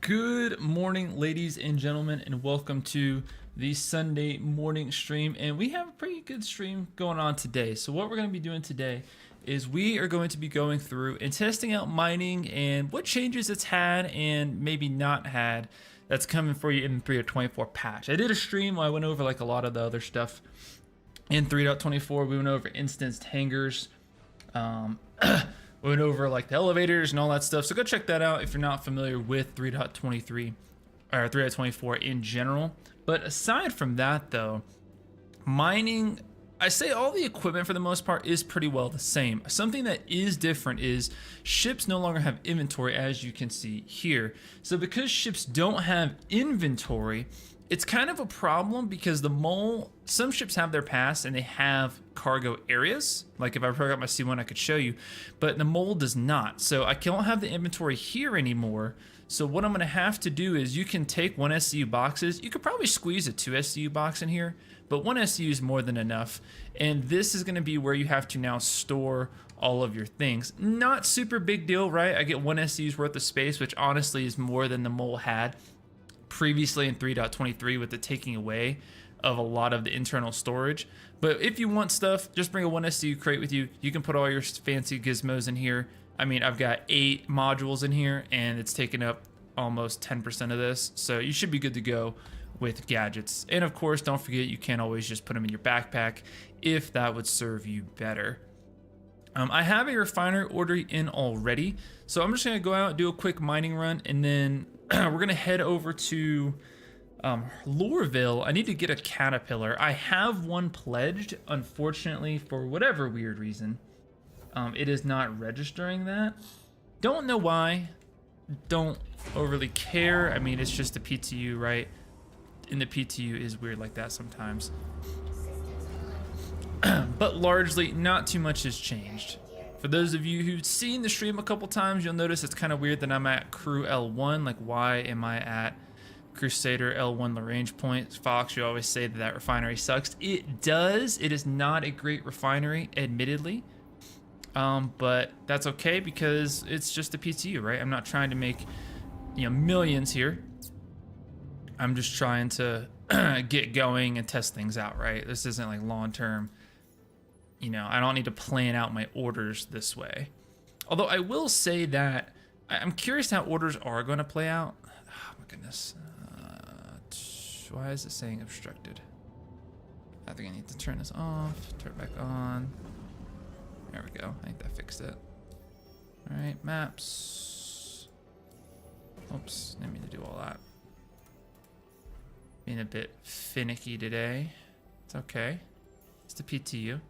Good morning, ladies and gentlemen, and welcome to the Sunday morning stream. And we have a pretty good stream going on today. So what we're going to be doing today is we are going to be going through and testing out mining and what changes it's had and maybe not had that's coming for you in the 3.24 patch. I did a stream where I went over like a lot of the other stuff in 3.24. We went over instanced hangers. We went over like the elevators and all that stuff. So go check that out if you're not familiar with 3.23 or 3.24 in general. But aside from that though, mining, I say all the equipment for the most part is pretty well the same. Something that is different is ships no longer have inventory, as you can see here. So because ships don't have inventory, it's kind of a problem because the mole, some ships have their pass and they have cargo areas. Like if I broke out my C1, I could show you, but the mole does not. So I don't have the inventory here anymore. So what I'm gonna have to do is you can take one SCU boxes. You could probably squeeze a 2 SCU box in here, but 1 SCU is more than enough. And this is gonna be where you have to now store all of your things. Not super big deal, right? I get 1 SCU's worth of space, which honestly is more than the mole had previously in 3.23 with the taking away of a lot of the internal storage. But if you want stuff, just bring a 1 SCU crate with you. You can put all your fancy gizmos in here. I mean, I've got 8 modules in here and it's taken up almost 10% of this. So you should be good to go with gadgets. And of course, don't forget, you can't always just put them in your backpack if that would serve you better. I have a refinery order in already. So I'm just gonna go out, do a quick mining run, and then we're gonna head over to Loreville. I need to get a caterpillar. I have one pledged. Unfortunately, for whatever weird reason, it is not registering that. Don't know why. Don't overly care. I mean, it's just the PTU, right? And the PTU is weird like that sometimes. But largely, not too much has changed. For those of you who've seen the stream a couple times, you'll notice it's kind of weird that I'm at Crew L1. Like, why am I at Crusader L1 Lagrange Point? Fox, you always say that that refinery sucks. It does. It is not a great refinery, admittedly. But that's okay because it's just a PTU, right? I'm not trying to make, millions here. I'm just trying to get going and test things out, right? This isn't like long-term. I don't need to plan out my orders this way. Although I will say that I'm curious how orders are going to play out. Oh my goodness. Why is it saying obstructed? I think I need to turn this off, turn it back on. There we go. I think that fixed it. All right, maps. Oops, didn't mean to do all that. Being a bit finicky today. It's okay. It's the PTU.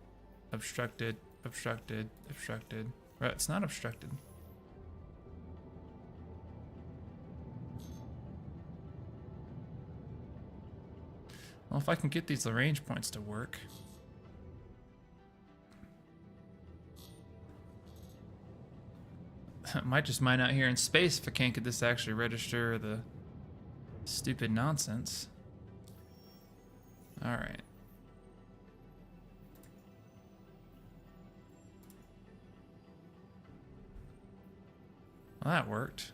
Obstructed, obstructed, obstructed. Right, it's not obstructed. Well, if I can get these Lagrange points to work. I might just mine out here in space if I can't get this to actually register the stupid nonsense. All right. Well, that worked.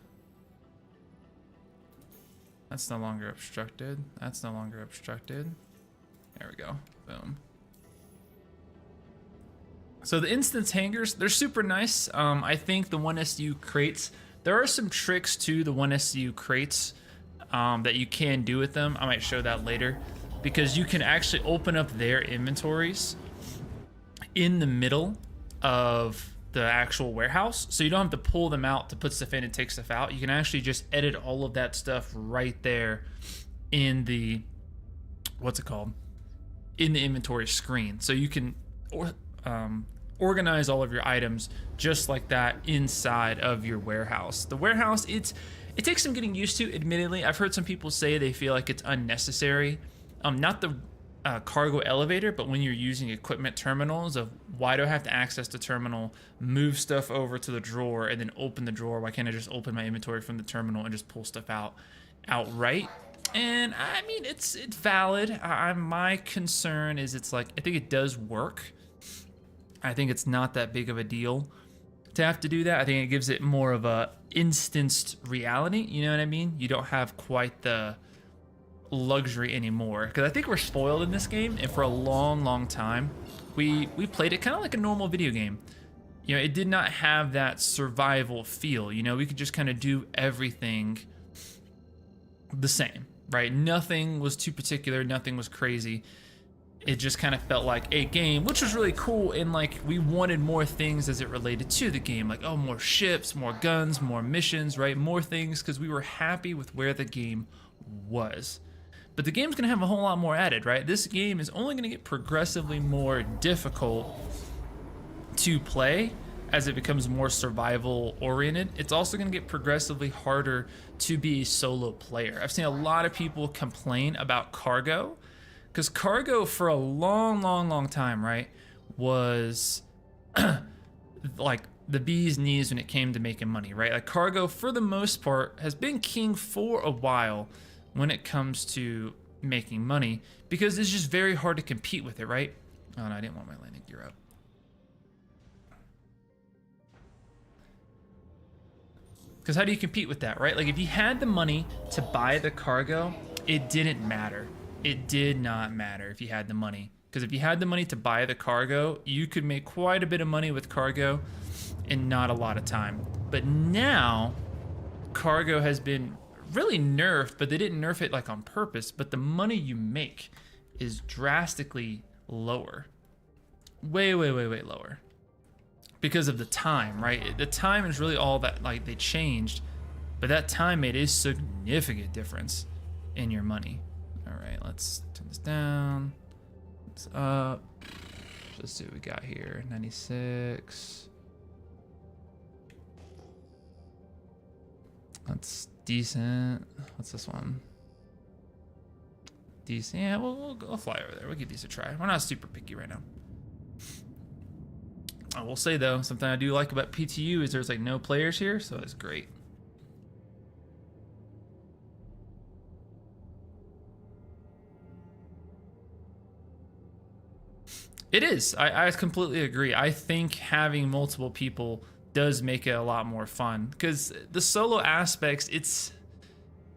That's no longer obstructed. That's no longer obstructed. There we go. Boom. So the instance hangers, they're super nice. I think the 1 SU crates, there are some tricks to the 1 SU crates that you can do with them. I might show that later because you can actually open up their inventories in the middle of the actual warehouse, so you don't have to pull them out to put stuff in and take stuff out. You can actually just edit all of that stuff right there in the in the inventory screen. So you can organize all of your items just like that inside of your warehouse. The warehouse, it takes some getting used to, admittedly. I've heard some people say they feel like it's unnecessary. Not the cargo elevator, but when you're using equipment terminals of why do I have to access the terminal, move stuff over to the drawer, and then open the drawer? Why can't I just open my inventory from the terminal and just pull stuff out outright? And I mean, it's valid. My concern is it's like, I think it does work. I think it's not that big of a deal. to have to do that. I think it gives it more of a instanced reality, you know what I mean? You don't have quite the luxury anymore, because I think we're spoiled in this game, and for a long time we played it kind of like a normal video game. You know, it did not have that survival feel. You know, we could just kind of do everything the same, right? Nothing was too particular, nothing was crazy. It just kind of felt like a game, which was really cool, and like we wanted more things as it related to the game, like, oh, more ships, more guns, more missions, right? More things, because we were happy with where the game was. But the game's gonna have a whole lot more added, right? This game is only gonna get progressively more difficult to play as it becomes more survival oriented. It's also gonna get progressively harder to be a solo player. I've seen a lot of people complain about cargo, because cargo for a long time, right, was like the bee's knees when it came to making money, right? Like cargo, for the most part, has been king for a while when it comes to making money, because it's just very hard to compete with it, right? Oh no, I didn't want my landing gear up. Because how do you compete with that, right? Like if you had the money to buy the cargo, it didn't matter. It did not matter if you had the money. Because if you had the money to buy the cargo, you could make quite a bit of money with cargo in not a lot of time. But now, cargo has been really nerfed, but they didn't nerf it like on purpose, but the money you make is drastically lower. Way lower. Because of the time, right? The time is really all that, like, they changed, but that time made a significant difference in your money. All right, let's turn this down. It's up. Let's see what we got here. 96. That's decent. What's this one? Decent. Yeah, we'll fly over there. We'll give these a try. We're not super picky right now. I will say though, something I do like about PTU is there's like no players here, so it's great. It is. I completely agree. I think having multiple people does make it a lot more fun, because the solo aspects, it's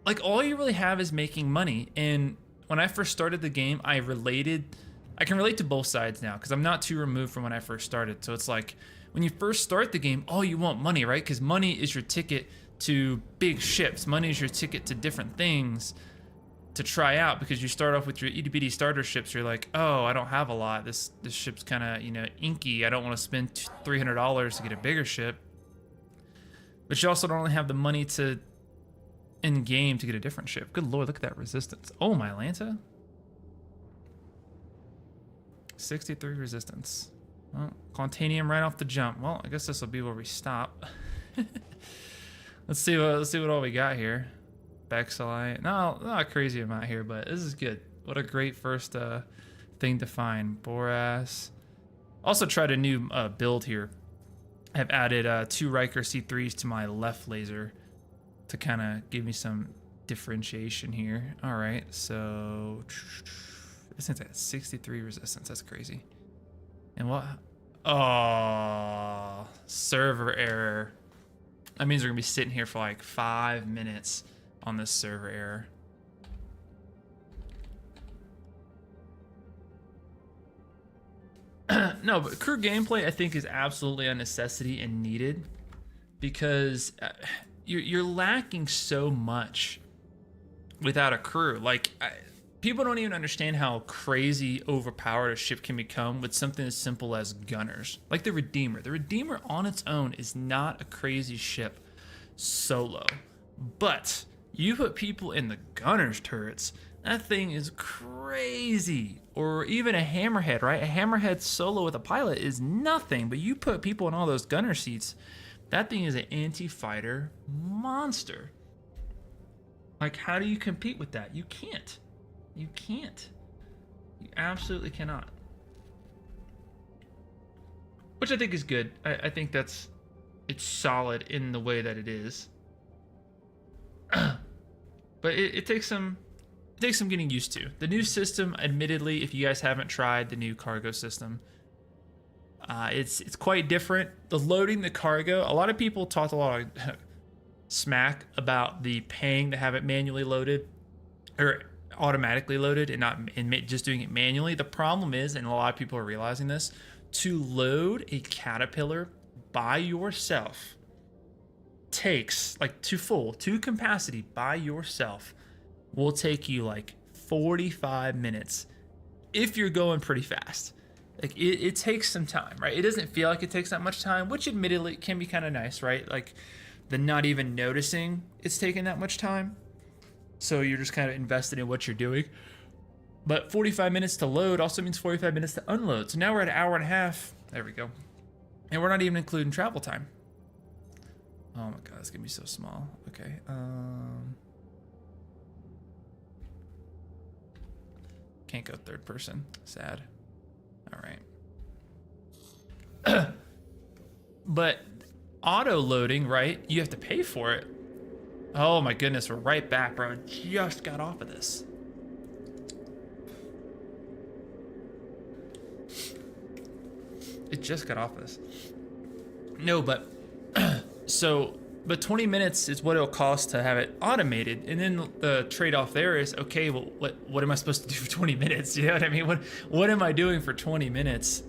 like all you really have is making money. And when I first started the game, I can relate to both sides now, because I'm not too removed from when I first started. So it's like when you first start the game, oh, you want money, right? Because money is your ticket to big ships. Money is your ticket to different things to try out, because you start off with your itty bitty starter ships. You're like, oh, I don't have a lot. This ship's kind of, you know, inky. I don't want to spend $300 to get a bigger ship. But you also don't really have the money to in game to get a different ship. Good lord, look at that resistance. Oh, my Atlanta. 63 resistance. Well, Quantanium right off the jump. Well, I guess this will be where we stop. Let's see what all we got here. Bexelite. No, not a crazy amount here, but this is good. What a great first thing to find. Boras. Also tried a new build here. I've added 2 Riker C3s to my left laser to kind of give me some differentiation here. All right, so this thing's at 63 resistance. That's crazy. And what? Oh, server error. That means we're gonna be sitting here for like 5 minutes on this server error. No, but crew gameplay I think is absolutely a necessity and needed, because you're lacking so much without a crew. Like people don't even understand how crazy overpowered a ship can become with something as simple as gunners. Like the Redeemer. The Redeemer on its own is not a crazy ship solo, but you put people in the gunner's turrets, that thing is crazy. Or even a hammerhead, right? A hammerhead solo with a pilot is nothing, but you put people in all those gunner seats, that thing is an anti-fighter monster. Like, how do you compete with that? You can't. You can't. You absolutely cannot. Which I think is good. I think it's solid in the way that it is. But it takes some getting used to. The new system, admittedly, if you guys haven't tried the new cargo system, It's quite different. The loading the cargo, a lot of people talked a lot of smack about the paying to have it manually loaded or automatically loaded and just doing it manually. The problem is, and a lot of people are realizing this, to load a caterpillar by yourself takes like to capacity by yourself will take you like 45 minutes if you're going pretty fast. Like it takes some time, right? It doesn't feel like it takes that much time, which admittedly can be kind of nice, right? Like the not even noticing it's taking that much time. So you're just kind of invested in what you're doing. But 45 minutes to load also means 45 minutes to unload. So now we're at an hour and a half. There we go. And we're not even including travel time. Oh my God, it's gonna be so small. Okay. Can't go third person. Sad. All right. But auto loading, right? You have to pay for it. Oh my goodness, we're right back, bro. Just got off of this. It just got off of this. No, but but 20 minutes is what it'll cost to have it automated. And then the trade-off there is, okay, well, what am I supposed to do for 20 minutes? You know what I mean? What am I doing for 20 minutes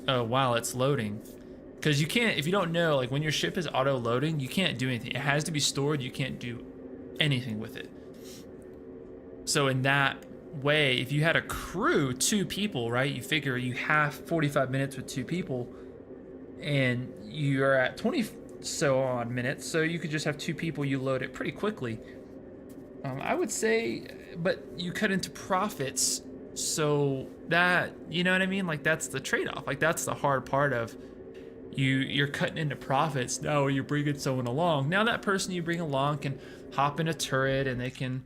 while it's loading? Because you can't, if you don't know, like when your ship is auto loading, you can't do anything. It has to be stored. You can't do anything with it. So in that way, if you had a crew, 2 people, right? You figure you have 45 minutes with 2 people and you're at 20 so odd minutes. So you could just have 2 people, you load it pretty quickly. I would say, but you cut into profits. So that, you know what I mean? Like that's the trade-off. Like that's the hard part of you're cutting into profits. Now you're bringing someone along. Now that person you bring along can hop in a turret and they can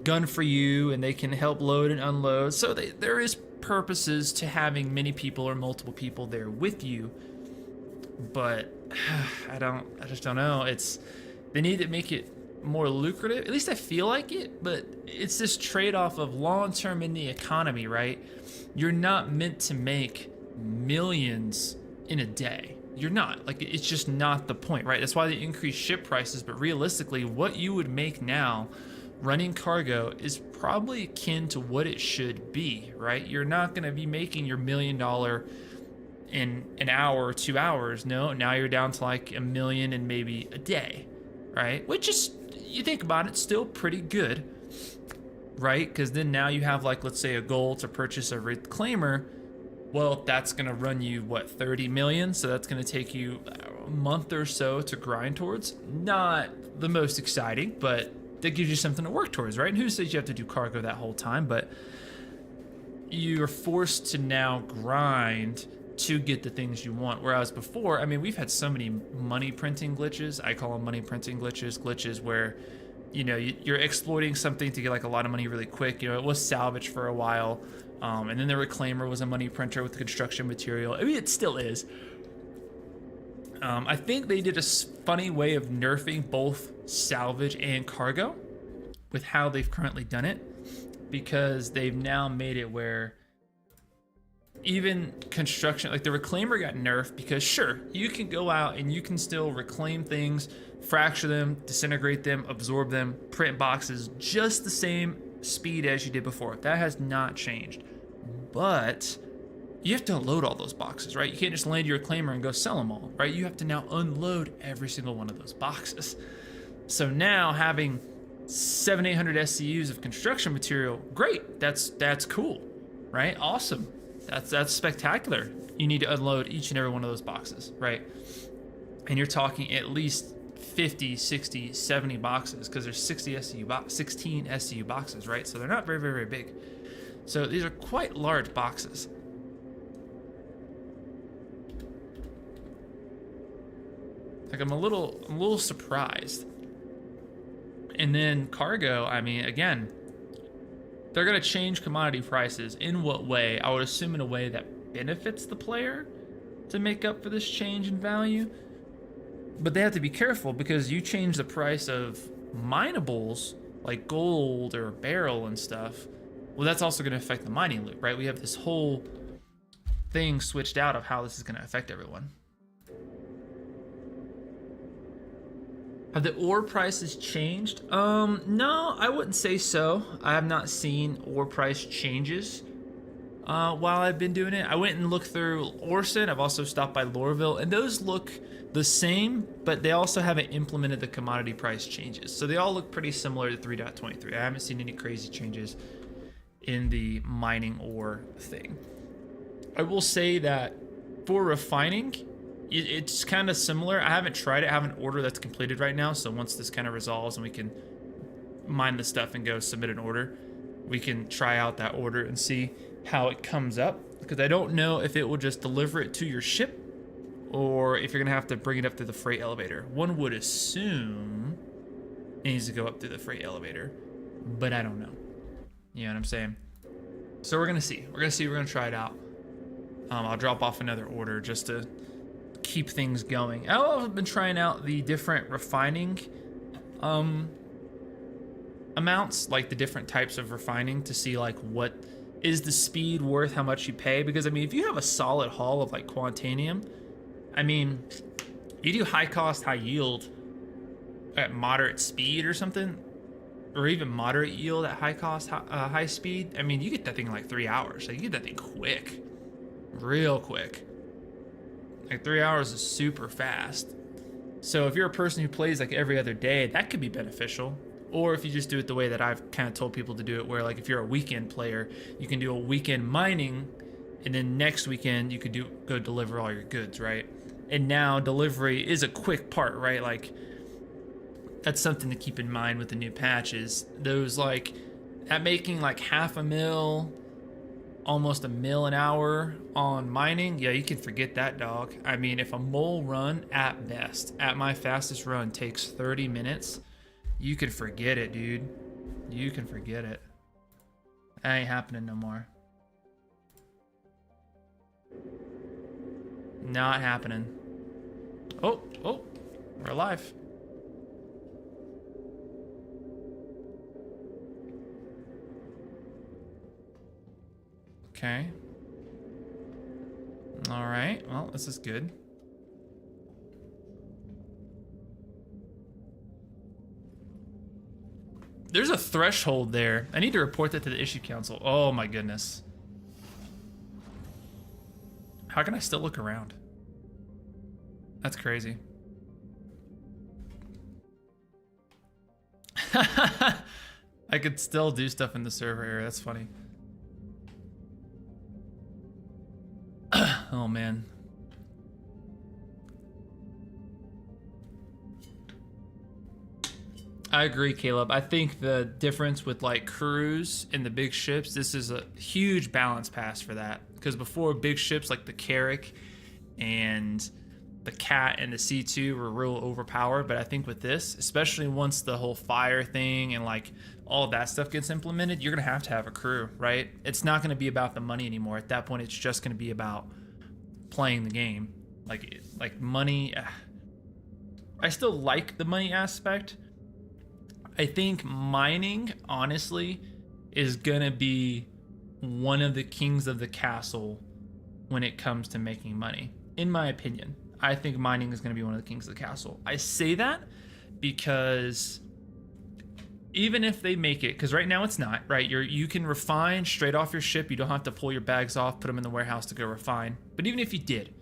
gun for you and they can help load and unload. So there is purposes to having many people or multiple people there with you. But I just don't know. They need to make it more lucrative. At least I feel like it, but it's this trade-off of long-term in the economy, right? You're not meant to make millions in a day. You're not. Like, it's just not the point, right? That's why they increase ship prices, but realistically, what you would make now running cargo is probably akin to what it should be, right? You're not going to be making your $1 million in an hour or 2 hours. No, now you're down to like $1 million and maybe a day, right? Which is, you think about it, still pretty good, right? Because then now you have like, let's say a goal to purchase a reclaimer. Well, that's going to run you, what, 30 million? So that's going to take you a month or so to grind towards. Not the most exciting, but that gives you something to work towards, right? And who says you have to do cargo that whole time? But you're forced to now grind to get the things you want. Whereas before, I mean, we've had so many money printing glitches. I call them money printing glitches where, you know, you're exploiting something to get like a lot of money really quick. You know, it was salvage for a while. And then the reclaimer was a money printer with the construction material. I mean, it still is. I think they did a funny way of nerfing both salvage and cargo with how they've currently done it, because they've now made it where even construction, like the reclaimer got nerfed because sure, you can go out and you can still reclaim things, fracture them, disintegrate them, absorb them, print boxes just the same speed as you did before. That has not changed. But you have to unload all those boxes, right? You can't just land your reclaimer and go sell them all, right? You have to now unload every single one of those boxes. So now having 700-800 SCUs of construction material, great. That's cool, right? Awesome. That's spectacular. You need to unload each and every one of those boxes, right? And you're talking at least 50, 60, 70 boxes because there's 16 SCU boxes, right? So they're not very, very, very big. So these are quite large boxes. Like I'm a little surprised. And then cargo, I mean, again, they're gonna change commodity prices. In what way? I would assume in a way that benefits the player to make up for this change in value. But they have to be careful because you change the price of minables like gold or barrel and stuff. Well, that's also going to affect the mining loop, right? We have this whole thing switched out of how this is going to affect everyone. Have the ore prices changed? No, I wouldn't say so. I have not seen ore price changes while I've been doing it. I went and looked through Orson. I've also stopped by Lorville, and those look the same, but they also haven't implemented the commodity price changes. So they all look pretty similar to 3.23. I haven't seen any crazy changes in the mining ore thing. I will say that for refining, it's kind of similar. I haven't tried it. I have an order that's completed right now. So once this kind of resolves and we can mine the stuff and go submit an order, we can try out that order and see how it comes up. Because I don't know if it will just deliver it to your ship or if you're going to have to bring it up through the freight elevator. One would assume it needs to go up through the freight elevator, but I don't know. You know what I'm saying? So we're going to see. We're going to try it out. I'll drop off another order just to keep things going. I've been trying out the different refining amounts, like the different types of refining, to see like what is the speed worth how much you pay. Because I mean, if you have a solid haul of like Quantanium, I mean, you do high cost, high yield at moderate speed or something, or even moderate yield at high cost, high speed. I mean, you get that thing in like 3 hours. Like you get that thing quick. Real quick. Like 3 hours is super fast. So if you're a person who plays like every other day, that could be beneficial. Or if you just do it the way that I've kind of told people to do it, where like if you're a weekend player, you can do a weekend mining, and then next weekend you could go deliver all your goods, right? And now delivery is a quick part, right? Like that's something to keep in mind with the new patches. Those like at making like $500,000, almost $1 million an hour on mining, yeah, you can forget that, dog. I mean, if a mole run at best, at my fastest run, takes 30 minutes, you can forget it, dude. You can forget it. That ain't happening no more. Not happening. Oh, we're alive. Okay. All right. Well, this is good. There's a threshold there. I need to report that to the issue council. Oh my goodness. How can I still look around? That's crazy. I could still do stuff in the server area. That's funny. Oh man. I agree, Caleb. I think the difference with like crews and the big ships, this is a huge balance pass for that. Because before, big ships like the Carrack and the Cat and the C2 were real overpowered. But I think with this, especially once the whole fire thing and like all of that stuff gets implemented, you're going to have a crew, right? It's not going to be about the money anymore. At that point, it's just going to be about playing the game. Like money. I still like the money aspect. I think mining, honestly, is gonna be one of the kings of the castle when it comes to making money. In my opinion, I think mining is gonna be one of the kings of the castle. I say that because even if they make it, because right now it's not, right? You can refine straight off your ship. You don't have to pull your bags off, put them in the warehouse to go refine. But even if you did,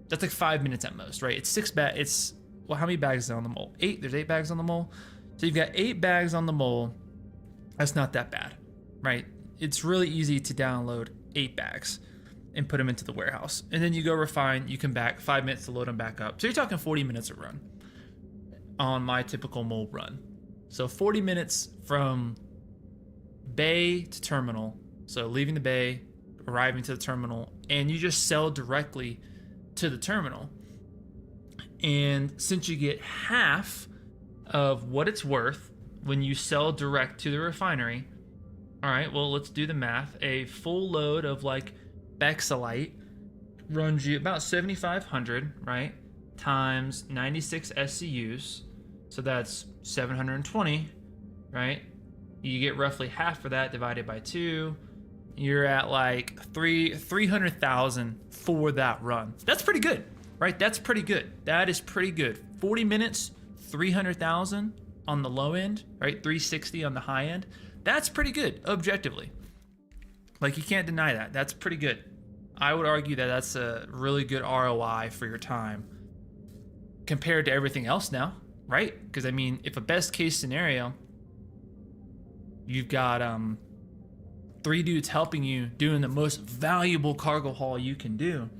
that's like 5 minutes at most, right? It's well, how many bags is there on the mole? 8. There's 8 bags on the mole. So you've got 8 bags on the mole. That's not that bad, right? It's really easy to download 8 bags and put them into the warehouse. And then you go refine, you come back, 5 minutes to load them back up. So you're talking 40 minutes a run on my typical mole run. So 40 minutes from bay to terminal. So leaving the bay, arriving to the terminal, and you just sell directly to the terminal. And since you get half of what it's worth when you sell direct to the refinery, all right, well, let's do the math. A full load of like Bexolite runs you about 7,500, right? Times 96 SCUs. So that's 720, right? You get roughly half of that divided by 2. you're at like 300,000 for that run. That's pretty good, right? That's pretty good. That is pretty good. 40 minutes, 300,000 on the low end, right? 360 on the high end. That's pretty good, objectively. Like, you can't deny that. That's pretty good. I would argue that that's a really good ROI for your time compared to everything else now, right? Because, I mean, if a best case scenario, you've got 3 dudes helping you doing the most valuable cargo haul you can do,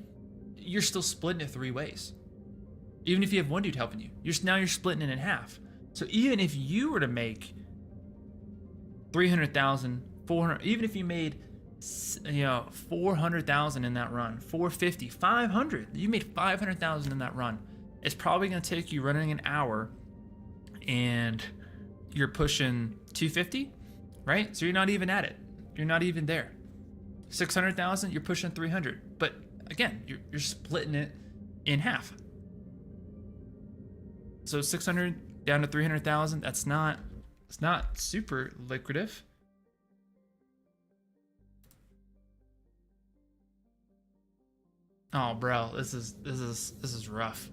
you're still splitting it 3 ways. Even if you have 1 dude helping you, now you're splitting it in half. So even if you were to make 300,000, 400, even if you made 400,000 in that run, 450, 500, you made 500,000 in that run. It's probably going to take you running an hour and you're pushing 250, right? So you're not even at it. You're not even there. 600,000, you're pushing 300. But again, you're splitting it in half. So 600 down to 300,000, it's not super lucrative. Oh, bro, this is rough.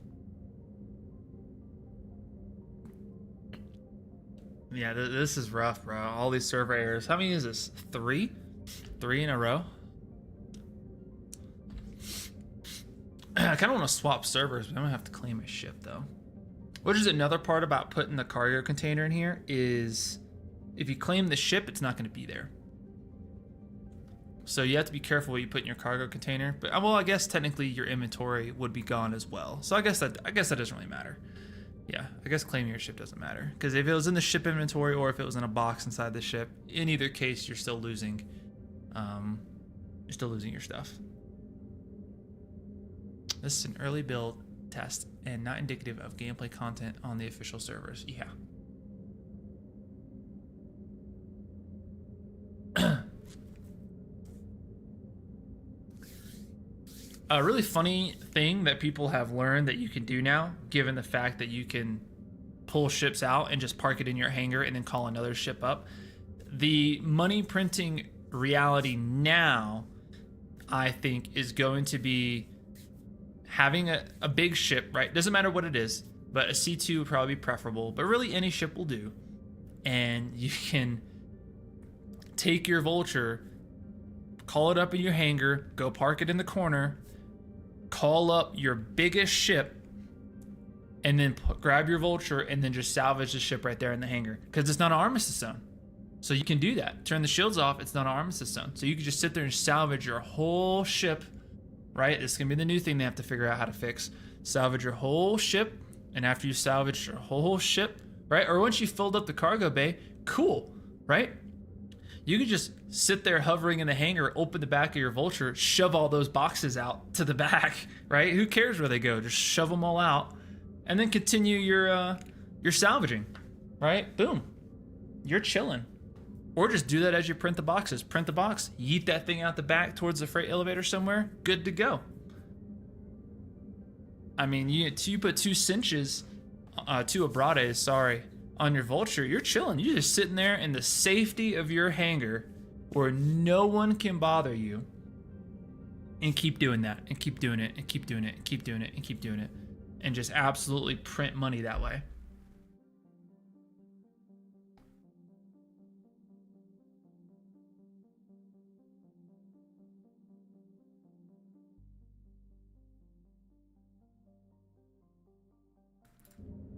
Yeah, this is rough, bro. All these server errors. How many is this? 3? 3 in a row? I kind of want to swap servers, but I'm gonna have to claim my ship though. Which is another part about putting the cargo container in here is if you claim the ship, it's not going to be there. So you have to be careful what you put in your cargo container. But well, I guess technically your inventory would be gone as well. So I guess that doesn't really matter. Yeah, I guess claiming your ship doesn't matter because if it was in the ship inventory or if it was in a box inside the ship, in either case you're still losing. You're still losing your stuff. This is an early build test and not indicative of gameplay content on the official servers. Yeah. A really funny thing that people have learned that you can do now, given the fact that you can pull ships out and just park it in your hangar and then call another ship up. The money printing reality now, I think, is going to be having a big ship, right? Doesn't matter what it is, but a C2 would probably be preferable, but really any ship will do. And you can take your vulture, call it up in your hangar, go park it in the corner, call up your biggest ship, and then grab your vulture and then just salvage the ship right there in the hangar because it's not an armistice zone. So you can do that. Turn the shields off. It's not an armistice zone. So you can just sit there and salvage your whole ship, right? This is going to be the new thing they have to figure out how to fix. Salvage your whole ship. And after you salvage your whole ship, right? Or once you filled up the cargo bay, cool, right? You could just sit there hovering in the hangar, open the back of your vulture, shove all those boxes out to the back, right? Who cares where they go? Just shove them all out and then continue your salvaging, right? Boom. You're chilling. Or just do that as you print the boxes. Print the box, yeet that thing out the back towards the freight elevator somewhere, good to go. I mean, you put 2 cinches, 2 abrades, sorry, on your vulture, you're chilling. You're just sitting there in the safety of your hangar where no one can bother you and keep doing that and keep doing it and keep doing it and keep doing it and keep doing it and just absolutely print money that way.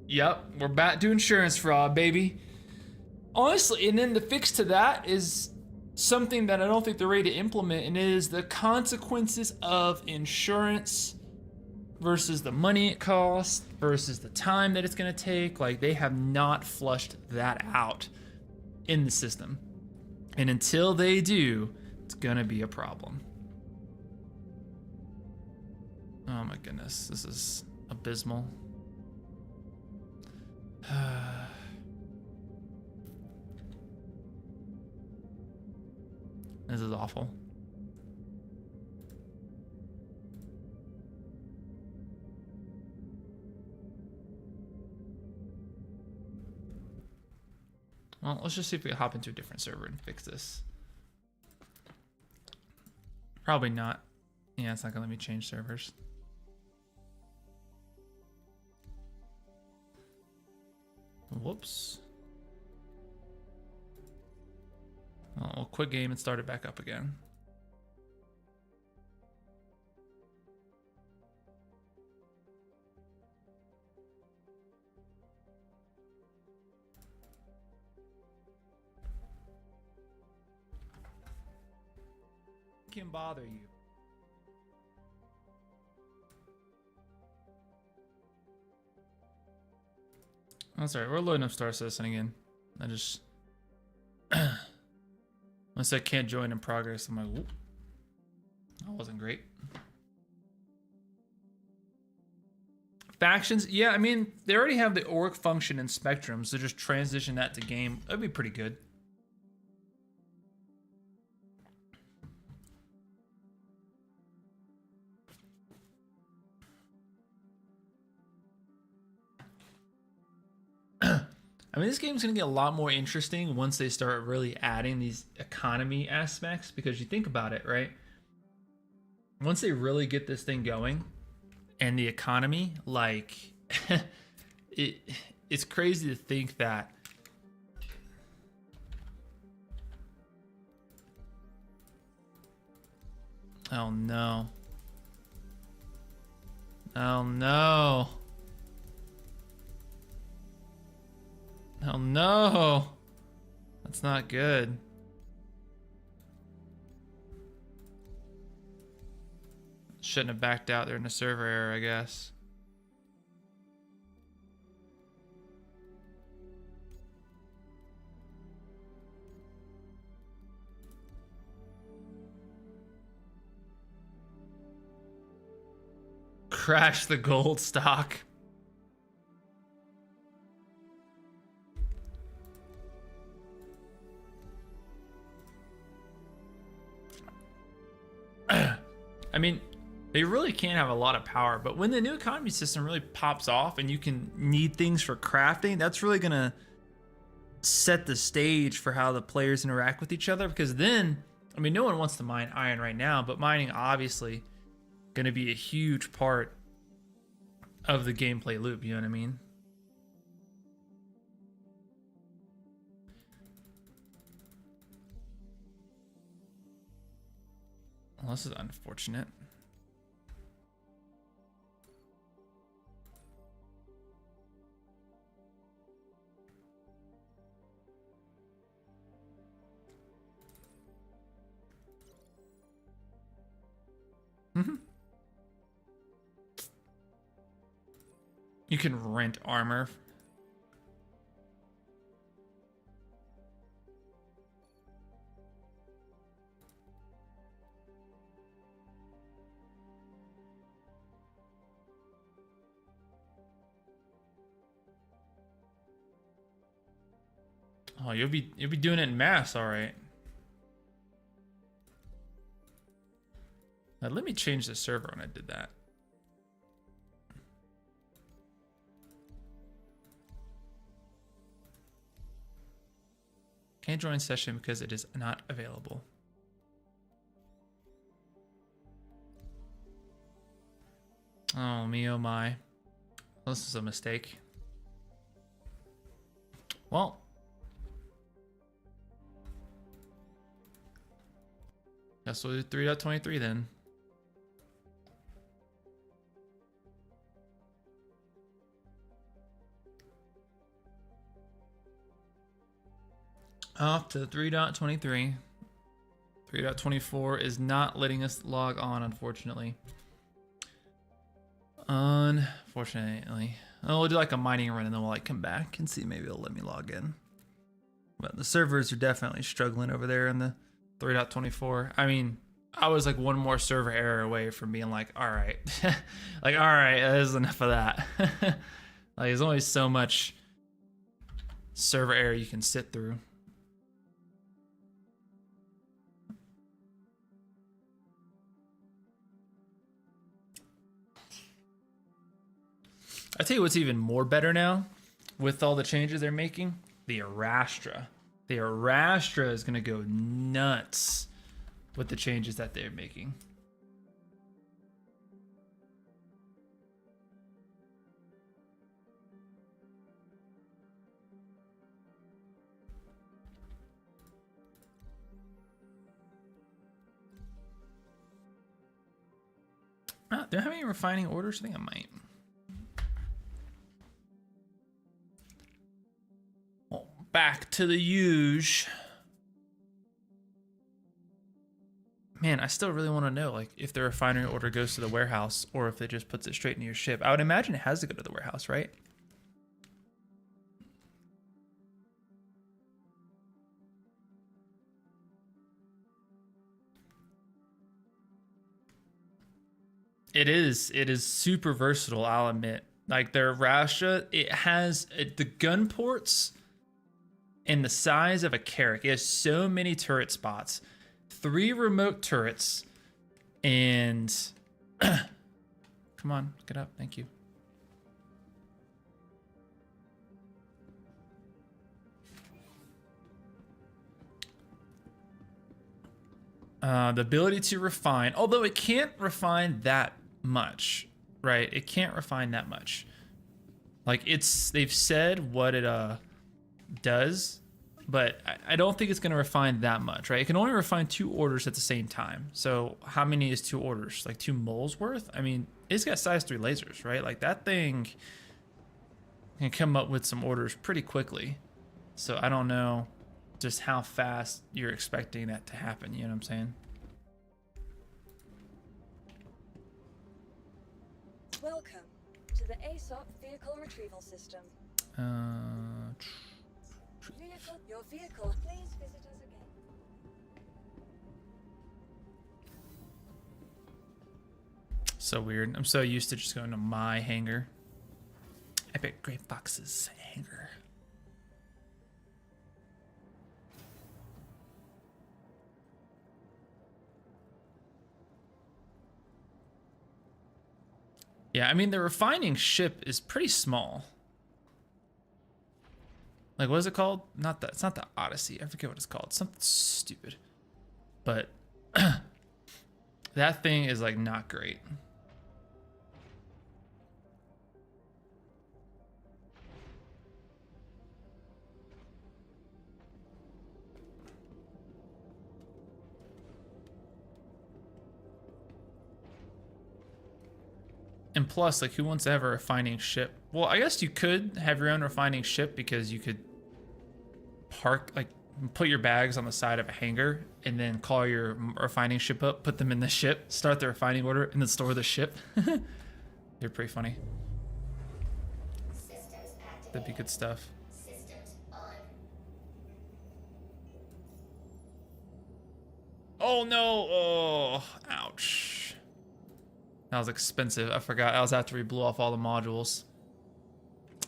Yep, we're back to insurance fraud, baby. Honestly, and then the fix to that is something that I don't think they're ready to implement, and it is the consequences of insurance versus the money it costs versus the time that it's going to take. Like, they have not flushed that out in the system. And until they do, it's going to be a problem. Oh my goodness, this is abysmal. This is awful. Well, let's just see if we can hop into a different server and fix this. Probably not. Yeah, it's not gonna let me change servers. Whoops. Well, we'll quit game and start it back up again. Can bother you. Oh, sorry, we're loading up Star Citizen again. I just once I can't join in progress, I'm like, whoop. That wasn't great. Factions, yeah, I mean, they already have the org function in Spectrum, so just transition that to game. That'd be pretty good. I mean, this game's going to get a lot more interesting once they start really adding these economy aspects, because you think about it, right? Once they really get this thing going and the economy, like, it's crazy to think that oh no. Oh no. Oh no. That's not good. Shouldn't have backed out there in the server error, I guess. Crash the gold stock. I mean, they really can't have a lot of power, but when the new economy system really pops off and you can need things for crafting, that's really gonna set the stage for how the players interact with each other. Because then, I mean, no one wants to mine iron right now, but mining obviously gonna be a huge part of the gameplay loop, you know what I mean? Well, this is unfortunate. You can rent armor. Oh, you'll be doing it in mass, all right. Now, let me change the server when I did that. Can't join session because it is not available. Oh me, oh my. This is a mistake. Well, guess we'll do 3.23 then. Off to 3.23. 3.24 is not letting us log on, unfortunately. Unfortunately. Oh, we'll do like a mining run and then we'll like come back and see, maybe it'll let me log in. But the servers are definitely struggling over there in the 3.24. I mean, I was like one more server error away from being like, all right. Like, all right, that is enough of that. Like, there's only so much server error you can sit through. I tell you what's even more better now with all the changes they're making, the Arastra. The Arastra is going to go nuts with the changes that they're making. Oh, do I have any refining orders? I think I might. Well, back to the huge. Man, I still really want to know, like, if the refinery order goes to the warehouse or if it just puts it straight into your ship. I would imagine it has to go to the warehouse, right? It is super versatile, I'll admit. Like their Rasha, it has the gun ports and the size of a Carrack. It has so many turret spots, 3 remote turrets, and come on, get up, thank you. The ability to refine, although it can't refine that much, right? It can't refine that much. Like they've said what it does, but I don't think it's going to refine that much, right? It can only refine 2 orders at the same time. So how many is 2 orders? Like 2 moles worth? I mean, it's got size 3 lasers, right? Like that thing can come up with some orders pretty quickly. So I don't know just how fast you're expecting that to happen, you know what I'm saying? Welcome to the ASOP vehicle retrieval system. Your vehicle, please visit us again. So weird. I'm so used to just going to my hangar. Epic Gray Fox's hangar. Yeah, I mean, the refining ship is pretty small. Like, what is it called? Not that. It's not the Odyssey. I forget what it's called. Something stupid. But that thing is like not great. And plus, like, who wants to have a refining ship? Well, I guess you could have your own refining ship because you could park, like, put your bags on the side of a hangar and then call your refining ship up, put them in the ship, start the refining order, and then store the ship. They're pretty funny. That'd be good stuff. Oh no! Oh, ouch. That was expensive. I forgot. I was after we blew off all the modules.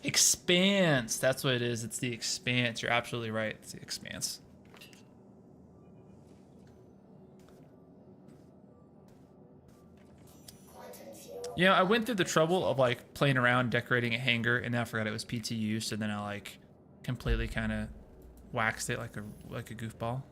Expanse. That's what it is. It's the expanse. You're absolutely right. It's the expanse. Yeah, I went through the trouble of like playing around decorating a hangar, and then I forgot it was PTU. So then I like completely kind of waxed it like a goofball.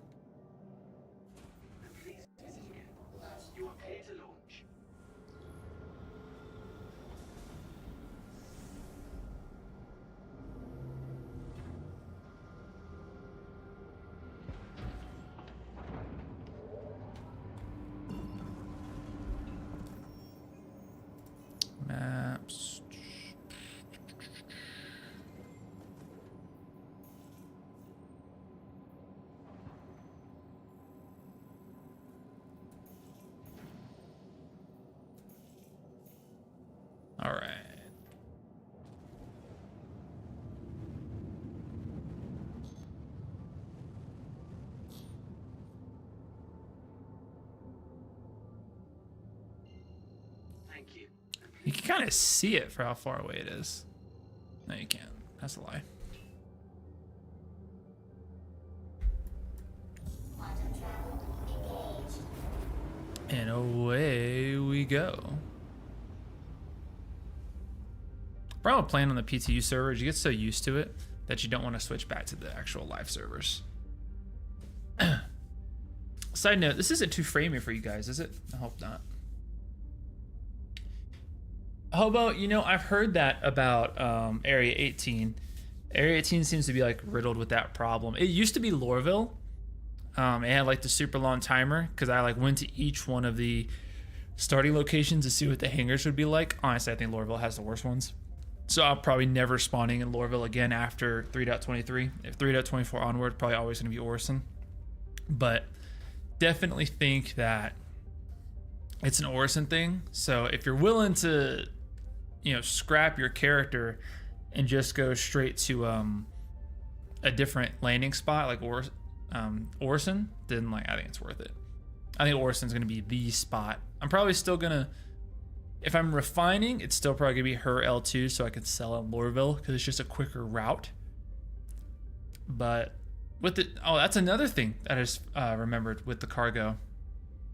Maps. All right. Thank you. You can kind of see it for how far away it is. No, you can't. That's a lie. And away we go. Problem with playing on the PTU servers, you get so used to it that you don't want to switch back to the actual live servers. Side note, this isn't too framey for you guys, is it? I hope not. How about, you know, I've heard that about Area 18. Area 18 seems to be like riddled with that problem. It used to be Lorville. It had like the super long timer because I like went to each one of the starting locations to see what the hangars would be like. Honestly, I think Lorville has the worst ones. So I'm probably never spawning in Lorville again after 3.23. If 3.24 onward, probably always going to be Orison. But definitely think that it's an Orison thing. So if you're willing to, you know, scrap your character and just go straight to a different landing spot like Orison, then like I think it's worth it. I think Orison's going to be the spot. I'm probably still going to, if I'm refining, it's still probably going to be her L2 so I can sell in Lorville because it's just a quicker route. But with the, oh, that's another thing that I just remembered with the cargo.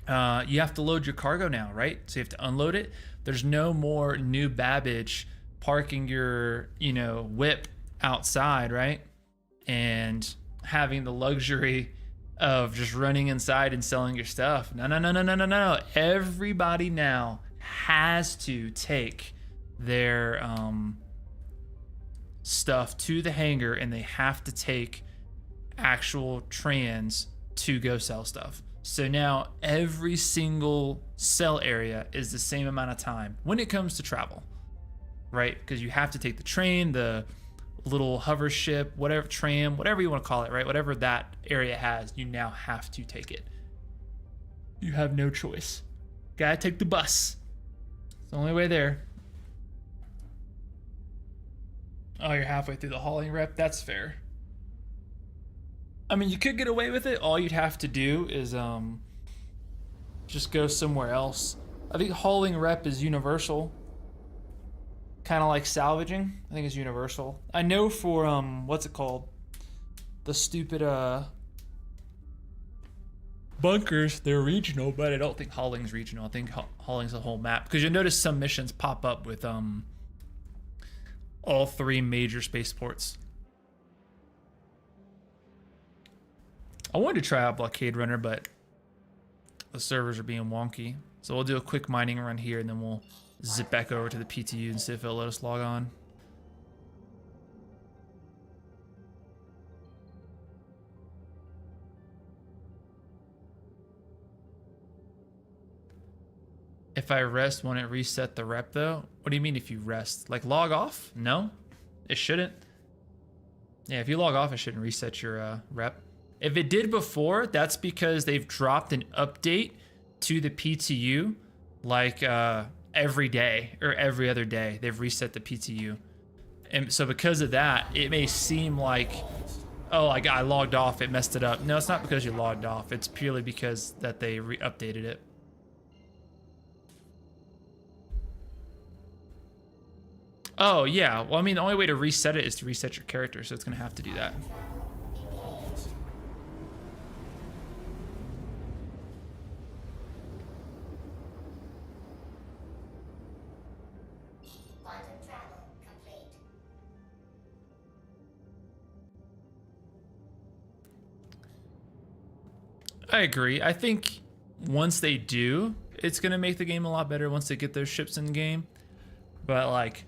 You have to load your cargo now, right? So you have to unload it. There's no more New Babbage parking your, you know, whip outside, right? And having the luxury of just running inside and selling your stuff. No. Everybody now has to take their stuff to the hangar, and they have to take actual trans to go sell stuff. So now every single sell area is the same amount of time when it comes to travel, right? Because you have to take the train, the little hover ship, whatever, tram, whatever you want to call it, right? Whatever that area has, you now have to take it. You have no choice. Gotta take the bus. It's the only way there. Oh, you're halfway through the hauling rep? That's fair. I mean, you could get away with it. All you'd have to do is just go somewhere else. I think hauling rep is universal. Kind of like salvaging. I think it's universal. I know for what's it called? The stupid bunkers, they're regional, but I don't think hauling's regional. I think hauling's a whole map, because you'll notice some missions pop up with all three major spaceports. I wanted to try out Blockade Runner, but the servers are being wonky. So we'll do a quick mining run here, and then we'll zip back over to the PTU and see if it'll let us log on. If I rest, won't it reset the rep though? What do you mean if you rest? Like log off? No, it shouldn't. Yeah, if you log off, it shouldn't reset your rep. If it did before, that's because they've dropped an update to the PTU like every day or every other day. They've reset the PTU. And so because of that, it may seem like, oh, I logged off, it messed it up. No, it's not because you logged off. It's purely because that they updated it. Oh, yeah. Well, I mean, the only way to reset it is to reset your character, so it's going to have to do that. I agree. I think once they do, it's going to make the game a lot better once they get those ships in the game. But like,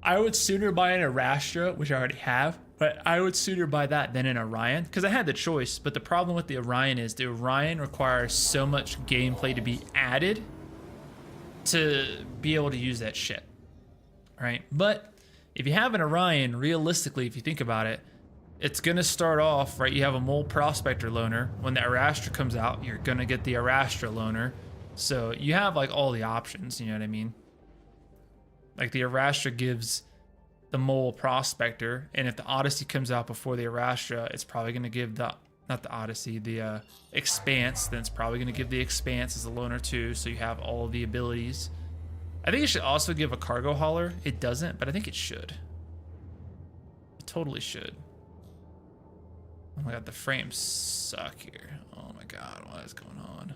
I would sooner buy an Arastra, which I already have, but I would sooner buy that than an Orion, because I had the choice. But the problem with the Orion is the Orion requires so much gameplay to be added to be able to use that shit, right? But if you have an Orion, realistically, if you think about it, it's going to start off, right? You have a mole prospector loaner. When the Arastra comes out, you're going to get the Arastra loaner. So you have like all the options, you know what I mean? Like the Arastra gives the mole prospector, and if the Odyssey comes out before the Arastra, it's probably going to give the, not the Odyssey, the Expanse, then it's probably going to give the Expanse as a loaner too, so you have all the abilities. I think it should also give a cargo hauler. It doesn't, but I think it should. It totally should. Oh my god, the frames suck here. Oh my god, what is going on?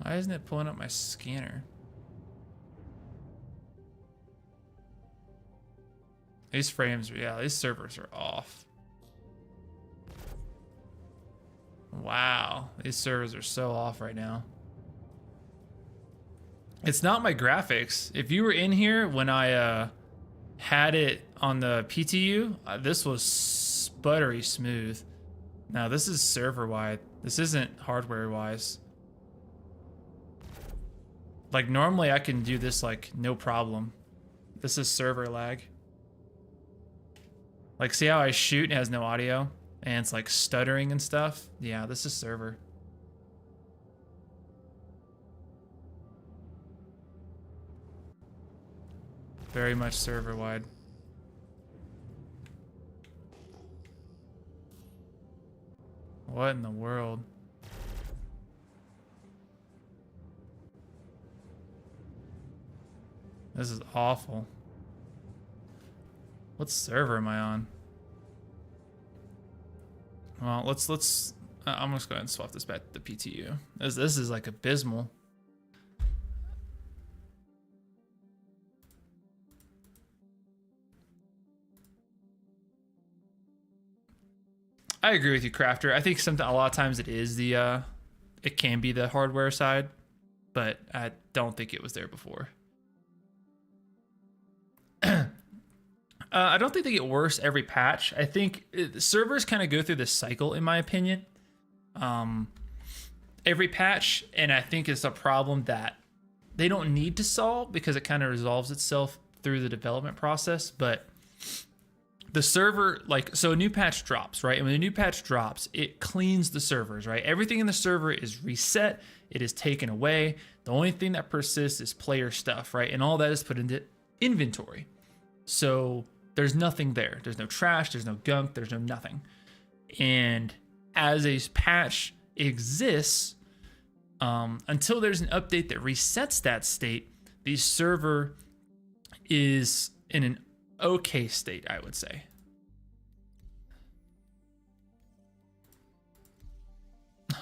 Why isn't it pulling up my scanner? These frames, yeah, these servers are off. Wow, these servers are so off right now. It's not my graphics. If you were in here when I had it on the PTU, this was sputtery smooth. Now this is server wide. This isn't hardware wise. Like normally I can do this like no problem. This is server lag. Like see how I shoot and it has no audio and it's like stuttering and stuff? Yeah, this is server. Very much server wide. What in the world? This is awful. What server am I on? Well, let's. I'm just going to swap this back to the PTU. This is like abysmal. I agree with you, Crafter. I think a lot of times it is the it can be the hardware side, but I don't think it was there before. I don't think they get worse every patch. I think servers kind of go through this cycle, in my opinion. Every patch, and I think it's a problem that they don't need to solve because it kind of resolves itself through the development process. But the server, like, so a new patch drops, right? And when a new patch drops, it cleans the servers, right? Everything in the server is reset. It is taken away. The only thing that persists is player stuff, right? And all that is put into inventory. So there's nothing there. There's no trash. There's no gunk. There's no nothing. And as a patch exists, until there's an update that resets that state, the server is in an okay state, I would say.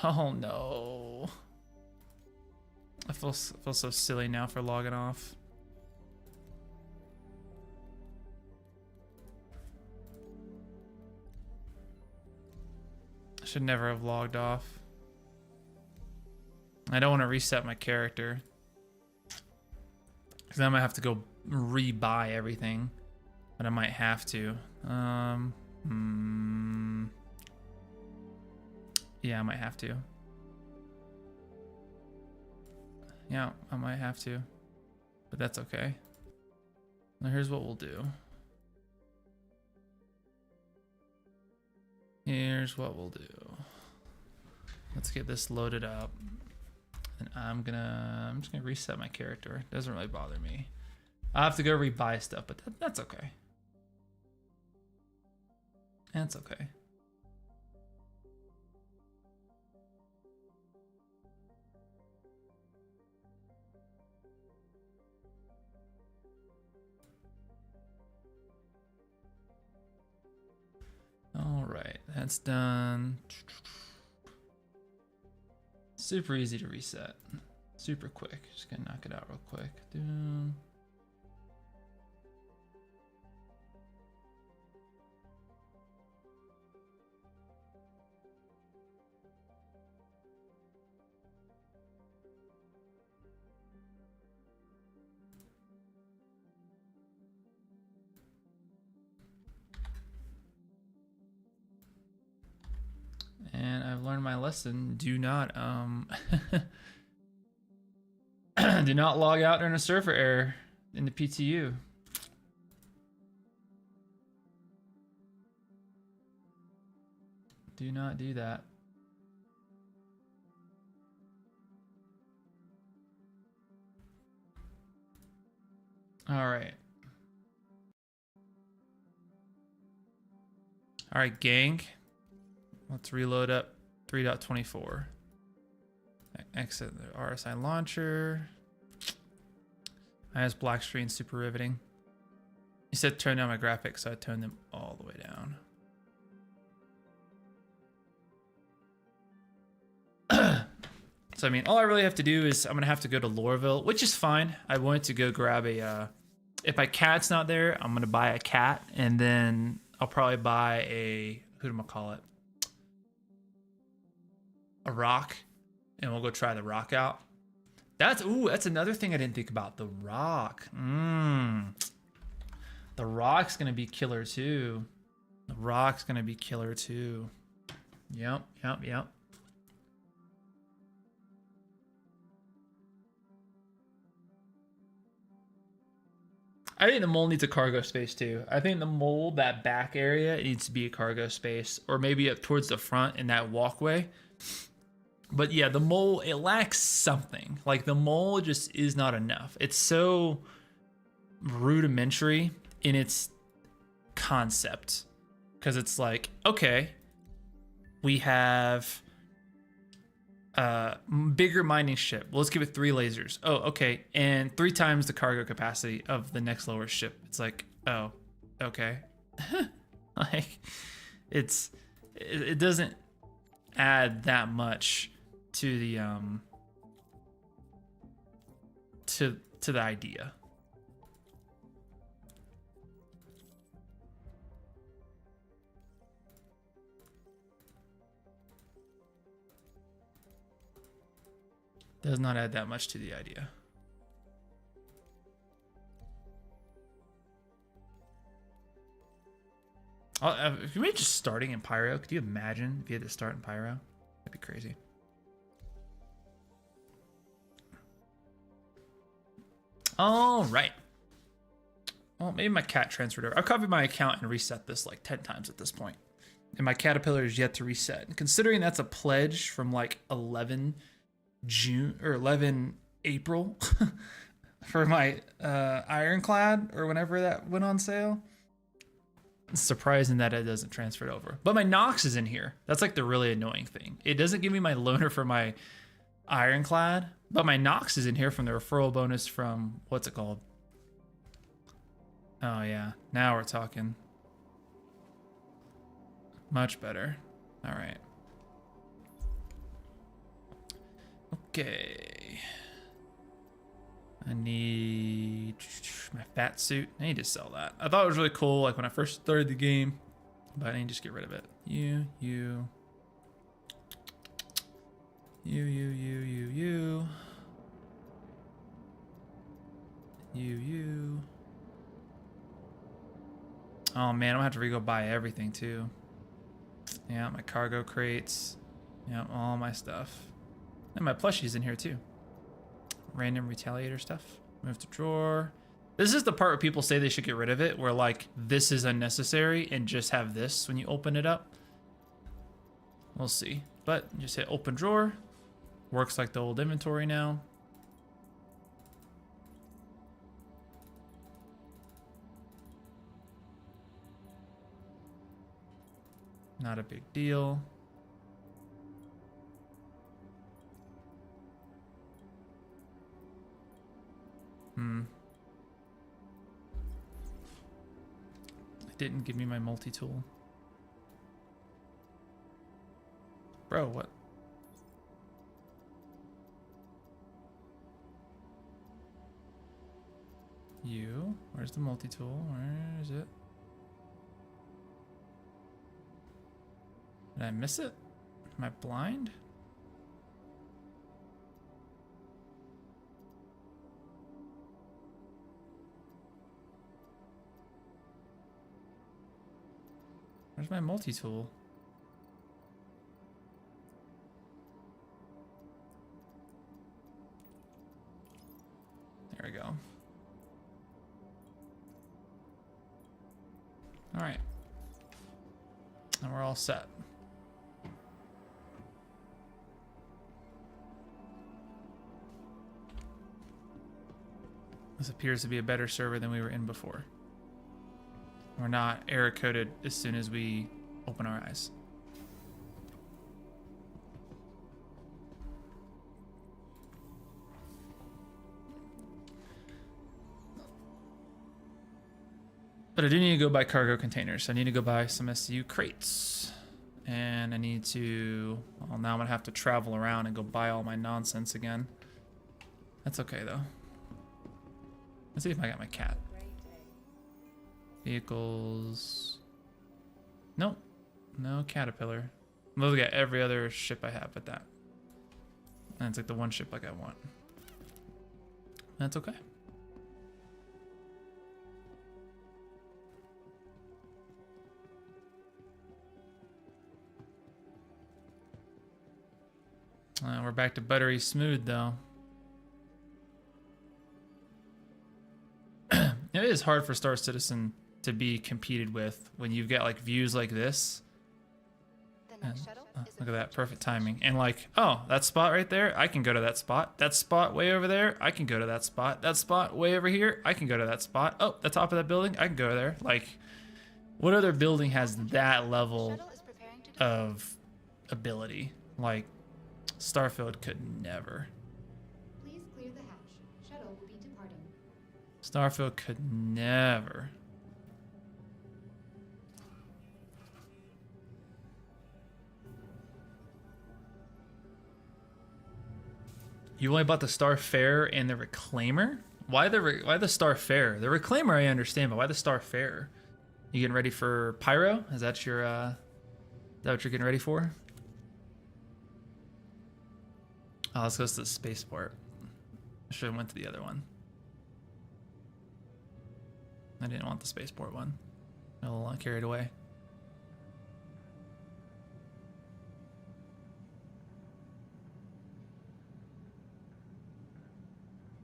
Oh no. I feel so silly now for logging off. I should never have logged off. I don't want to reset my character, because I might have to go rebuy everything. But I might have to. Yeah, I might have to. Yeah, I might have to. But that's okay. Now here's what we'll do. Here's what we'll do. Let's get this loaded up. And I'm just gonna reset my character. It doesn't really bother me. I'll have to go rebuy stuff, but that's okay. That's okay. All right, that's done. Super easy to reset. Super quick. Just gonna knock it out real quick. Doom. And I've learned my lesson. Do not do not log out during a server error in the PTU. Do not do that. All right. All right, gang. Let's reload up 3.24. Exit the RSI launcher. I has black screen, super riveting. You said turn down my graphics, so I turned them all the way down. So I mean, all I really have to do is I'm gonna have to go to Lorville, which is fine. I wanted to go grab a. If my cat's not there, I'm gonna buy a cat, and then I'll probably buy a who do I call it? A rock, and we'll go try the rock out. That's another thing I didn't think about. The rock. The rock's gonna be killer too. The rock's gonna be killer too. Yep. I think the mole needs a cargo space too. I think the mole, that back area, it needs to be a cargo space, or maybe up towards the front in that walkway. But yeah, the mole, it lacks something. Like the mole just is not enough. It's so rudimentary in its concept, because it's like, okay, we have bigger mining ship. Well, let's give it 3 lasers. Oh, okay, and 3 times the cargo capacity of the next lower ship. It's like, oh, okay. Like, it doesn't add that much to the to the idea. Does not add that much to the idea. If you were just starting in Pyro, could you imagine if you had to start in Pyro? That'd be crazy. All right. Well, maybe my cat transferred over. I've copied my account and reset this like 10 times at this point. And my caterpillar is yet to reset. And considering that's a pledge from like 11 June or 11 April for my ironclad or whenever that went on sale, it's surprising that it doesn't transfer it over. But my Nox is in here. That's like the really annoying thing. It doesn't give me my loaner for my ironclad, but my Nox is in here from the referral bonus from, what's it called? Oh yeah, now we're talking. Much better. All right. Okay. I need my fat suit. I need to sell that. I thought it was really cool, like when I first started the game, but I need to just get rid of it. You. Oh man, I'm gonna have to re-go buy everything too. Yeah, my cargo crates. Yeah, all my stuff. And my plushies in here too. Random retaliator stuff. Move to drawer. This is the part where people say they should get rid of it, where like this is unnecessary and just have this when you open it up. We'll see. But just hit open drawer. Works like the old inventory now. Not a big deal. It didn't give me my multi-tool. Bro, what? You? Where's the multi-tool? Where is it? Did I miss it? Am I blind? Where's my multi-tool? There we go. All right. And we're all set. This appears to be a better server than we were in before. We're not error coded as soon as we open our eyes. But I do need to go buy cargo containers. I need to go buy some SCU crates. And I need to, well, now I'm gonna have to travel around and go buy all my nonsense again. That's okay though. Let's see if I got my cat. Vehicles. Nope. No Caterpillar. I'm looking at every other ship I have but that. And it's like the one ship like I want. That's okay. We're back to buttery smooth though. It is hard for Star Citizen to be competed with when you've got like views like this. Look at that, perfect timing. And like, oh, that spot right there, I can go to that spot. That spot way over there, I can go to that spot. That spot way over here, I can go to that spot. Oh, the top of that building, I can go there. Like, what other building has that level of ability? Like, Starfield could never. Please clear the hatch. Shuttle will be departing. Starfield could never. You only bought the Starfarer and the Reclaimer? Why the Starfarer? The Reclaimer I understand, but why the Starfarer? You getting ready for Pyro? Is that your is that what you're getting ready for? Oh, let's go to the spaceport. I should have went to the other one. I didn't want the spaceport one. Got a little carried away.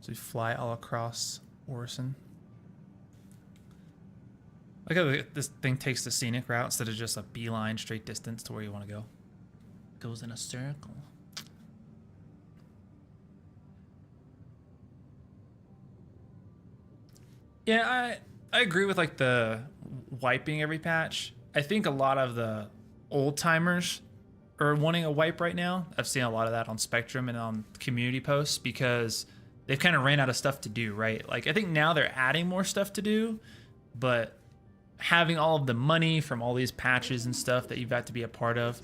So we fly all across Orison. Look how this thing takes the scenic route instead of just a beeline straight distance to where you want to go. Goes in a circle. Yeah, I agree with like the wiping every patch. I think a lot of the old timers are wanting a wipe right now. I've seen a lot of that on Spectrum and on community posts because they've kind of ran out of stuff to do, right? Like I think now they're adding more stuff to do, but having all of the money from all these patches and stuff that you've got to be a part of,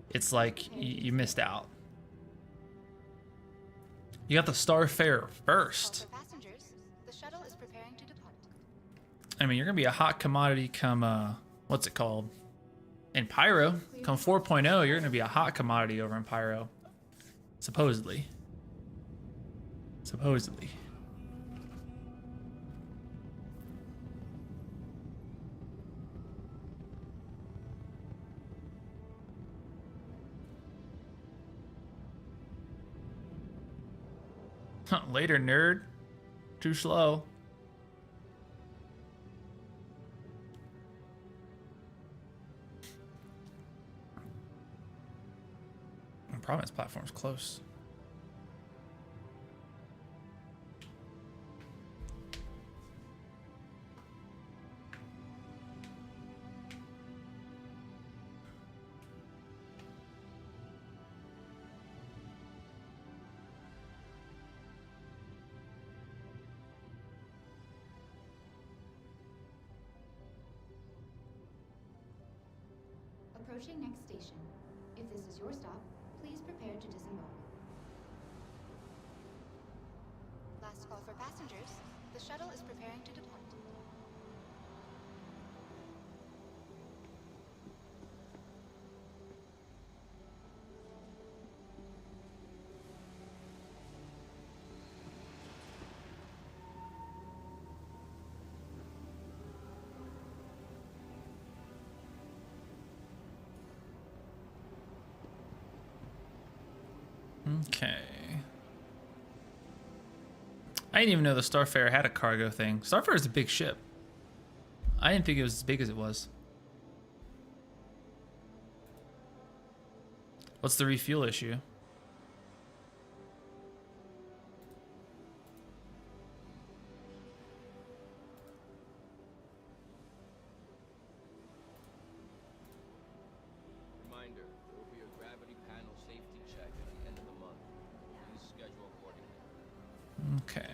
it's like you missed out. You got the Starfarer first. I mean, you're gonna be a hot commodity come what's it called? In Pyro. Come 4.0, you're gonna be a hot commodity over in Pyro. Supposedly. Supposedly. Later, nerd. Too slow. Province platform's close. Approaching next station. If this is your stop, please prepare to disembark. Last call for passengers. The shuttle is preparing to depart. Okay. I didn't even know the Starfarer had a cargo thing. Starfarer is a big ship. I didn't think it was as big as it was. What's the refuel issue? Reminder, there will be a gravity panel safety check at the end of the month. Please schedule accordingly. Okay.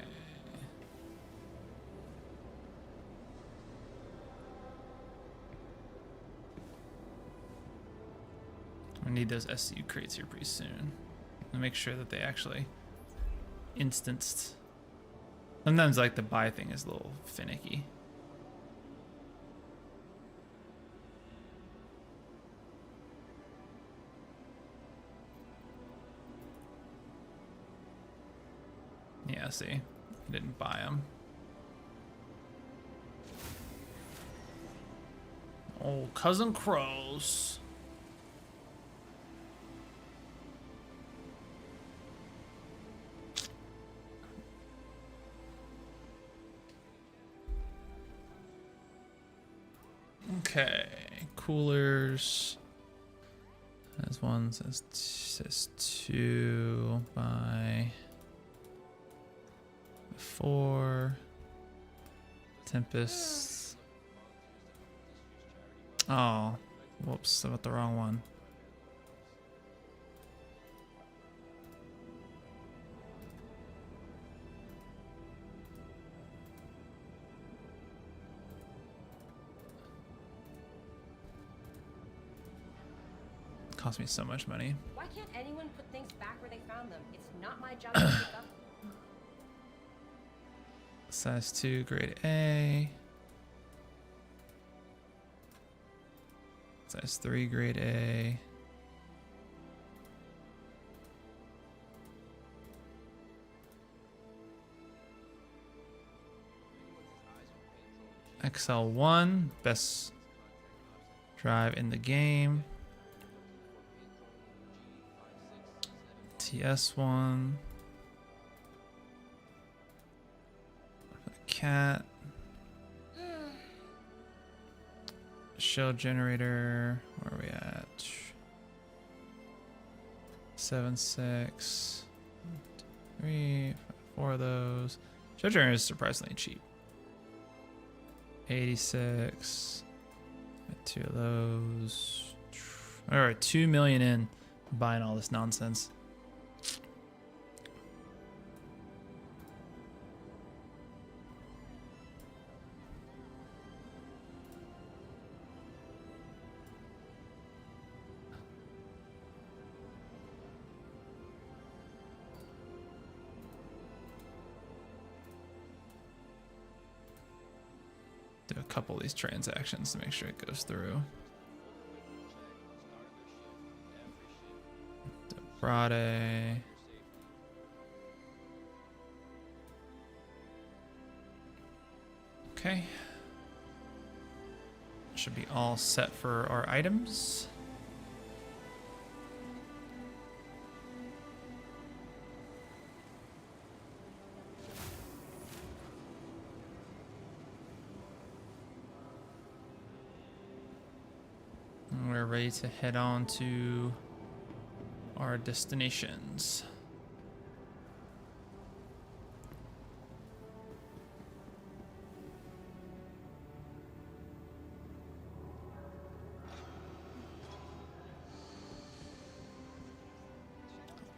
need those SCU crates here pretty soon. And make sure that they actually instanced. Sometimes like the buy thing is a little finicky. Yeah, see, I didn't buy them. Oh, Cousin Crows. Okay, coolers. As one says 2 by 4. Tempest. Oh, whoops! I got the wrong one. Cost me so much money. Why can't anyone put things back where they found them? It's not my job to pick up. Size 2, grade A. Size 3, grade A. XL1, best drive in the game. TS1. Cat. Shell generator. Where are we at? 7, 6, 3, 4 of those. Shell generator is surprisingly cheap. 86. 2 of those. All right, 2 million in buying all this nonsense. Do a couple of these transactions to make sure it goes through. Friday. Okay. Should be all set for our items. And we're ready to head on to our destinations.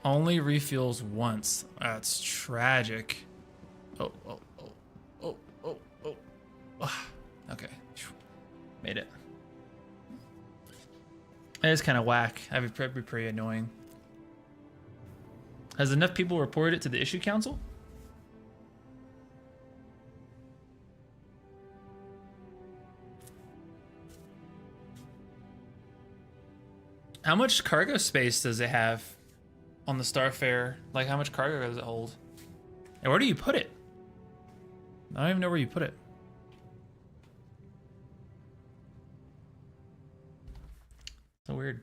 Only refuels once. That's tragic. Oh. Okay. Made it. That is kind of whack. That'd be pretty annoying. Has enough people reported it to the issue council? How much cargo space does it have on the Starfare? Like, how much cargo does it hold? And where do you put it? I don't even know where you put it. So weird.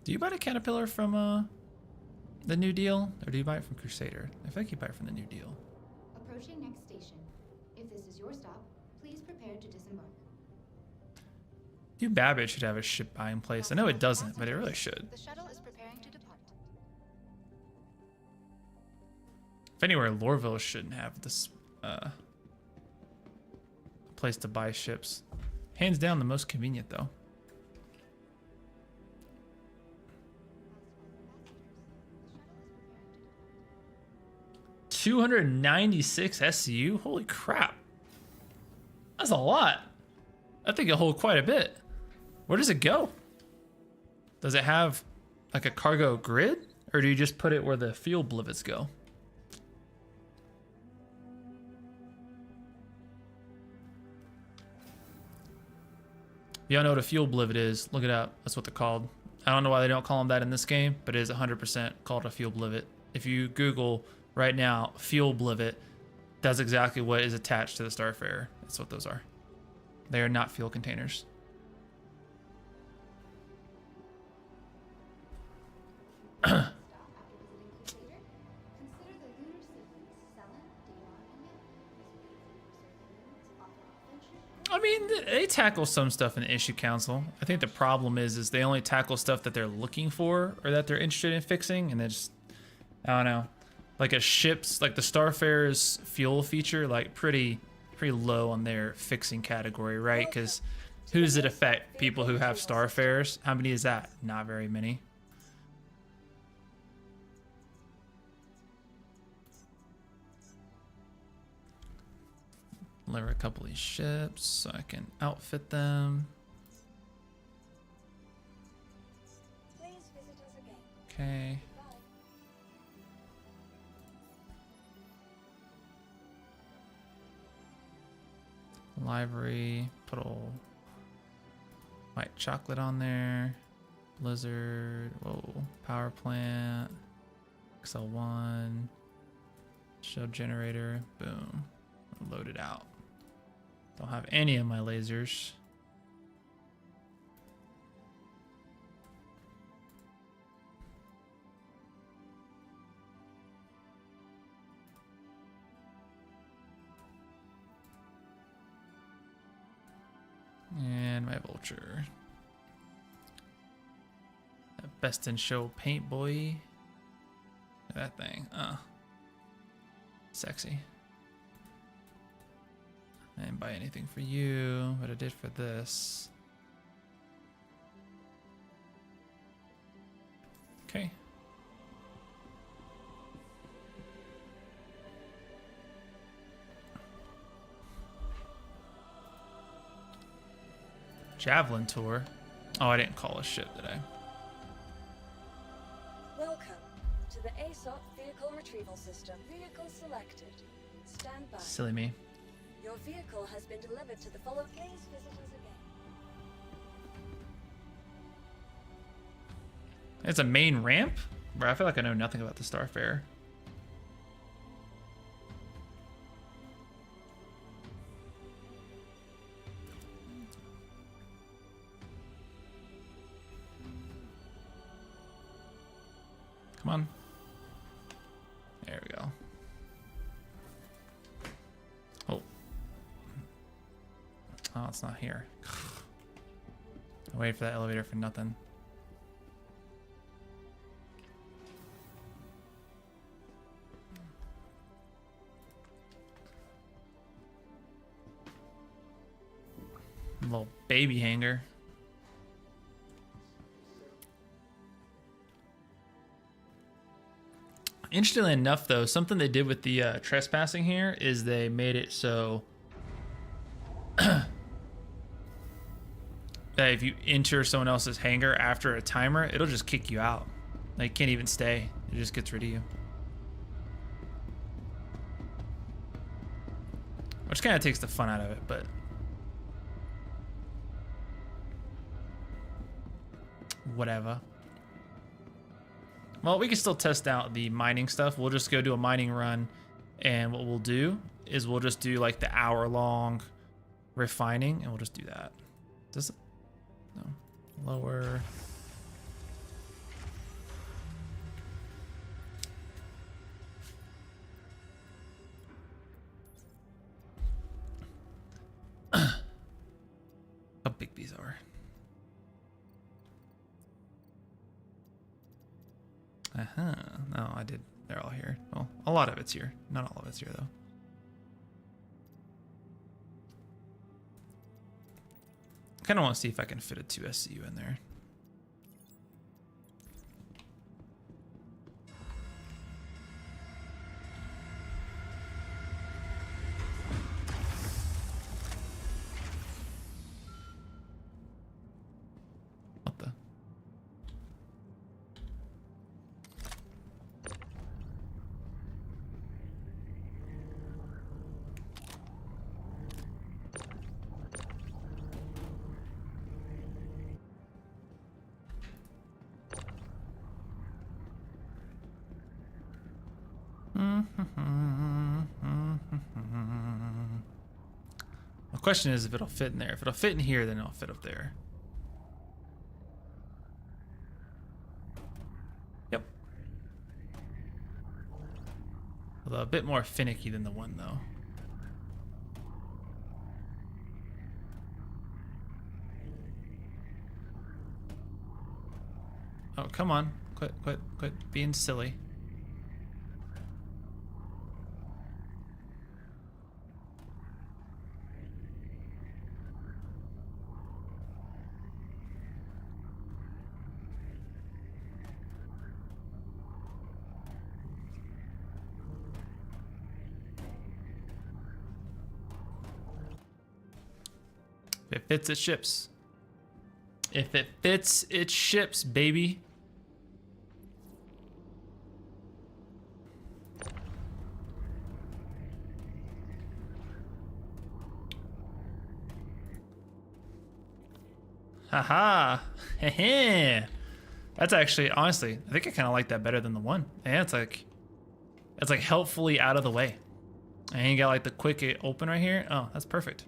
Do you buy the Caterpillar from the New Deal, or do you buy it from Crusader? I feel like you buy it from the New Deal. Approaching next station. If this is your stop, please prepare to disembark. New Babbage should have a ship buying place. I know it doesn't, but it really should. The shuttle is preparing to depart. If anywhere, Lorville shouldn't have this place to buy ships. Hands down, the most convenient though. 296 SCU? Holy crap. That's a lot. I think it'll hold quite a bit. Where does it go? Does it have like a cargo grid? Or do you just put it where the fuel blivets go? Y'all know what a fuel blivet is. Look it up. That's what they're called. I don't know why they don't call them that in this game, but it is 100% called a fuel blivet. If you Google right now, fuel blivet, that's exactly what is attached to the Starfarer. That's what those are. They are not fuel containers. I mean, they tackle some stuff in the issue council. I think the problem is they only tackle stuff that they're looking for or that they're interested in fixing, and they just, I don't know, like a ship's, like the Starfarer's fuel feature, like pretty low on their fixing category, right? Because who does it affect? People who have Starfarers? How many is that? Not very many. Deliver a couple of these ships so I can outfit them. Please visit us again. Okay. Library, put a little white chocolate on there. Blizzard, whoa, power plant, XL1, shell generator, boom, load it out. Don't have any of my lasers. And my vulture. That best in show paint boy. Look at that thing. Sexy. I didn't buy anything for you, but I did for this. Okay. Javelin tour. Oh, I didn't call a ship, did I? Welcome to the ASOP vehicle retrieval system. Vehicle selected. Stand by. Silly me. Your vehicle has been delivered to the following. Please visit us again. It's a main ramp? Bro, I feel like I know nothing about the Starfarer. Come on. There we go. Oh. Oh, it's not here. I waited for that elevator for nothing. Little baby hangar. Interestingly enough, though, something they did with the trespassing here is they made it so that if you enter someone else's hangar after a timer, it'll just kick you out. Like, you can't even stay. It just gets rid of you. Which kind of takes the fun out of it, but... whatever. Well, we can still test out the mining stuff. We'll just go do a mining run, and what we'll do is we'll just do like the hour-long refining, and we'll just do that. Does it? No. Lower. How big these are. No, I did. They're all here. Well, a lot of it's here. Not all of it's here, though. I kind of want to see if I can fit a 2 SCU in there. The question is if it'll fit in there. If it'll fit in here, then it'll fit up there. Yep. Although a bit more finicky than the one, though. Oh, come on. Quit being silly. If it fits, it ships. If it fits, it ships, baby. Haha. Heh. That's actually, honestly, I think I kind of like that better than the one. Yeah, it's like helpfully out of the way. And you got like the quick open right here. Oh, that's perfect.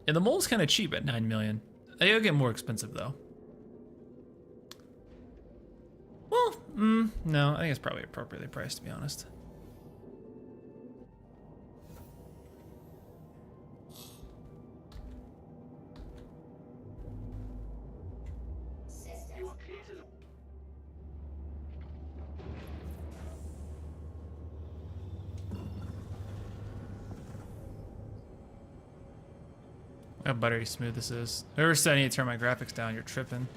And the mole's kind of cheap at 9 million. It'll get more expensive though. Well, no, I think it's probably appropriately priced, to be honest. You are clear to the... How buttery smooth this is. Whoever said I need to turn my graphics down, you're tripping.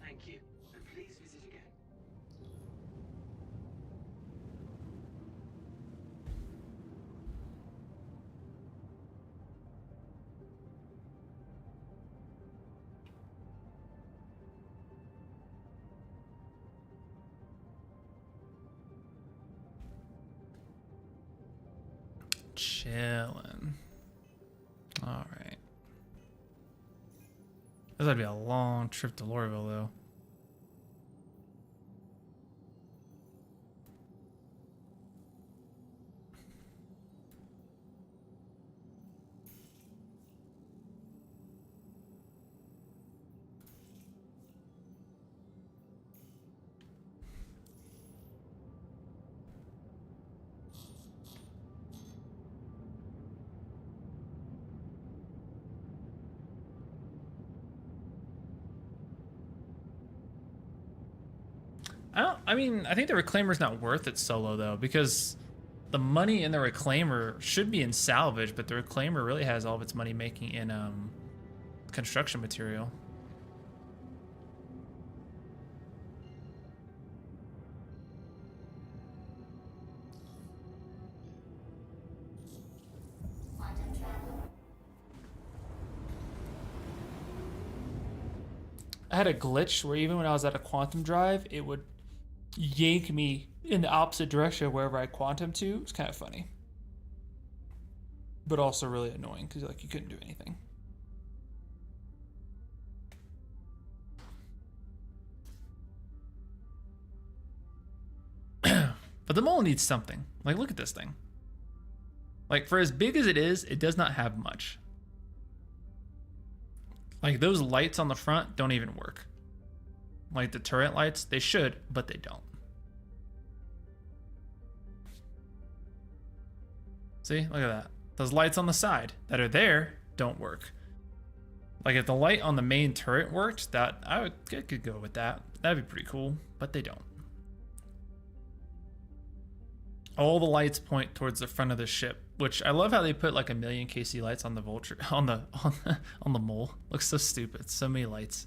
Thank you. And please visit again. Chillin'. All right. This would be a long trip to Lorville, though. I mean, I think the Reclaimer's not worth it solo though, because the money in the Reclaimer should be in salvage, but the Reclaimer really has all of its money making in construction material. I had a glitch where even when I was at a quantum drive, it would yank me in the opposite direction of wherever I quantum to. It's kind of funny, but also really annoying because like you couldn't do anything. But the mole needs something. Like, look at this thing. Like, for as big as it is, it does not have much. Like, those lights on the front don't even work. Like, the turret lights, they should, but they don't. See? Look at that. Those lights on the side that are there don't work. Like, if the light on the main turret worked, I could go with that. That'd be pretty cool, but they don't. All the lights point towards the front of the ship, which I love how they put like 1 million KC lights on the vulture on the mole. Looks so stupid. So many lights.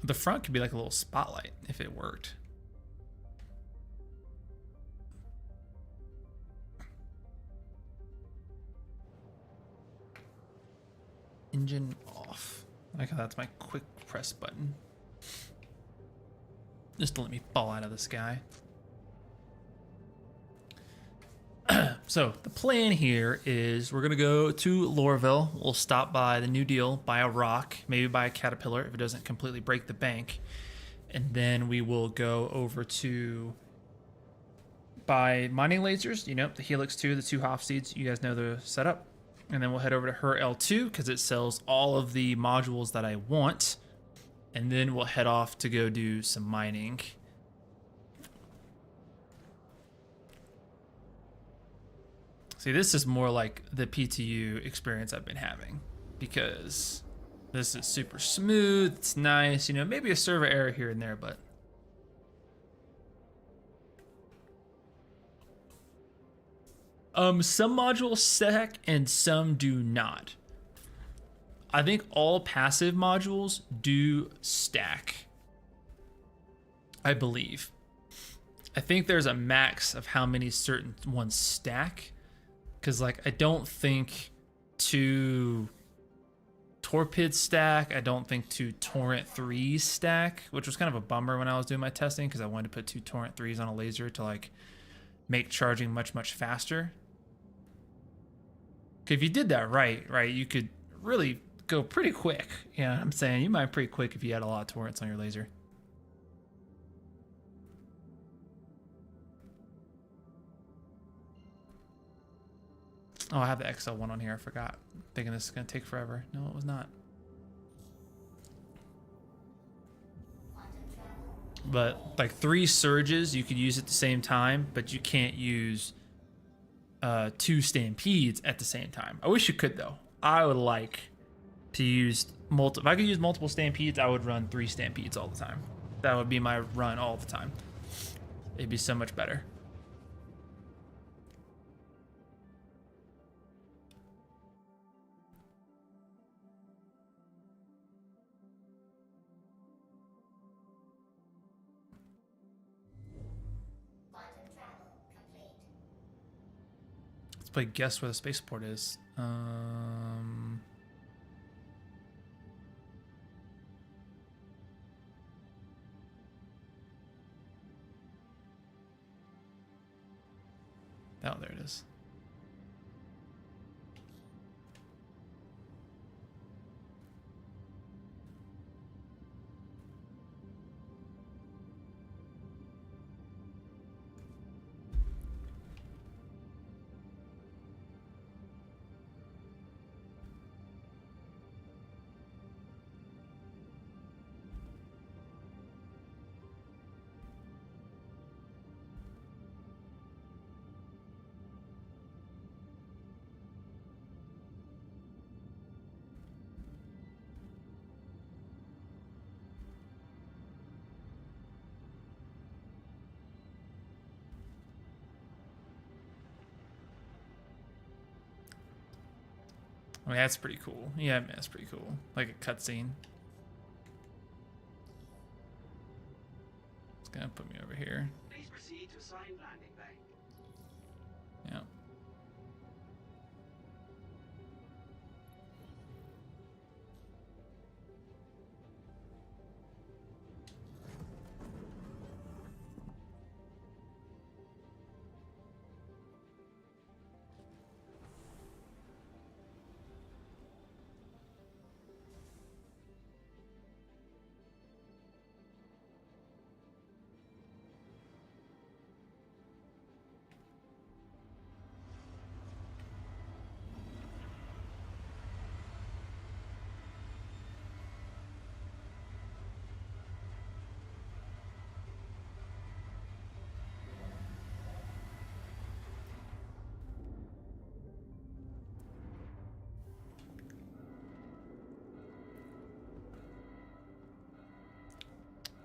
The front could be like a little spotlight if it worked. Engine off. I like how that's my quick press button. Just to let me fall out of the sky. So the plan here is we're gonna go to Lorville. We'll stop by the New Deal, buy a rock, maybe buy a caterpillar if it doesn't completely break the bank. And then we will go over to buy mining lasers, you know, the Helix 2, the 2 Hoff seeds. You guys know the setup. And then we'll head over to her L2 because it sells all of the modules that I want. And then we'll head off to go do some mining. See, this is more like the PTU experience I've been having because this is super smooth. It's nice, you know, maybe a server error here and there, but some modules stack and some do not. I think all passive modules do stack, I believe. I think there's a max of how many certain ones stack. Because, like, I don't think 2 Torpid stack. I don't think 2 Torrent 3s stack, which was kind of a bummer when I was doing my testing because I wanted to put 2 Torrent 3s on a laser to, like, make charging much, much faster. If you did that right, you could really go pretty quick. You know what I'm saying? You might pretty quick if you had a lot of torrents on your laser. Oh, I have the XL one on here. I forgot. Thinking this is going to take forever. No, it was not. But like 3 surges, you could use at the same time, but you can't use 2 stampedes at the same time. I wish you could, though. I would like to use if I could use multiple stampedes, I would run 3 stampedes all the time. That would be my run all the time. It'd be so much better. Let's play guess where the spaceport is. Oh, there it is. I mean, that's pretty cool. Yeah, I mean, that's pretty cool. Like a cutscene. It's gonna put me over here. Please proceed to assigned landing bay. Yeah.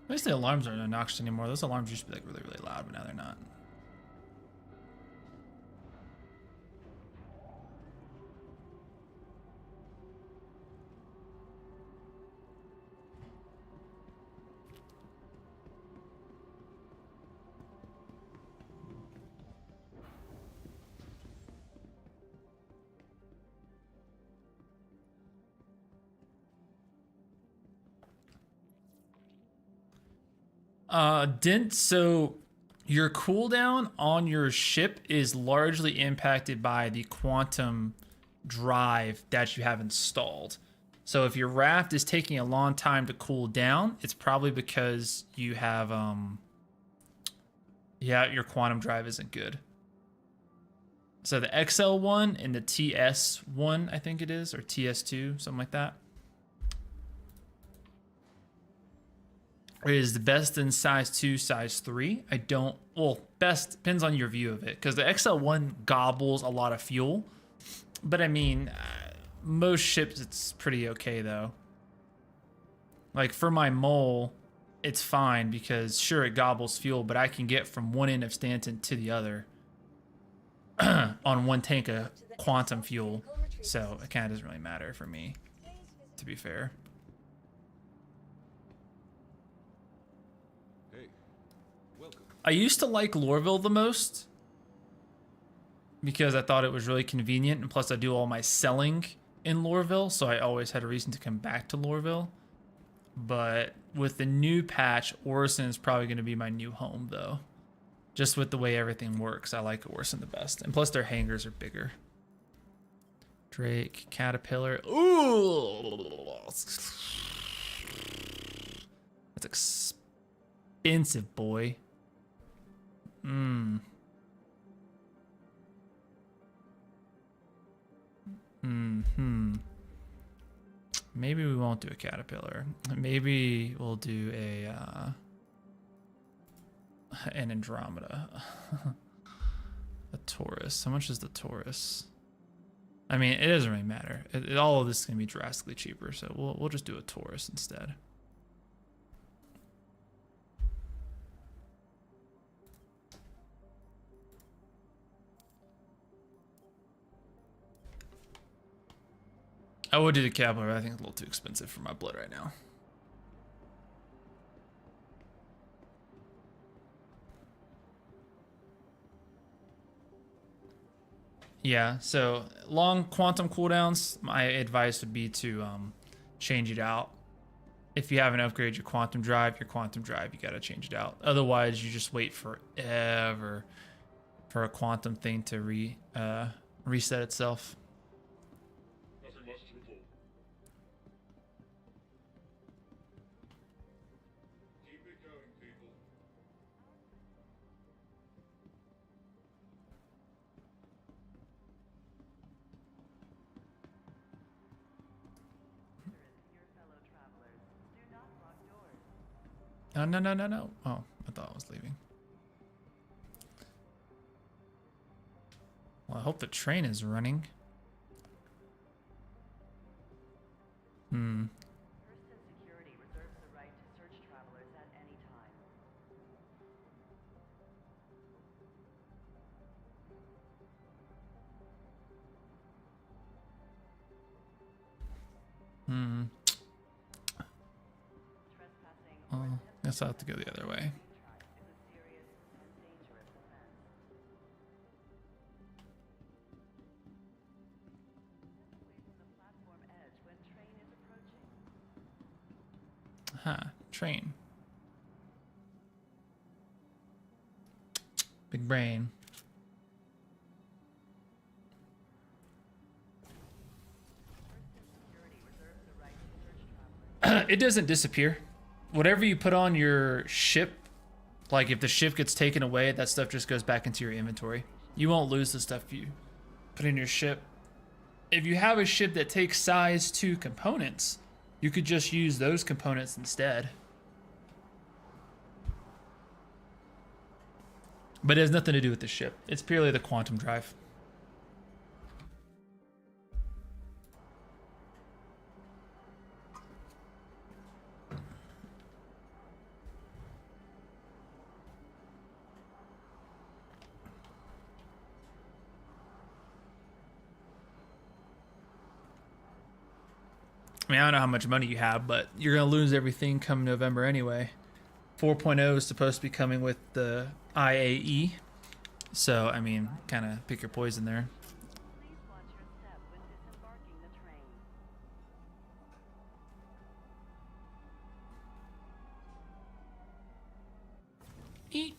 At least the alarms aren't obnoxious anymore. Those alarms used to be like really, really loud, but now they're not. Didn't so your cooldown on your ship is largely impacted by the quantum drive that you have installed. So if your raft is taking a long time to cool down, it's probably because you have yeah, your quantum drive isn't good. So the XL1 and the TS1, I think it is, or TS2, something like that, is the best in size 2, size 3. I don't, well, best depends on your view of it, because the XL1 gobbles a lot of fuel. But I mean, most ships, it's pretty okay though. Like for my mole, it's fine because sure, it gobbles fuel, but I can get from one end of Stanton to the other on one tank of quantum fuel. So it kind of doesn't really matter for me, to be fair. Hey, welcome. I used to like Lorville the most because I thought it was really convenient, and plus I do all my selling in Lorville, so I always had a reason to come back to Lorville. But with the new patch, Orison is probably going to be my new home, though. Just with the way everything works, I like Orison the best. And plus their hangars are bigger. Drake, Caterpillar. Ooh! That's expensive, boy. Maybe we won't do a Caterpillar. Maybe we'll do an Andromeda. A Taurus. How much is the Taurus? I mean, it doesn't really matter. All of this is gonna be drastically cheaper, so we'll just do a Taurus instead. I would do the Caterpillar, but I think it's a little too expensive for my blood right now. Yeah, so long quantum cooldowns, my advice would be to change it out. If you haven't upgraded your quantum drive, you gotta change it out. Otherwise, you just wait forever for a quantum thing to reset itself. No. Oh, I thought I was leaving. Well, I hope the train is running. First and Security reserves the right to search travelers at any time. Trespassing or Guess I'll have to go the other way. is a serious and dangerous offense. Step away from the platform edge when train is approaching. Aha, train. Big brain. Security reserves the right to search travelers. It doesn't disappear. Whatever you put on your ship, like if the ship gets taken away, that stuff just goes back into your inventory. You won't lose the stuff you put in your ship. If you have a ship that takes size 2 components, you could just use those components instead. But it has nothing to do with the ship. It's purely the quantum drive. I mean, I don't know how much money you have, but you're going to lose everything come November anyway. 4.0 is supposed to be coming with the IAE. So, I mean, kind of pick your poison there. Please watch your step when disembarking the train. Eat.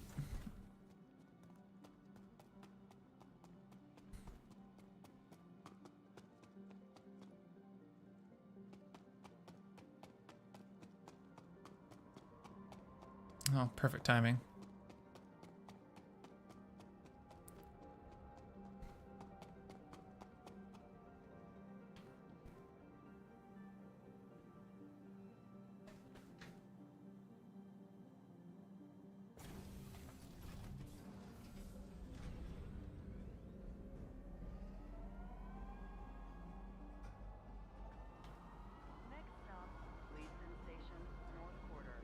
Oh, perfect timing. Next stop, Leeson Station, North Quarter.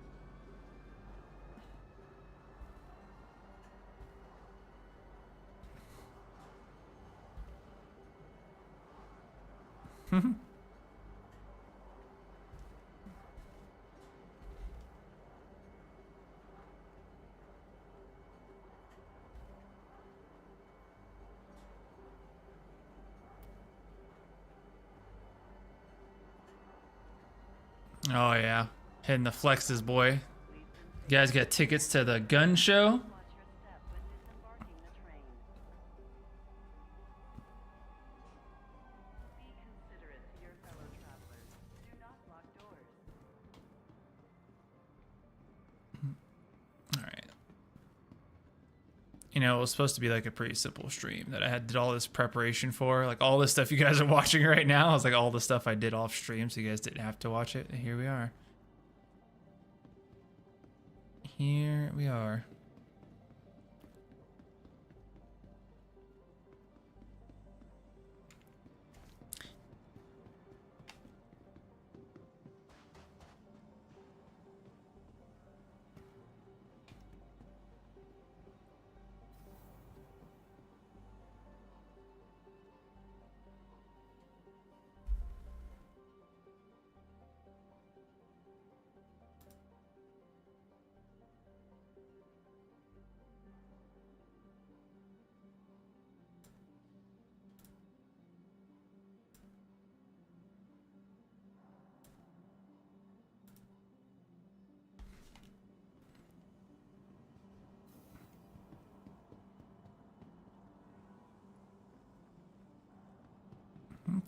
Oh yeah, hitting the flexes, boy. You guys got tickets to the gun show? Watch your step when disembarking the train. Be considerate to your fellow travelers. Do not lock doors. All right. You know, it was supposed to be like a pretty simple stream that I had did all this preparation for. Like all this stuff you guys are watching right now is like all the stuff I did off stream, so you guys didn't have to watch it. And here we are. Here we are.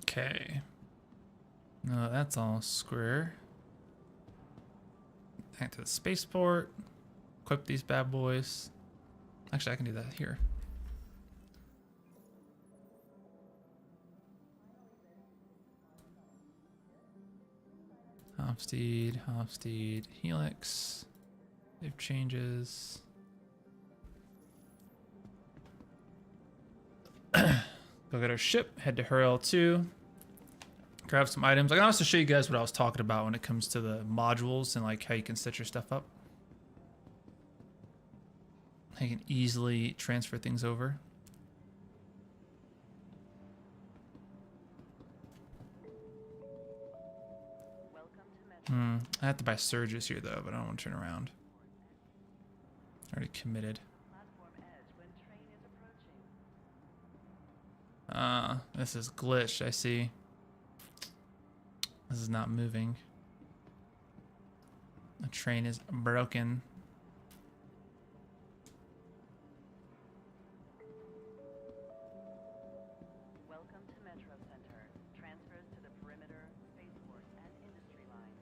Okay. No, that's all square. Back to the spaceport. Equip these bad boys. Actually, I can do that here. Hofsteed, Helix. Save changes. Go get our ship, head to Hurl 2. Grab some items. I can also show you guys what I was talking about when it comes to the modules and like how you can set your stuff up. I can easily transfer things over. Welcome to Metro. I have to buy surges here though, but I don't want to turn around. Already committed. Platform edge when train is approaching. This is glitched, I see. This is not moving. The train is broken. Welcome to Metro Center. Transfers to the perimeter, spaceport, and industry lines.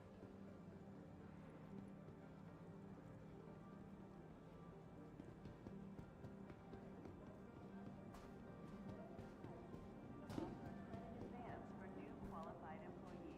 Advance for new qualified employees.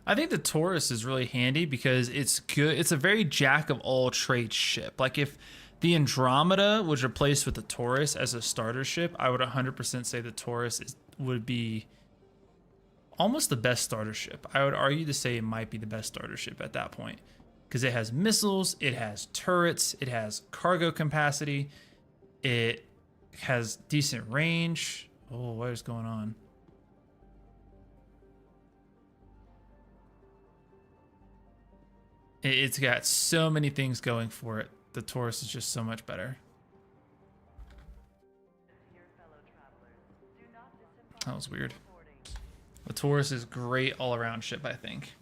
I think the Taurus is really handy because it's good. It's a very jack of all trades ship. Like if the Andromeda was replaced with the Taurus as a starter ship, I would 100% say the Taurus would be almost the best starter ship. I would argue to say it might be the best starter ship at that point because it has missiles, it has turrets, it has cargo capacity, it has decent range. Oh, what is going on? It's got so many things going for it. The Taurus is just so much better. To your fellow travelers, That was weird. The Taurus is great all-around ship, I think.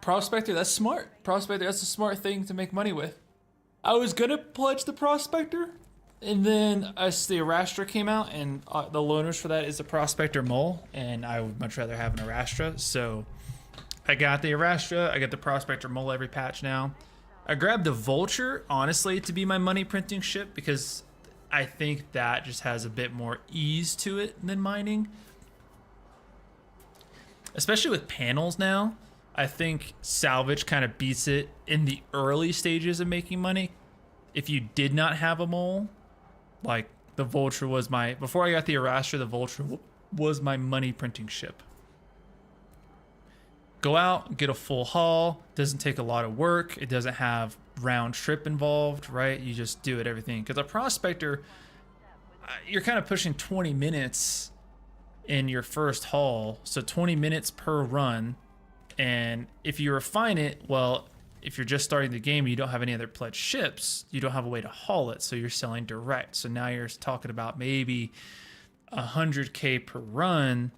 Prospector, that's smart. Prospector, that's a smart thing to make money with. I was gonna pledge the Prospector, and then as the Arastra came out, and the loaners for that is the Prospector Mole, and I would much rather have an Arastra, so I got the Arastra, I got the Prospector Mole every patch now. I grabbed the Vulture, honestly, to be my money printing ship, because I think that just has a bit more ease to it than mining. Especially with panels now, I think salvage kind of beats it in the early stages of making money. If you did not have a mole, like the Vulture was my, before I got the Arastra, the Vulture was my money printing ship. Go out, get a full haul, doesn't take a lot of work, it doesn't have round trip involved, right? You just do it, everything. Because a Prospector, you're kind of pushing 20 minutes in your first haul, so 20 minutes per run. And if you refine it, well, if you're just starting the game, you don't have any other pledged ships, you don't have a way to haul it, so you're selling direct. So now you're talking about maybe 100K per run.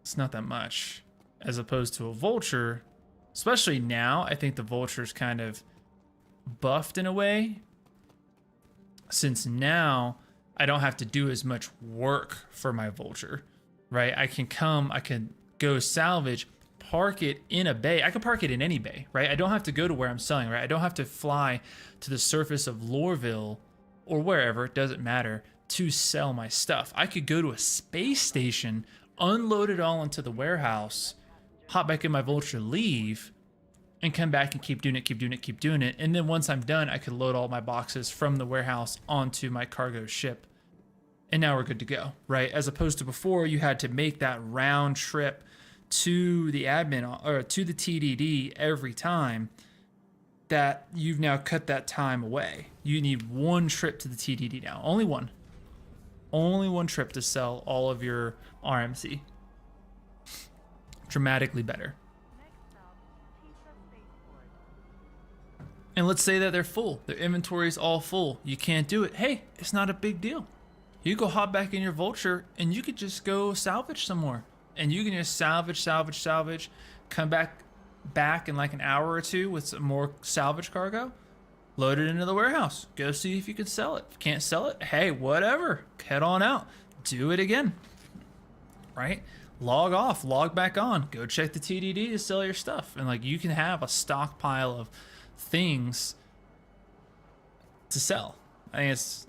It's not that much, as opposed to a Vulture. Especially now, I think the Vulture's kind of buffed in a way, since now I don't have to do as much work for my Vulture, right? I can go salvage, park it in a bay. I can park it in any bay, right? I don't have to go to where I'm selling, right? I don't have to fly to the surface of Lorville or wherever, it doesn't matter, to sell my stuff. I could go to a space station, unload it all into the warehouse, hop back in my Vulture, leave, and come back and keep doing it. And then once I'm done, I could load all my boxes from the warehouse onto my cargo ship. And now we're good to go, right? As opposed to before, you had to make that round trip to the admin or to the TDD every time. That you've now cut that time away. You need one trip to the TDD now. Only one trip to sell all of your RMC. Dramatically better. And let's say that they're full. Their inventory is all full. You can't do it. Hey, it's not a big deal. You go hop back in your Vulture and you could just go salvage some more. And you can just salvage, come back in like an hour or two with some more salvage cargo, load it into the warehouse, go see if you can sell it. If you can't sell it, hey, whatever, head on out, do it again, right? Log off, log back on, go check the TDD to sell your stuff. And like, you can have a stockpile of things to sell. I think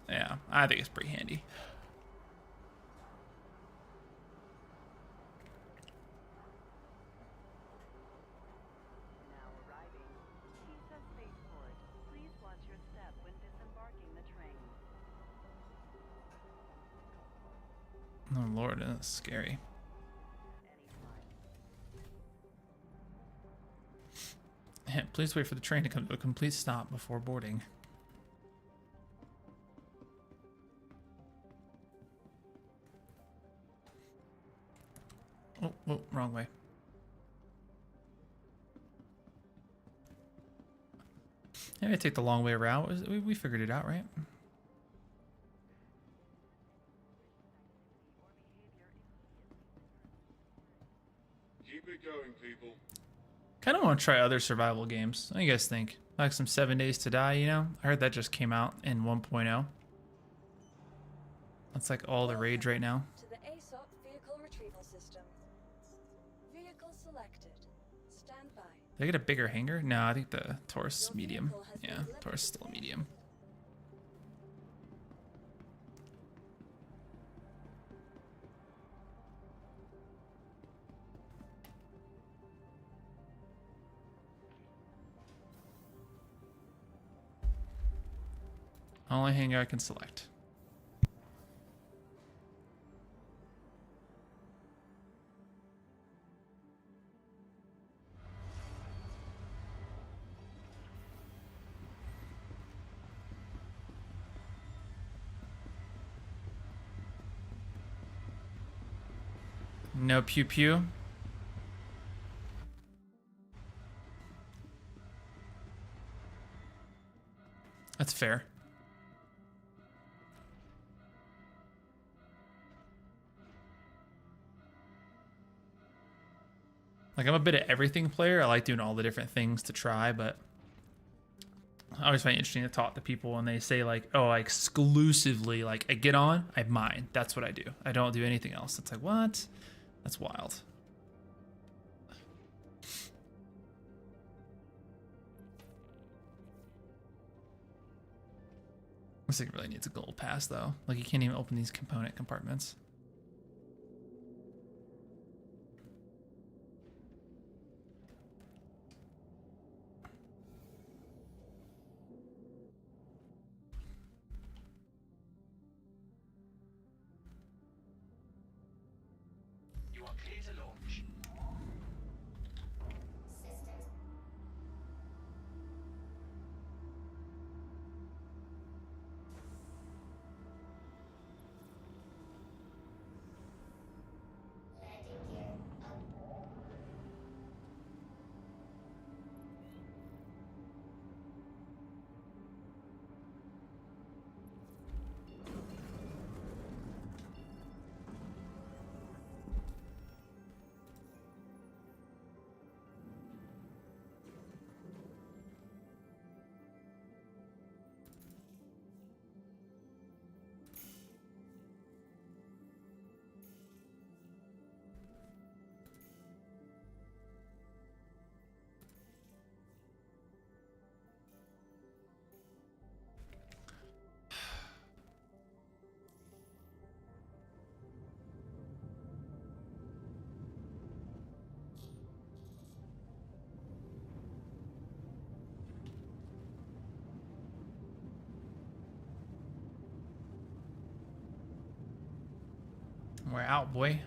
it's pretty handy. Oh Lord, that's scary. Please wait for the train to come to a complete stop before boarding. Oh, wrong way. Yeah, I take the long way around. We figured it out, right? Keep it going, people. Kind of want to try other survival games. What do you guys think? Like some 7 Days to Die, you know? I heard that just came out in 1.0. That's like all the rage right now. To the ASOP vehicle retrieval system. Vehicle selected. Stand by. Did I get a bigger hangar? No, I think the Taurus is medium. Yeah, Taurus is still medium. Only hangar I can select. No pew pew. That's fair. Like, I'm a bit of everything player. I like doing all the different things to try, but I always find it interesting to talk to people when they say like, oh, I exclusively, like, I get on, I mine. That's what I do. I don't do anything else. It's like, what? That's wild. This thing really needs a gold pass though. Like, you can't even open these component compartments. You are clear to launch. We're out, boy.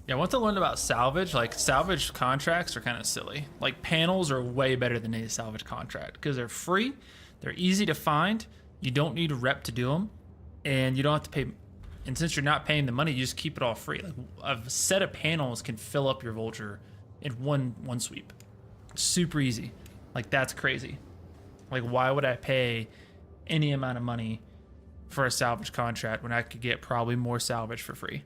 Yeah, once I learned about salvage, like, salvage contracts are kind of silly. Like, panels are way better than a salvage contract because they're free, they're easy to find, you don't need a rep to do them, and you don't have to pay. And since you're not paying the money, you just keep it all free. Like, a set of panels can fill up your vulture in one sweep. Super easy. Like, that's crazy. Like, why would I pay any amount of money for a salvage contract when I could get probably more salvage for free?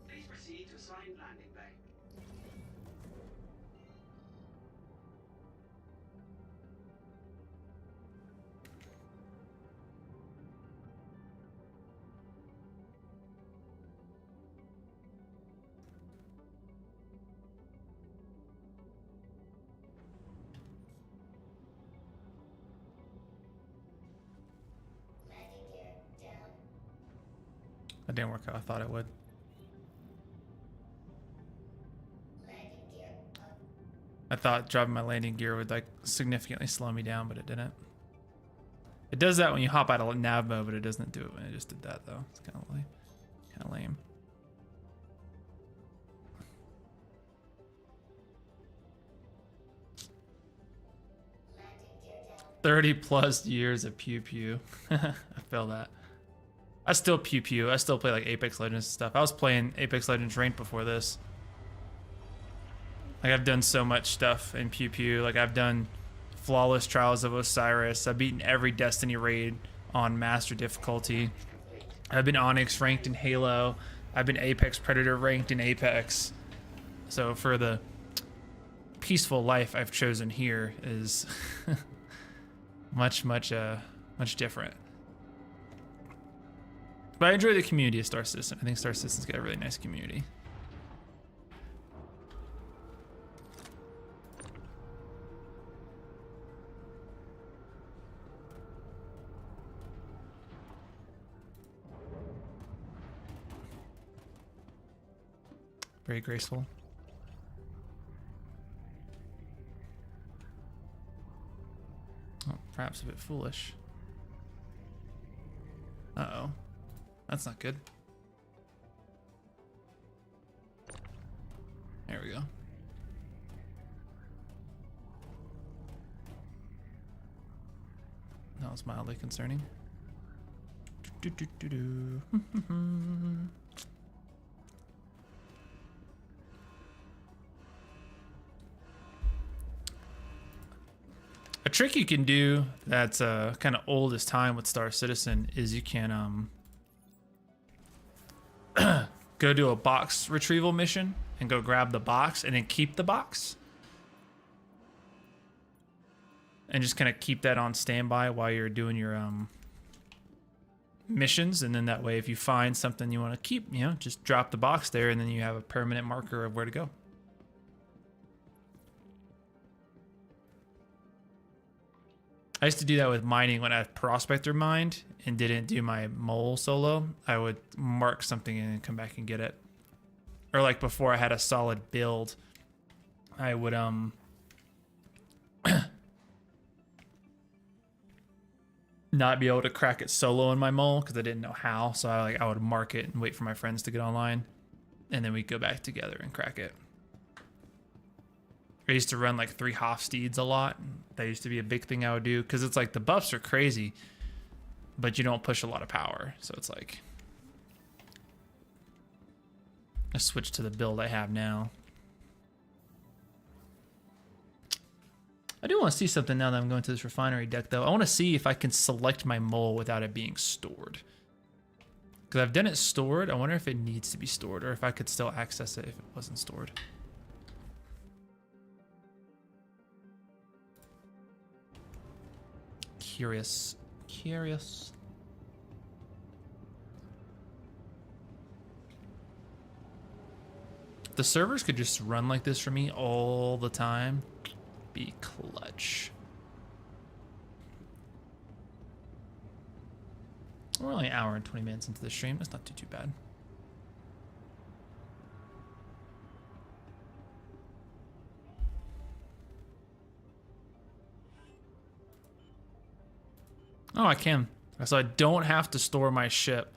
Please proceed to assigned landing bay. That didn't work out. I thought it would. I thought dropping my landing gear would like significantly slow me down, but it didn't. It does that when you hop out of nav mode, but it doesn't do it when it just did that though. It's kind of lame. +30 years of pew pew. I feel that. I still pew pew. I still play like Apex Legends and stuff. I was playing Apex Legends ranked before this. Like I've done so much stuff in pew pew. Like I've done flawless Trials of Osiris. I've beaten every Destiny raid on master difficulty. I've been Onyx ranked in Halo. I've been Apex Predator ranked in Apex. So for the peaceful life I've chosen here is much different. But I enjoy the community of Star Citizen. I think Star Citizen's got a really nice community. Very graceful. Oh, perhaps a bit foolish. Uh-oh. That's not good. There we go. That was mildly concerning. A trick you can do that's kind of old as time with Star Citizen is you can go do a box retrieval mission and go grab the box and then keep the box. And just kind of keep that on standby while you're doing your missions. And then that way, if you find something you want to keep, you know, just drop the box there and then you have a permanent marker of where to go. I used to do that with mining when I had prospector mined and didn't do my mole solo. I would mark something in and come back and get it. Or like before I had a solid build, I would not be able to crack it solo in my mole because I didn't know how. So I would mark it and wait for my friends to get online, and then we'd go back together and crack it. I used to run like 3 Hofsteeds a lot. That used to be a big thing I would do because it's like the buffs are crazy, but you don't push a lot of power. So it's like I switched to the build I have now. I do want to see something now that I'm going to this refinery deck though. I want to see if I can select my mole without it being stored. Because I've done it stored. I wonder if it needs to be stored or if I could still access it if it wasn't stored. Curious. The servers could just run like this for me all the time. Be clutch. We're only an hour and 20 minutes into the stream. That's not too bad. Oh, I can. So I don't have to store my ship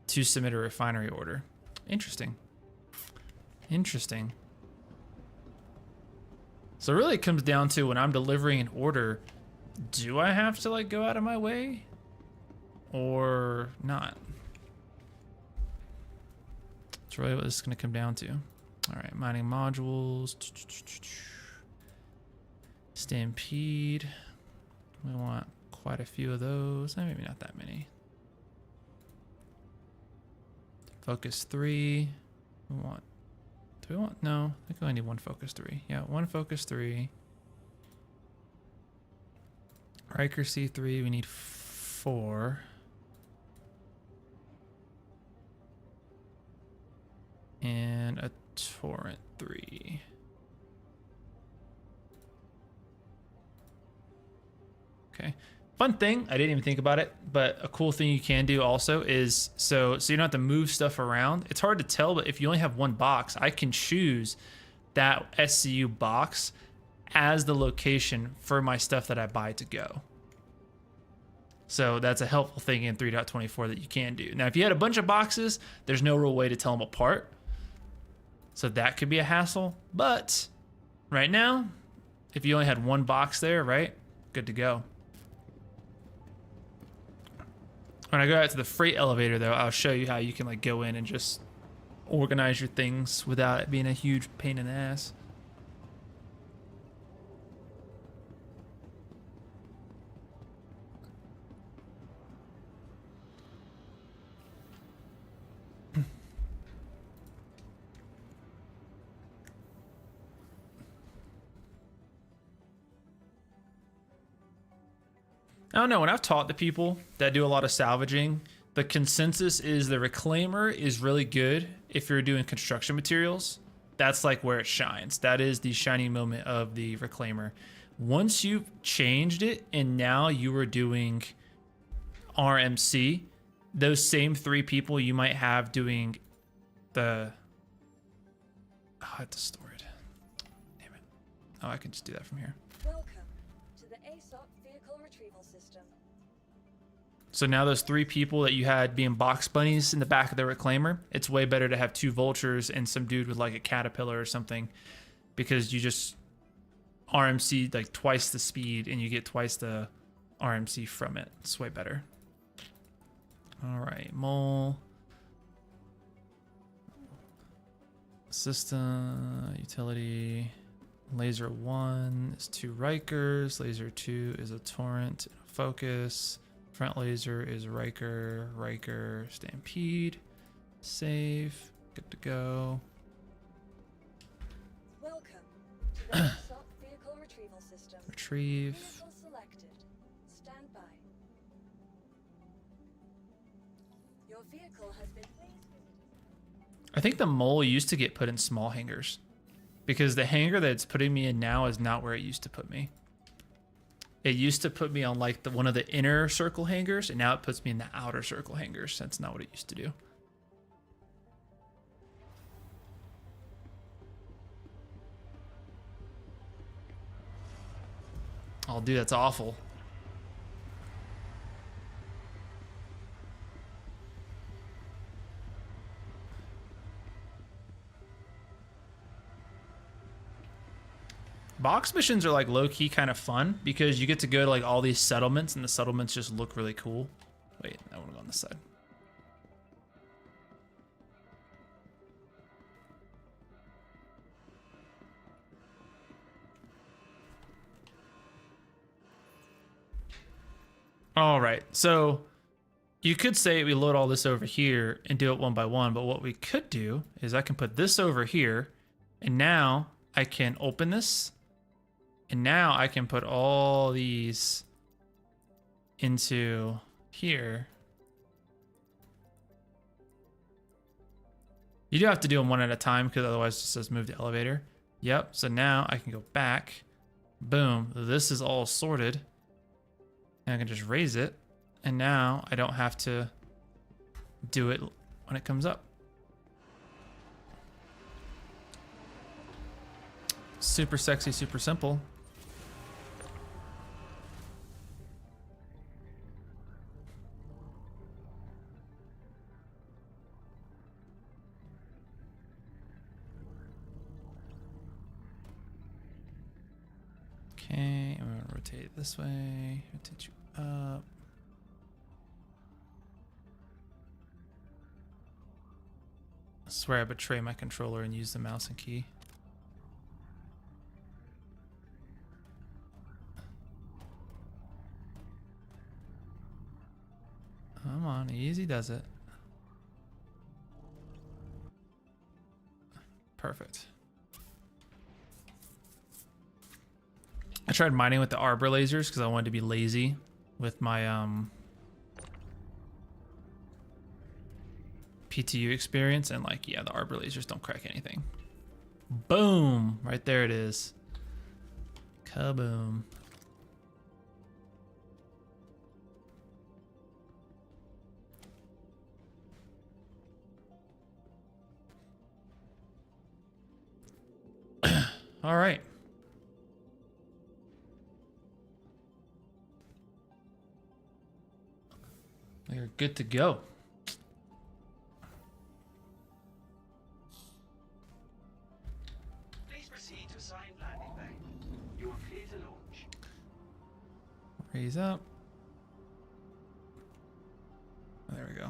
to submit a refinery order. Interesting. Interesting. So really it comes down to when I'm delivering an order, do I have to like go out of my way or not? That's really what this is going to come down to. All right, mining modules. Stampede. We want quite a few of those. Maybe not that many. Focus 3. We want... Do we want... No, I think we only need 1 focus 3. Yeah, 1 focus 3. Riker C3, we need 4. And a Torrent 3. Okay. fun thing, I didn't even think about it, but a cool thing you can do also is, so you don't have to move stuff around. It's hard to tell, but if you only have one box, I can choose that SCU box as the location for my stuff that I buy to go. So that's a helpful thing in 3.24 that you can do. Now, if you had a bunch of boxes, there's no real way to tell them apart. So that could be a hassle. But right now, if you only had one box there, right? Good to go. When I go out to the freight elevator, though, I'll show you how you can like go in and just organize your things without it being a huge pain in the ass. I don't know, when I've taught the people that do a lot of salvaging, the consensus is the reclaimer is really good if you're doing construction materials. That's like where it shines. That is the shining moment of the reclaimer. Once you've changed it and now you are doing RMC, those same 3 people you might have doing the... Oh, I have to store it. Damn it. Oh, I can just do that from here. Welcome to the ASOP vehicle retrieval system. So now those 3 people that you had being box bunnies in the back of the reclaimer, it's way better to have 2 vultures and some dude with like a caterpillar or something, because you just RMC like twice the speed and you get twice the RMC from it. It's way better. All right, mole. System, utility. Laser 1 is 2 Rikers. Laser 2 is a torrent and a focus. Front laser is Riker, Stampede. Save. Good to go. Welcome to the ASOP vehicle retrieval system. Retrieve. Vehicle selected. Stand by. Your vehicle has been I think the mole used to get put in small hangars, because the hangar that it's putting me in now is not where it used to put me. It used to put me on like one of the inner circle hangars, and now it puts me in the outer circle hangars. That's not what it used to do. Oh, dude, that's awful. Box missions are like low-key kind of fun because you get to go to like all these settlements and the settlements just look really cool. Wait, I want to go on this side. All right, so you could say we load all this over here and do it one by one, but what we could do is I can put this over here, and now I can open this. And now I can put all these into here. You do have to do them one at a time because otherwise it just says move the elevator. Yep, so now I can go back. Boom, this is all sorted. And I can just raise it. And now I don't have to do it when it comes up. Super sexy, super simple. Okay, I'm gonna rotate it this way, rotate you up. I swear I betray my controller and use the mouse and key. Come on, easy does it. Perfect. I tried mining with the arbor lasers because I wanted to be lazy with my PTU experience, and like, yeah, the arbor lasers don't crack anything. Boom! Right there it is. Kaboom. All right. You're good to go. Please proceed to assigned landing bay. You are clear to launch. Raise up. There we go.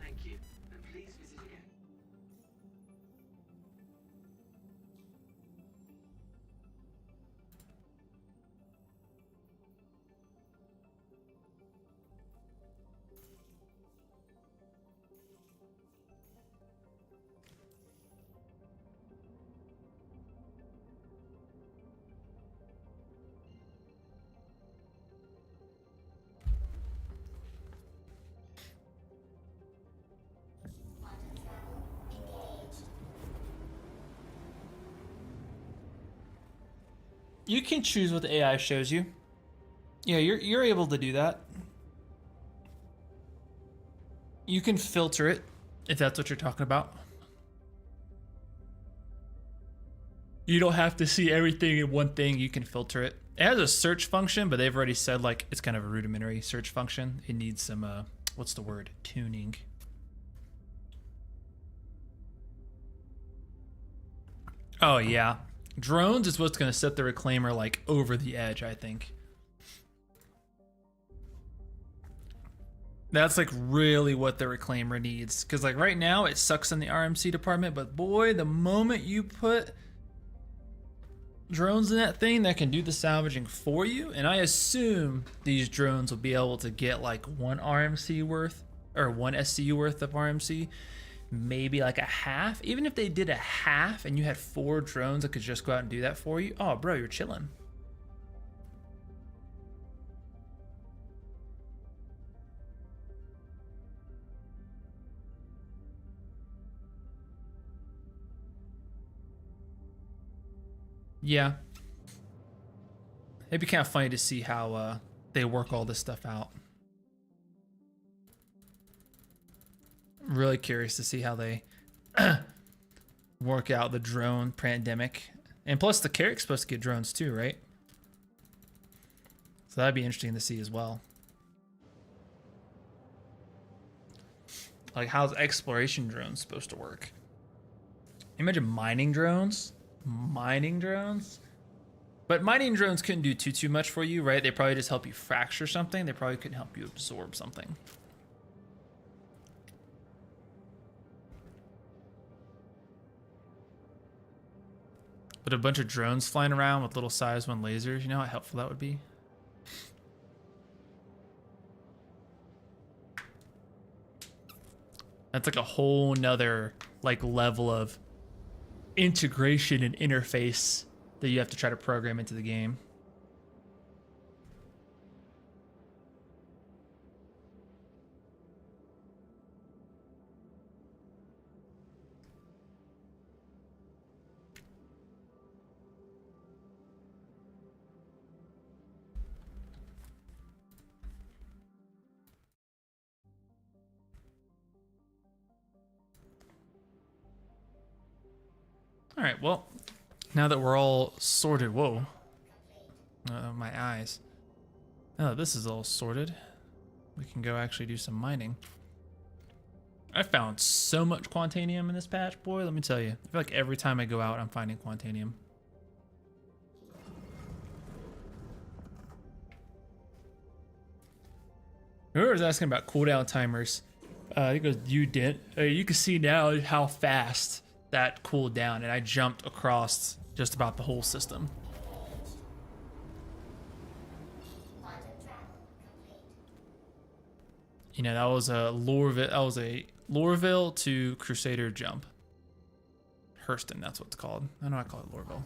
Thank you, and please visit again. You can choose what the AI shows you. Yeah, you're able to do that. You can filter it if that's what you're talking about. You don't have to see everything in one thing. You can filter it. It has a search function, but they've already said like it's kind of a rudimentary search function. It needs some what's the word? Tuning. Oh yeah. Drones is what's going to set the reclaimer like over the edge, I think. That's like really what the reclaimer needs. Because like right now it sucks in the RMC department, but boy, the moment you put drones in that thing that can do the salvaging for you, and I assume these drones will be able to get like one RMC worth or one SCU worth of RMC. Maybe like a half. Even if they did a half and you had 4 drones that could just go out and do that for you, oh bro, you're chilling. Yeah. It'd be kind of funny to see how they work all this stuff out. Really curious to see how they work out the drone pandemic. And plus the Carrick's supposed to get drones too, right? So that'd be interesting to see as well. Like how's exploration drones supposed to work? Imagine mining drones? Mining drones? But mining drones couldn't do too much for you, right? They probably just help you fracture something. They probably couldn't help you absorb something. But a bunch of drones flying around with little size 1 lasers, you know how helpful that would be? That's like a whole nother like level of integration and interface that you have to try to program into the game. All right, well, now that we're all sorted, whoa, my eyes. Now that this is all sorted, we can go actually do some mining. I found so much Quantanium in this patch, boy, let me tell you. I feel like every time I go out, I'm finding Quantanium. Whoever's asking about cooldown timers, he goes, you did. You can see now how fast that cooled down, and I jumped across just about the whole system. You know, that was a Lorville to Crusader jump. Hurston, that's what it's called. I know I call it Lorville.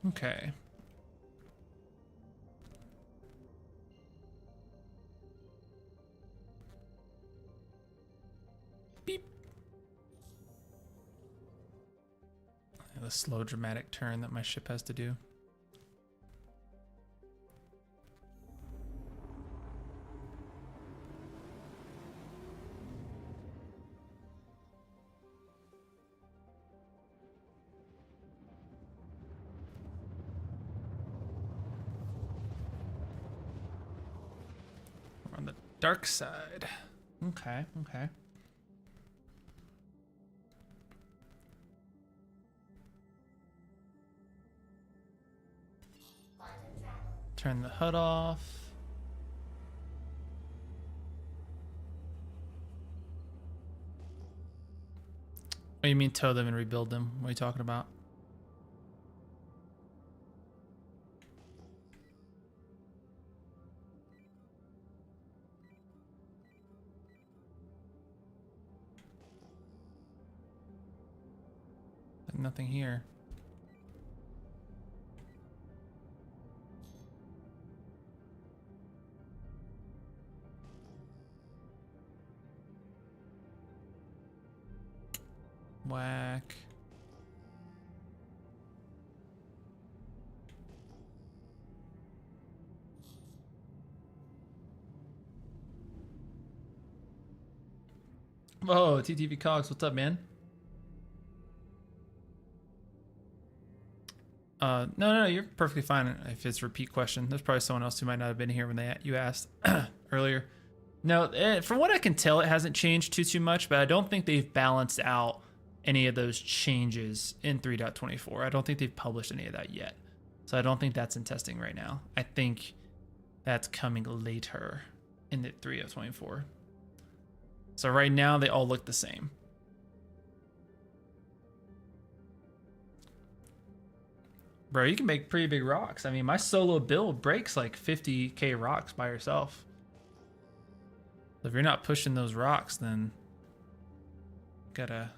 Okay. Beep. The slow dramatic turn that my ship has to do. We're on the dark side. Okay, okay. Turn the HUD off. Oh, you mean tow them and rebuild them? What are you talking about? Like nothing here. Whack. Whoa, TTV Cogs, what's up, man? No, you're perfectly fine if it's a repeat question. There's probably someone else who might not have been here when you asked earlier. No, from what I can tell, it hasn't changed too much, but I don't think they've balanced out any of those changes in 3.24. I don't think they've published any of that yet. So I don't think that's in testing right now. I think that's coming later in the 3.24. So right now they all look the same. Bro, you can make pretty big rocks. I mean, my solo build breaks like 50k rocks by yourself. So if you're not pushing those rocks, then gotta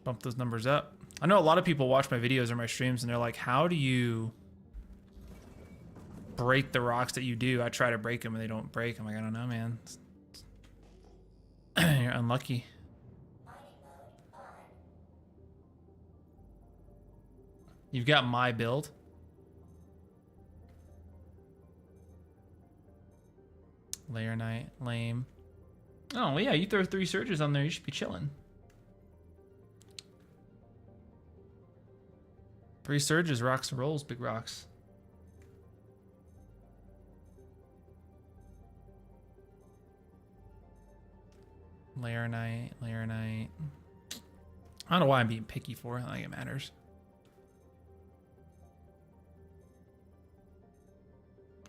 bump those numbers up. I know a lot of people watch my videos or my streams and they're like, how do you break the rocks that you do? I try to break them and they don't break. I'm like, I don't know, man. You're unlucky. You've got my build. Layer Knight, lame. Oh, well, yeah, you throw 3 surges on there, you should be chilling. 3 surges, rocks and rolls, big rocks. Layer Knight, Layer Knight. I don't know why I'm being picky for it. I don't think it matters.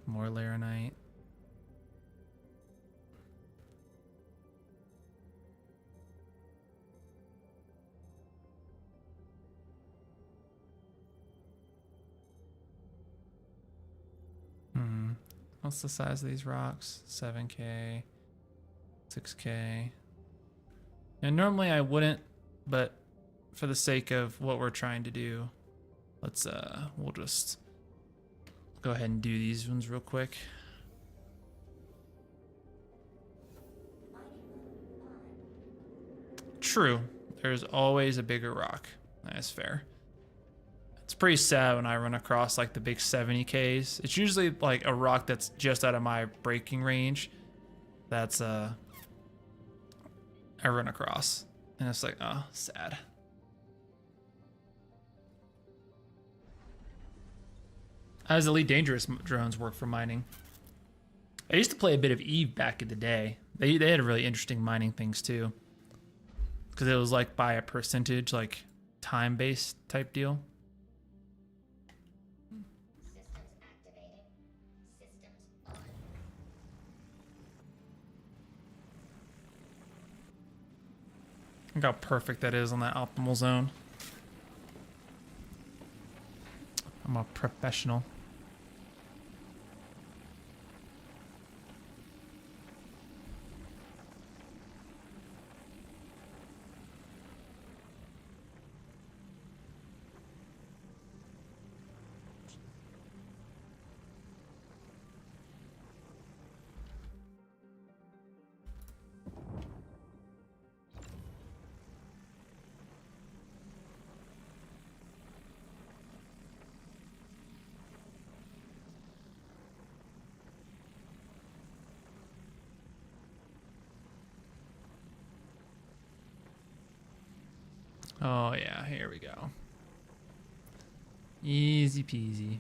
More Layer Knight. What's the size of these rocks? 7k, 6k. And normally I wouldn't, but for the sake of what we're trying to do, let's we'll just go ahead and do these ones real quick. True, there's always a bigger rock. That's fair. It's pretty sad when I run across like the big 70Ks. It's usually like a rock that's just out of my breaking range. That's I run across. And it's like, oh, sad. How does Elite Dangerous drones work for mining? I used to play a bit of Eve back in the day. They had really interesting mining things too. Because it was like by a percentage, like time-based type deal. Look how perfect that is on that optimal zone. I'm a professional. Oh yeah, here we go. Easy peasy.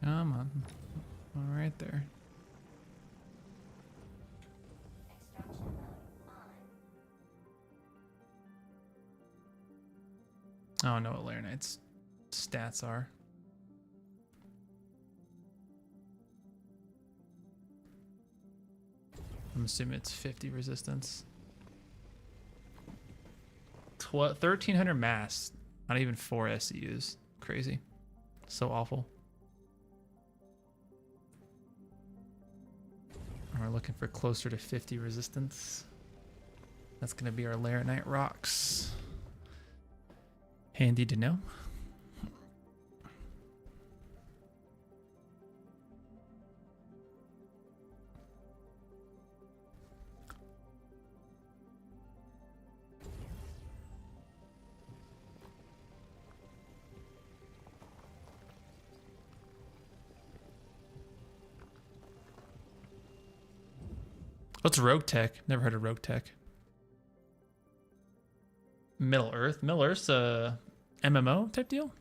Come on. All right there. I don't know what Layer Knight's stats are. I'm assuming it's 50 resistance. 1300 mass. Not even 4 SCUs. Crazy. So awful. We're looking for closer to 50 resistance. That's going to be our Layer Knight rocks. Handy to know. What's Rogue Tech? Never heard of Rogue Tech. Middle Earth? Middle Earth's a MMO type deal?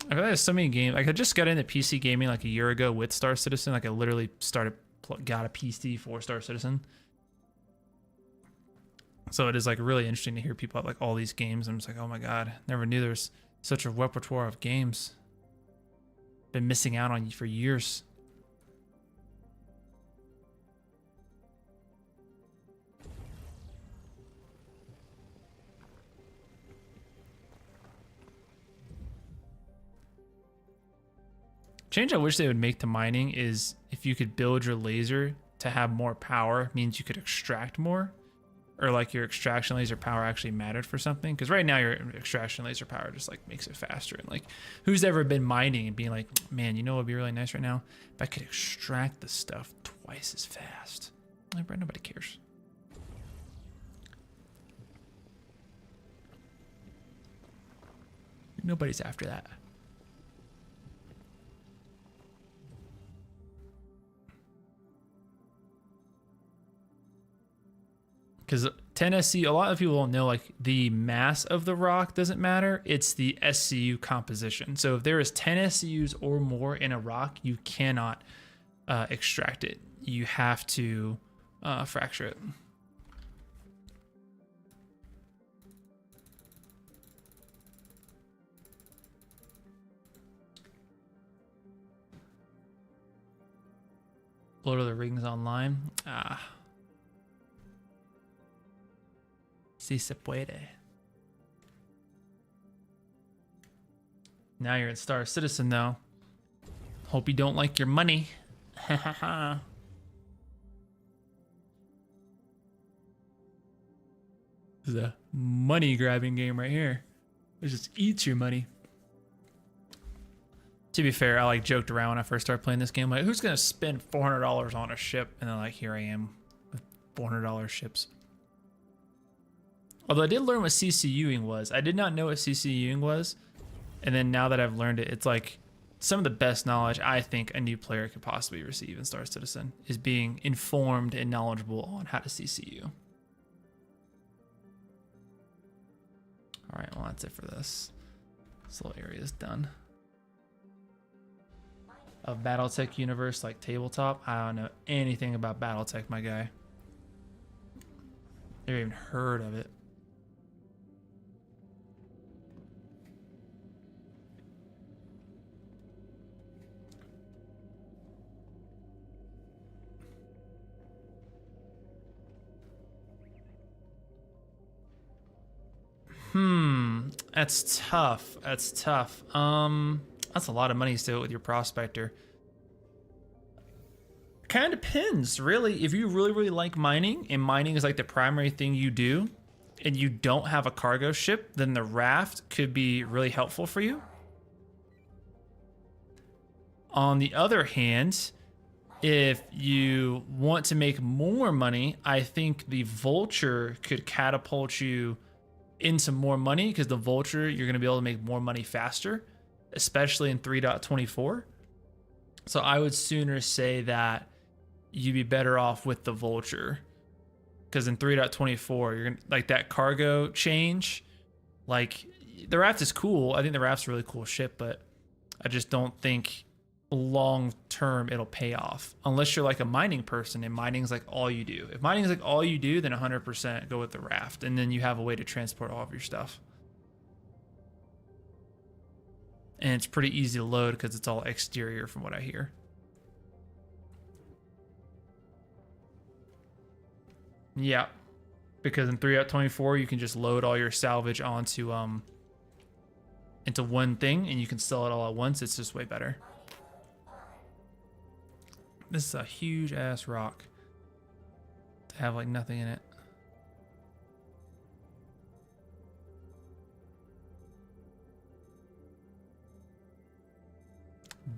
I feel like there's so many games. Like I just got into PC gaming like a year ago with Star Citizen. Like I literally got a PC for Star Citizen. So it is like really interesting to hear people have like all these games. I'm just like, oh my God, never knew there's such a repertoire of games. Been missing out on you for years. Change I wish they would make to mining is if you could build your laser to have more power, means you could extract more, or like your extraction laser power actually mattered for something. Because right now your extraction laser power just like makes it faster. And like, who's ever been mining and being like, man, you know what would be really nice right now? If I could extract the stuff twice as fast. Like, bro, nobody cares. Nobody's after that. Because 10 SC, a lot of people don't know, like the mass of the rock doesn't matter. It's the SCU composition. So if there is 10 SCUs or more in a rock, you cannot extract it. You have to fracture it. Lord of the Rings Online. Si se puede. Now you're at Star Citizen though. Hope you don't like your money. Ha ha ha. This is a money grabbing game right here. It just eats your money. To be fair, I like joked around when I first started playing this game. Like, who's gonna spend $400 on a ship? And then like, here I am with $400 ships. Although I did learn what CCUing was. I did not know what CCUing was. And then now that I've learned it, it's like some of the best knowledge I think a new player could possibly receive in Star Citizen is being informed and knowledgeable on how to CCU. All right, well, that's it for this. This little area is done. Of Battletech universe, like tabletop, I don't know anything about Battletech, my guy. Never even heard of it. That's tough. That's tough. That's a lot of money still with your prospector. Kind of depends, really. If you really, really like mining, and mining is like the primary thing you do, and you don't have a cargo ship, then the raft could be really helpful for you. On the other hand, if you want to make more money, I think the vulture could catapult you into more money, because the vulture, you're going to be able to make more money faster, especially in 3.24. So I would sooner say that you'd be better off with the vulture, because in 3.24, you're going to like that cargo change. Like, the raft is cool. I think the raft's a really cool ship, but I just don't think long term it'll pay off unless you're like a mining person and mining's like all you do. If mining's like all you do, then 100% go with the raft, and then you have a way to transport all of your stuff. And it's pretty easy to load because it's all exterior from what I hear. Yeah, because in 3.24 you can just load all your salvage onto into one thing and you can sell it all at once. It's just way better. This is a huge ass rock to have like nothing in it.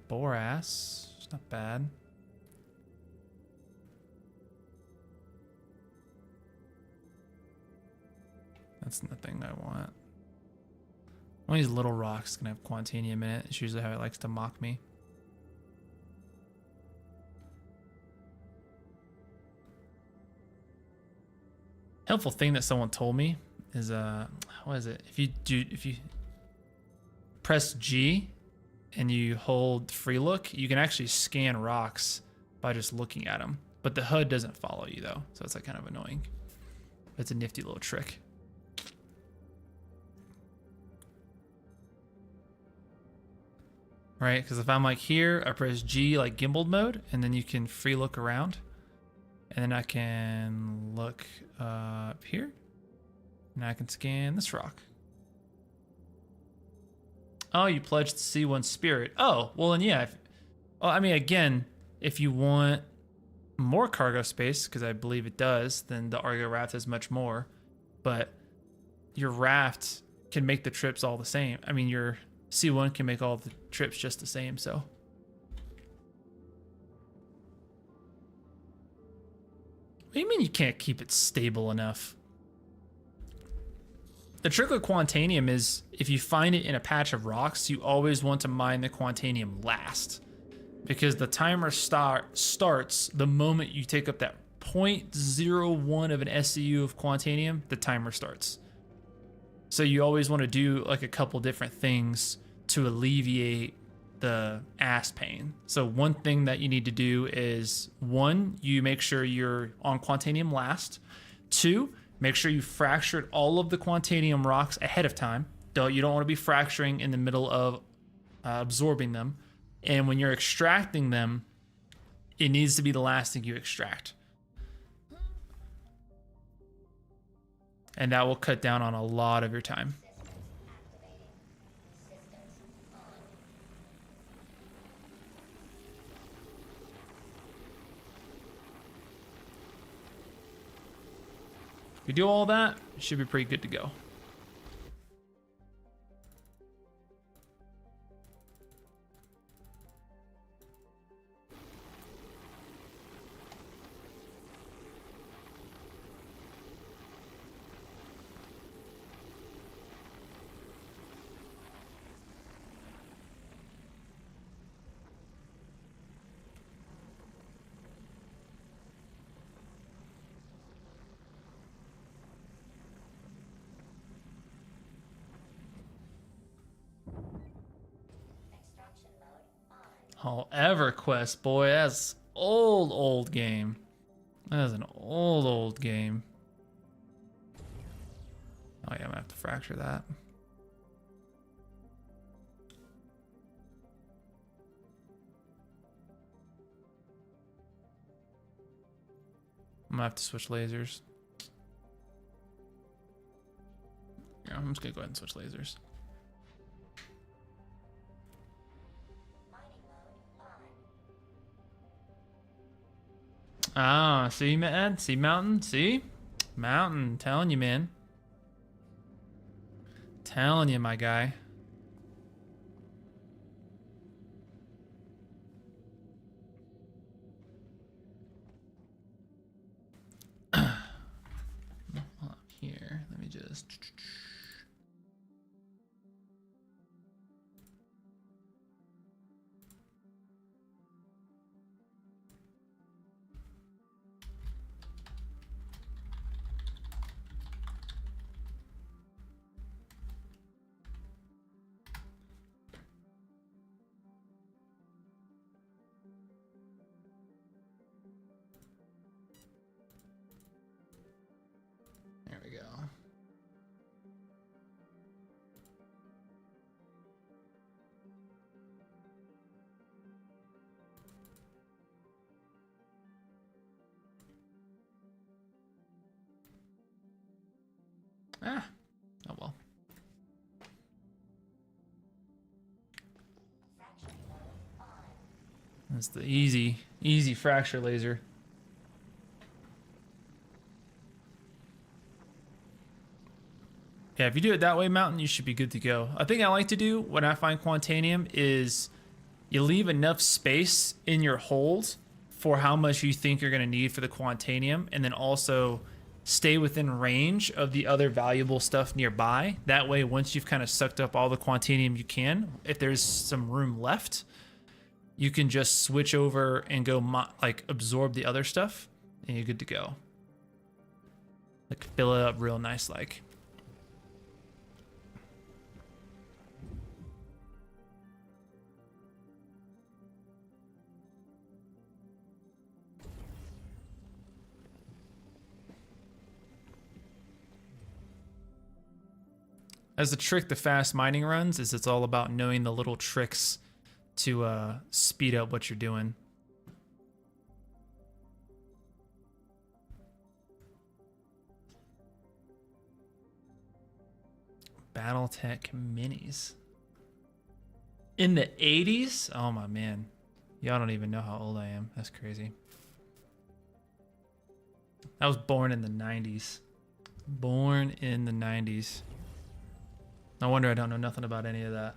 Borass, it's not bad. That's nothing I want. One of these little rocks can have Quantanium in it. It's usually how it likes to mock me. Helpful thing that someone told me is what is it? If you press G and you hold free look, you can actually scan rocks by just looking at them. But the HUD doesn't follow you though, so it's like kind of annoying. But it's a nifty little trick. Right, because if I'm like here, I press G like gimbal mode, and then you can free look around. And then I can look up here. And I can scan this rock. Oh, you pledged to see one spirit. Oh, well then yeah. Well, I mean, again, if you want more cargo space, because I believe it does, then the Argo raft has much more. But your raft can make the trips all the same. I mean, your C1 can make all the trips just the same, so. What do you mean you can't keep it stable enough? The trick with Quantanium is if you find it in a patch of rocks, you always want to mine the Quantanium last. Because the timer starts the moment you take up that 0.01 of an SCU of Quantanium, the timer starts. So you always want to do like a couple different things to alleviate the ass pain. So one thing that you need to do is, one, you make sure you're on Quantanium last. Two, make sure you fractured all of the Quantanium rocks ahead of time. You don't want to be fracturing in the middle of absorbing them. And when you're extracting them, it needs to be the last thing you extract. And that will cut down on a lot of your time. If you do all that, you should be pretty good to go. Oh, EverQuest, boy, that's old game. That is an old game. Oh yeah, I'm gonna have to fracture that. I'm gonna have to switch lasers. Yeah, I'm just gonna go ahead and switch lasers. Ah, see, man? See, Mountain? See? Mountain, telling you, man. Telling you, my guy. is. There we go. Ah, oh well. That's the easy fracture laser. Yeah, if you do it that way, Mountain, you should be good to go. A thing I like to do when I find Quantanium is you leave enough space in your hold for how much you think you're going to need for the Quantanium, and then also stay within range of the other valuable stuff nearby. That way, once you've kind of sucked up all the Quantanium you can, if there's some room left, you can just switch over and go like absorb the other stuff, and you're good to go. Like fill it up real nice like. As the trick to fast mining runs is it's all about knowing the little tricks to speed up what you're doing. Battletech minis. In the 80s? Oh my man. Y'all don't even know how old I am. That's crazy. I was born in the 90s. Born in the 90s. No wonder I don't know nothing about any of that.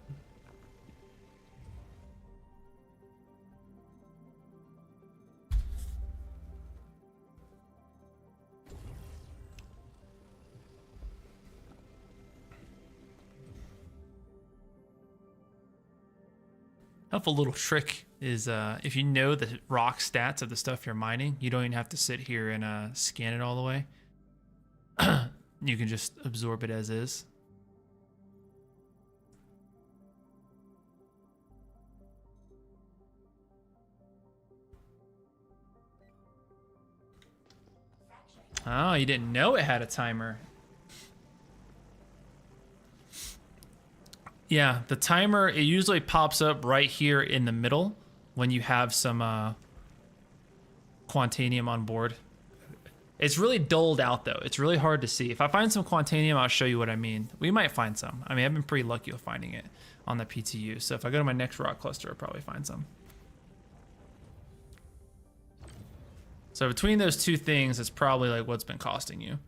Helpful little trick is if you know the rock stats of the stuff you're mining, you don't even have to sit here and scan it all the way. You can just absorb it as is. Oh, you didn't know it had a timer. Yeah, the timer, it usually pops up right here in the middle when you have some Quantanium on board. It's really dulled out though. It's really hard to see. If I find some Quantanium, I'll show you what I mean. We might find some. I mean, I've been pretty lucky with finding it on the PTU. So if I go to my next rock cluster, I'll probably find some. So between those two things, it's probably like what's been costing you.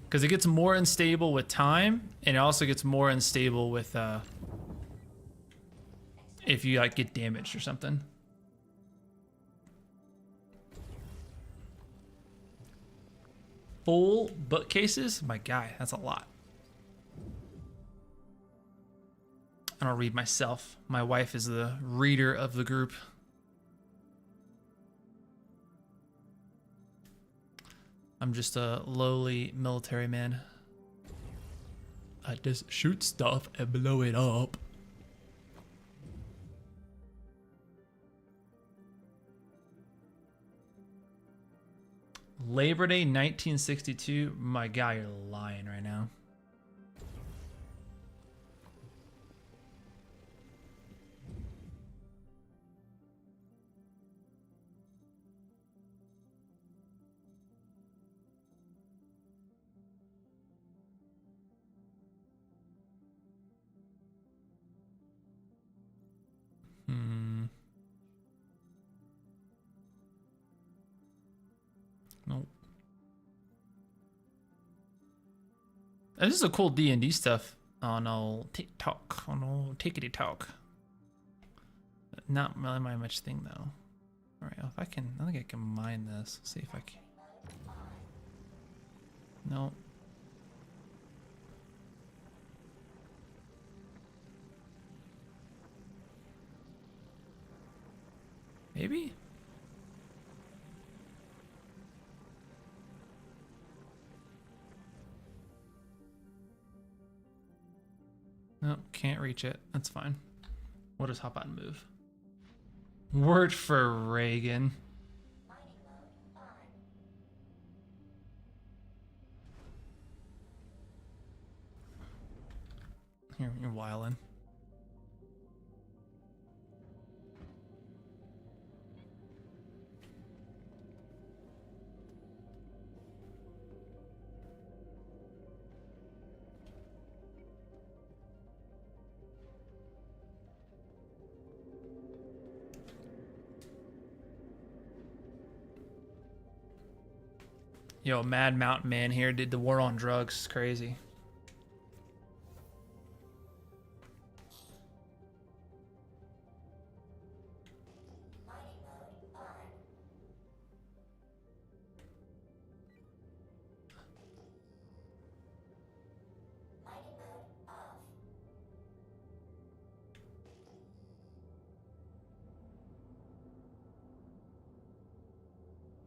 Because it gets more unstable with time, and it also gets more unstable with if you like get damaged or something. Full bookcases? My guy, that's a lot. I don't read myself. My wife is the reader of the group. I'm just a lowly military man. I just shoot stuff and blow it up. Labor Day 1962. My guy, you're lying right now. Nope. This is a cool D&D stuff on old TikTok, on old Tickety Talk. Not really my much thing though. All right, if I can, I think I can mine this. See if I can. No. Maybe? Nope, can't reach it. That's fine. We'll just hop out and move. Worked for Reagan. You're wildin'. Yo, Mad Mountain Man here did the war on drugs. It's crazy.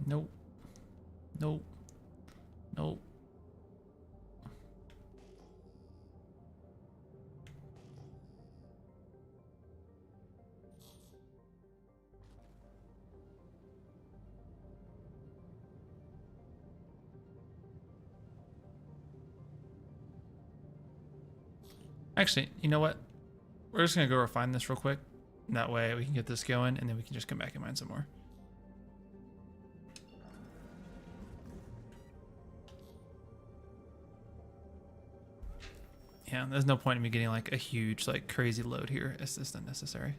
Nope. Nope. Nope. Actually, you know what? We're just gonna go refine this real quick. That way we can get this going and then we can just come back and mine some more. Yeah, there's no point in me getting like a huge, like crazy load here. It's just unnecessary.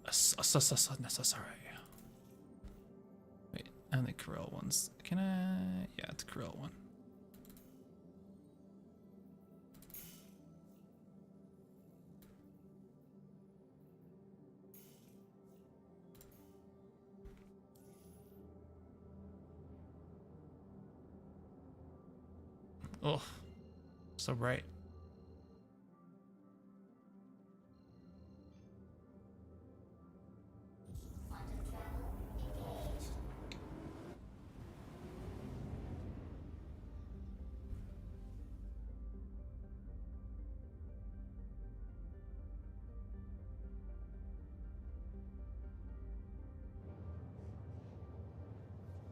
Necessary. Wait, and the Corel ones. Can I? Yeah, it's a Corel one. Oh, so bright.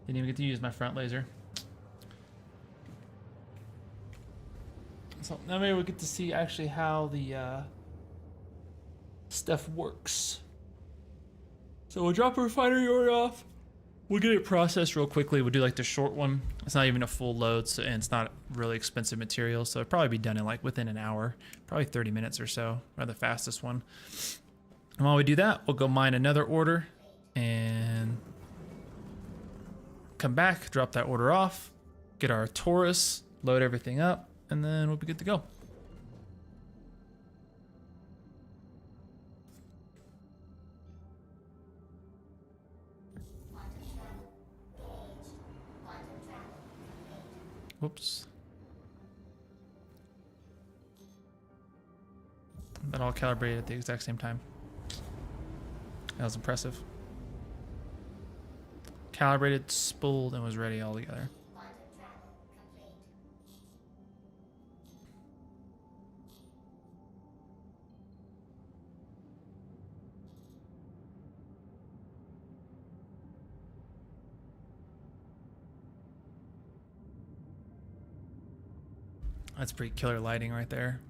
Didn't even get to use my front laser. So now maybe we'll get to see actually how the stuff works. So we'll drop a refinery order off. We'll get it processed real quickly. We'll do like the short one. It's not even a full load, so and it's not really expensive material, so it'll probably be done in like within an hour, probably 30 minutes or so, or the fastest one. And while we do that, we'll go mine another order and come back, drop that order off, get our Taurus, load everything up, and then we'll be good to go. Whoops. That all calibrated at the exact same time. That was impressive. Calibrated, spooled, and was ready all together. That's pretty killer lighting right there.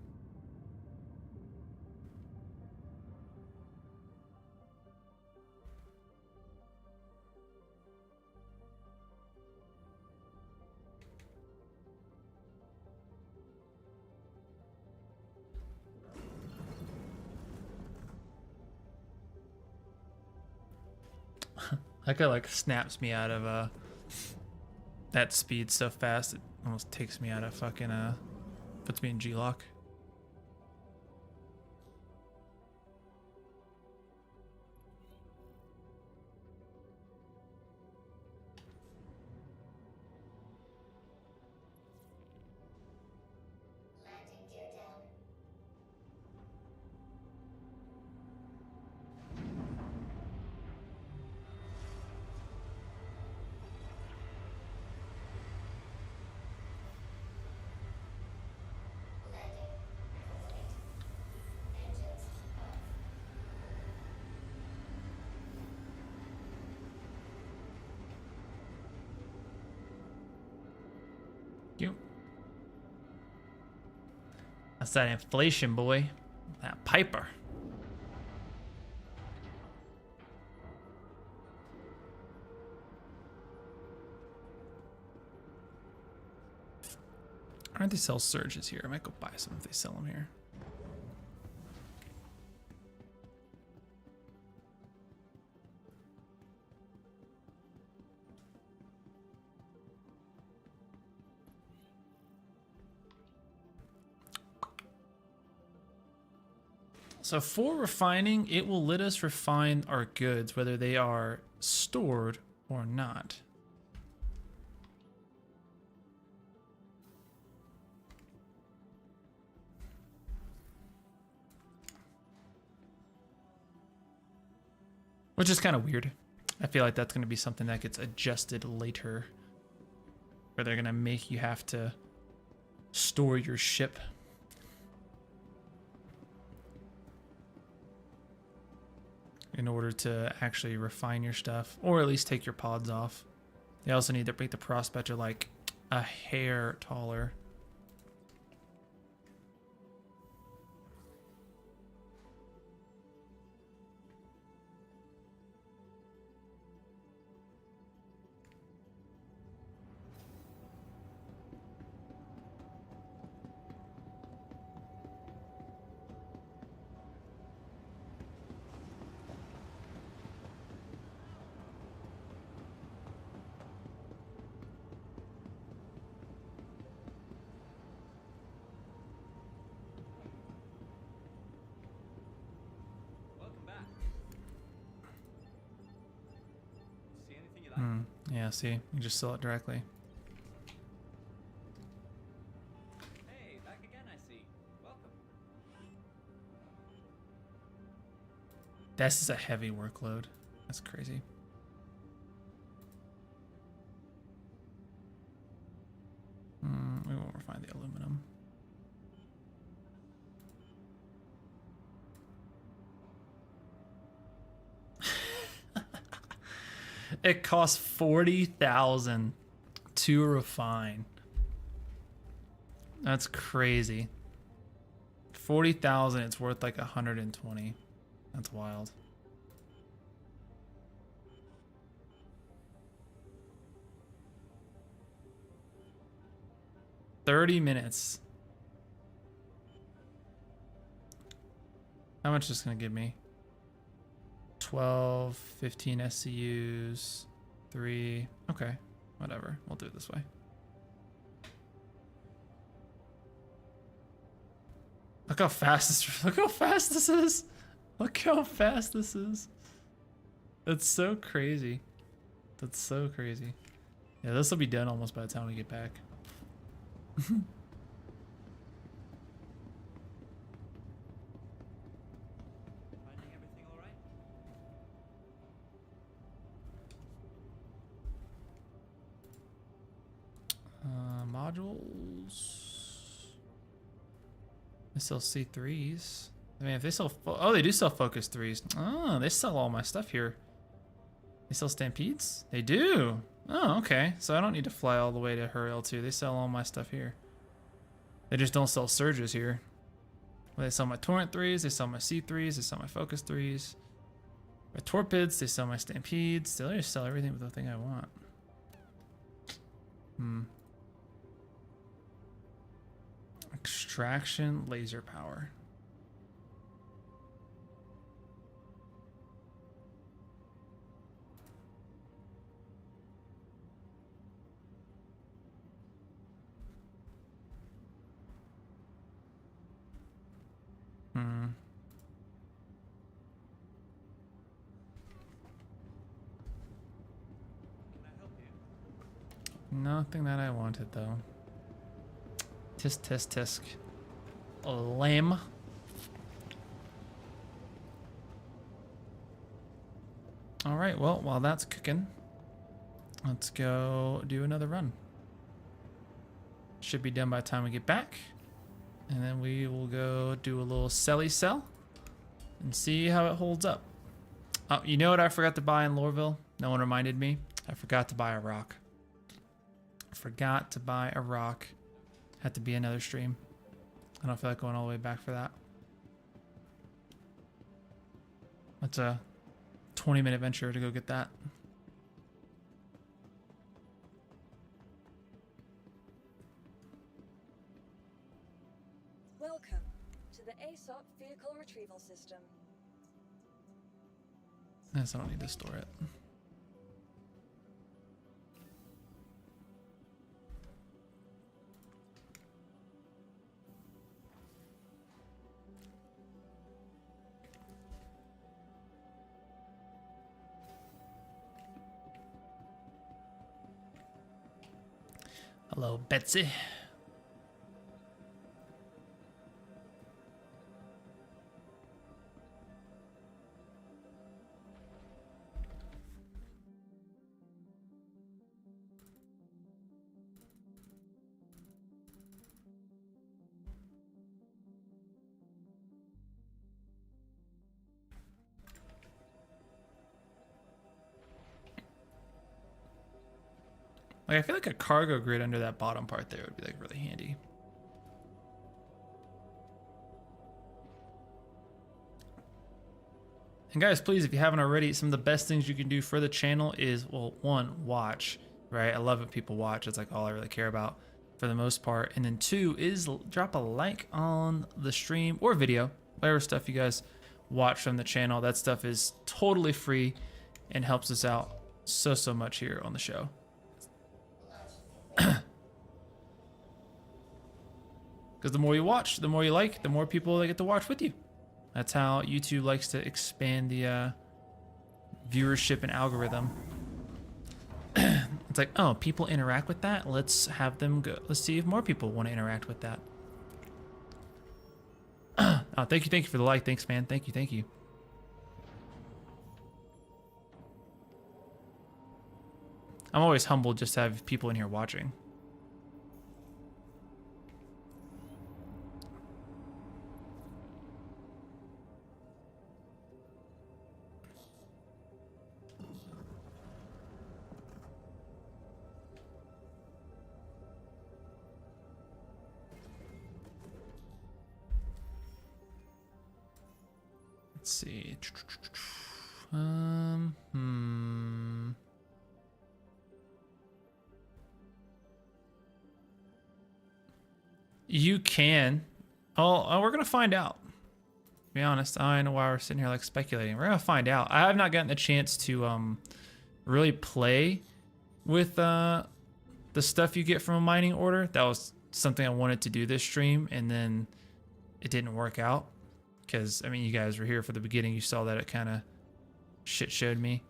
That guy like snaps me out of that speed so fast it almost takes me out of fucking puts me in G-lock. That's that inflation, boy. That Piper. Aren't they sell surges here? I might go buy some if they sell them here. So for refining, it will let us refine our goods, whether they are stored or not. Which is kind of weird. I feel like that's going to be something that gets adjusted later, where they're going to make you have to store your ship. In order to actually refine your stuff, or at least take your pods off. They also need to make the prospector like a hair taller. Welcome back. See anything you like? Yeah, see, you can just sell it directly. Hey, back again, I see. Welcome. This is a heavy workload. That's crazy. We won't refine the aluminum. It costs 40,000 to refine. That's crazy. 40,000, it's worth like 120. That's wild. $30 minutes. How much is this gonna give me? 12, 15 SCUs, 3. Okay, whatever. We'll do it this way. Look how fast this. Look how fast this is. Look how fast this is. That's so crazy. That's so crazy. Yeah, this will be done almost by the time we get back. Finding everything all right? Modules. They sell C3s. I mean, if they sell, oh, they do sell focus 3s. Oh, they sell all my stuff here. They sell stampedes? They do. Oh, okay. So I don't need to fly all the way to her L2. They sell all my stuff here. They just don't sell surges here. Well, they sell my torrent 3s. They sell my C3s. They sell my focus 3s. My torpedoes. They sell my stampedes. They just sell everything but the thing I want. Extraction laser power. Can I help you? Nothing that I wanted though. Tisk tisk tisk. Lame. All right, well, while that's cooking, let's go do another run. Should be done by the time we get back. And then we will go do a little selly sell and see how it holds up. Oh, you know what I forgot to buy in Lorville? No one reminded me. I forgot to buy a rock. I forgot to buy a rock. Had to be another stream. I don't feel like going all the way back for that. That's a 20-minute venture to go get that. Welcome to the ASOP vehicle retrieval system. Yes, I don't need to store it. Hello, Betsy. Like, I feel like a cargo grid under that bottom part there would be like really handy. And guys, please, if you haven't already, some of the best things you can do for the channel is, well, one, watch, right? I love it people watch. It's like all I really care about for the most part. And then two is drop a like on the stream or video, whatever stuff you guys watch from the channel. That stuff is totally free and helps us out so much here on the show. Because the more you watch, the more you like, the more people they get to watch with you. That's how YouTube likes to expand the viewership and algorithm. It's like, oh, people interact with that. Let's have them go. Let's see if more people want to interact with that. Oh, thank you for the like. Thanks, man. Thank you. I'm always humbled just to have people in here watching. Let's see. You can. Oh, we're gonna find out. To be honest, I don't know why we're sitting here like speculating. We're gonna find out. I have not gotten the chance to really play with the stuff you get from a mining order. That was something I wanted to do this stream, and then it didn't work out. Because, I mean, you guys were here for the beginning. You saw that it kind of shit showed me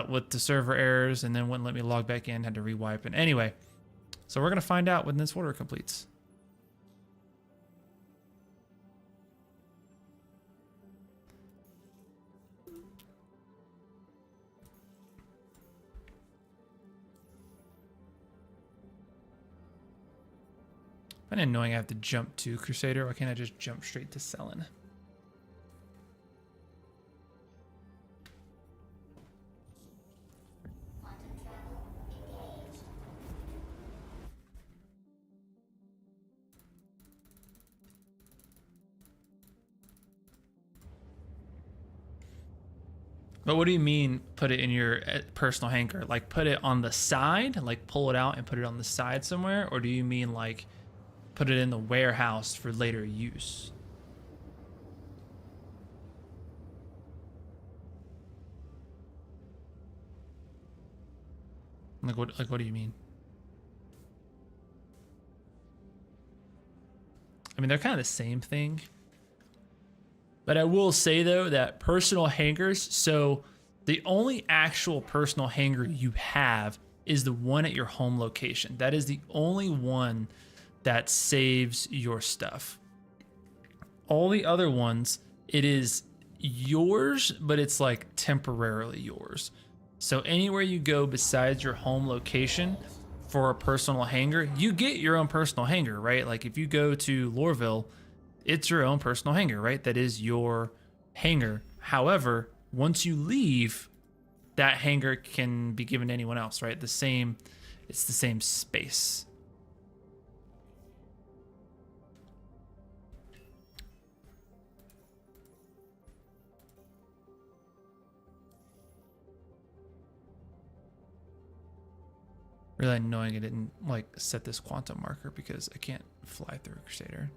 with the server errors, and then wouldn't let me log back in, had to rewipe. And anyway, so we're going to find out when this order completes. Kind of annoying I have to jump to Crusader. Why can't I just jump straight to selling? But what do you mean put it in your personal hangar? Like put it on the side, like pull it out and put it on the side somewhere? Or do you mean like put it in the warehouse for later use? Like what do you mean? I mean, they're kind of the same thing. But I will say though that personal hangars, so the only actual personal hangar you have is the one at your home location. That is the only one that saves your stuff. All the other ones, it is yours, but it's like temporarily yours. So anywhere you go besides your home location for a personal hangar, you get your own personal hangar, right? Like if you go to Lorville, it's your own personal hangar, right? That is your hangar. However, once you leave, that hangar can be given to anyone else, right? It's the same space. Really annoying I didn't like set this quantum marker because I can't fly through a Crusader.